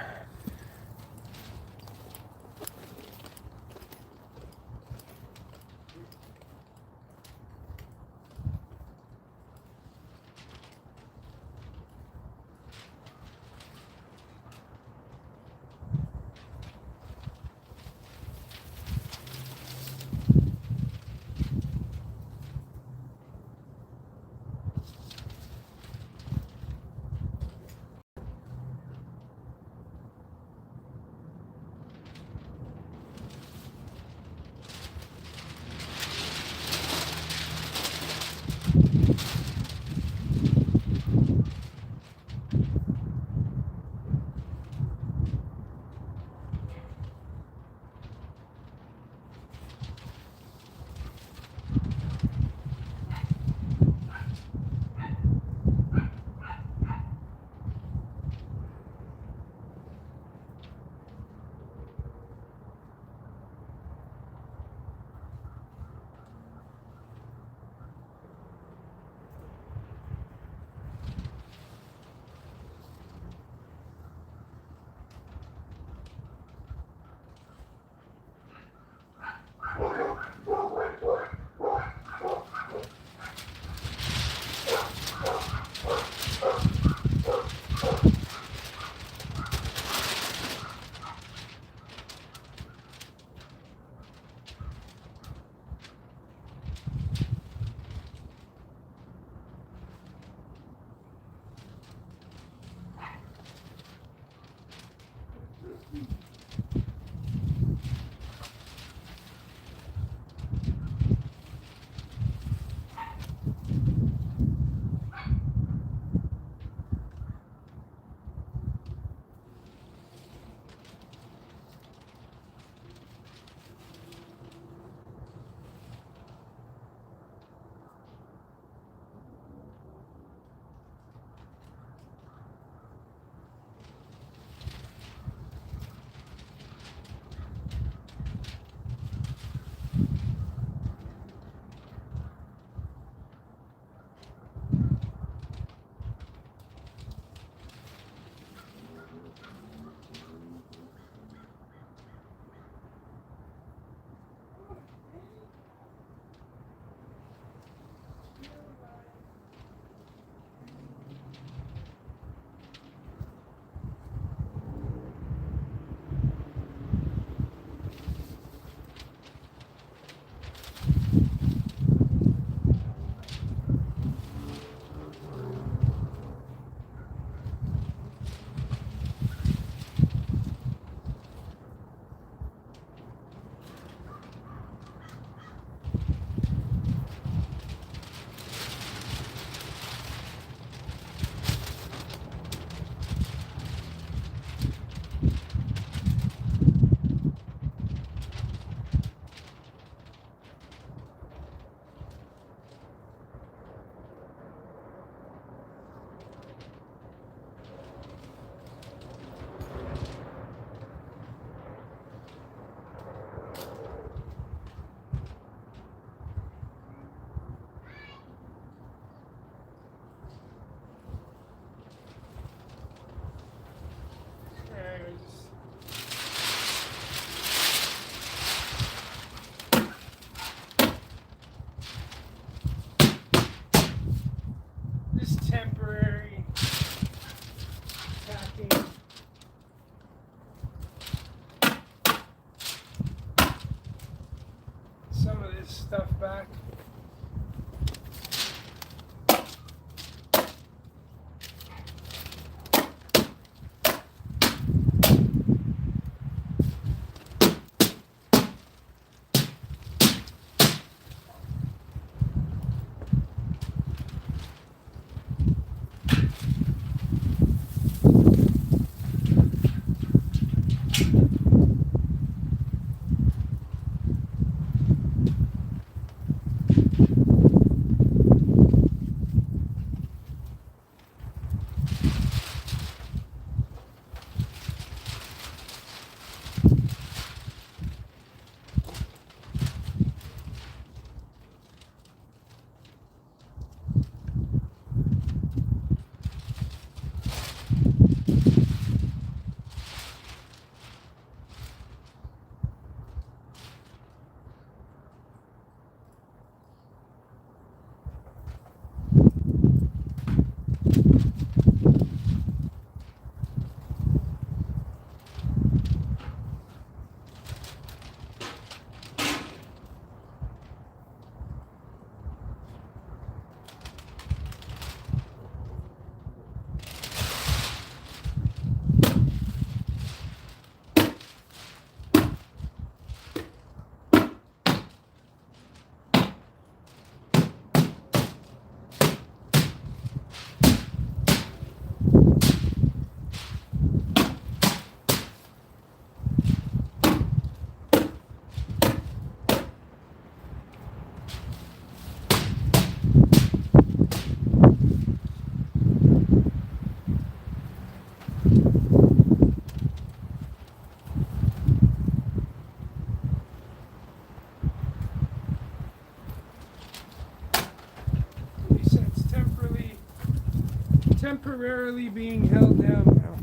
temporarily being held down now.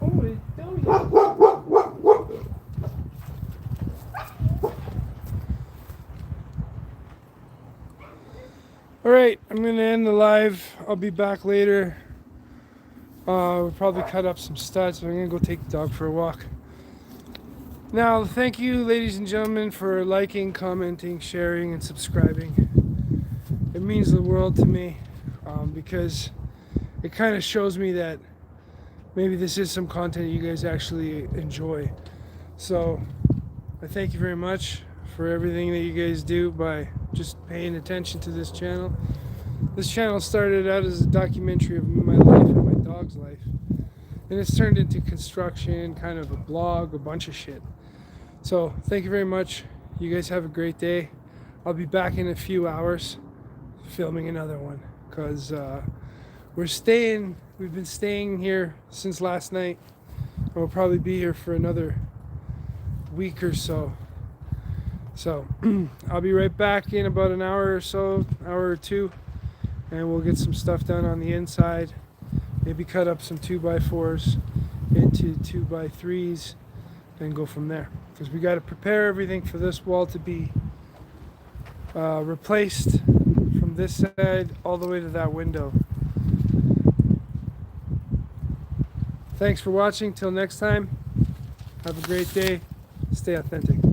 Oh, it's Alright, I'm going to end the live. I'll be back later. We'll probably cut up some studs, so I'm going to go take the dog for a walk. Now, thank you, ladies and gentlemen, for liking, commenting, sharing, and subscribing. It means the world to me, because it kind of shows me that maybe this is some content you guys actually enjoy. So, I thank you very much for everything that you guys do by just paying attention to this channel. This channel started out as a documentary of my life and my dog's life, and it's turned into construction, kind of a blog, a bunch of shit. So thank you very much. You guys have a great day. I'll be back in a few hours filming another one, because we've been staying here since last night, and we'll probably be here for another week or so. So I'll be right back in about an hour or so, hour or two, and we'll get some stuff done on the inside. Maybe cut up some 2x4s into 2x3s and go from there. Because we got to prepare everything for this wall to be replaced from this side all the way to that window. Thanks for watching. Till next time, have a great day. Stay authentic.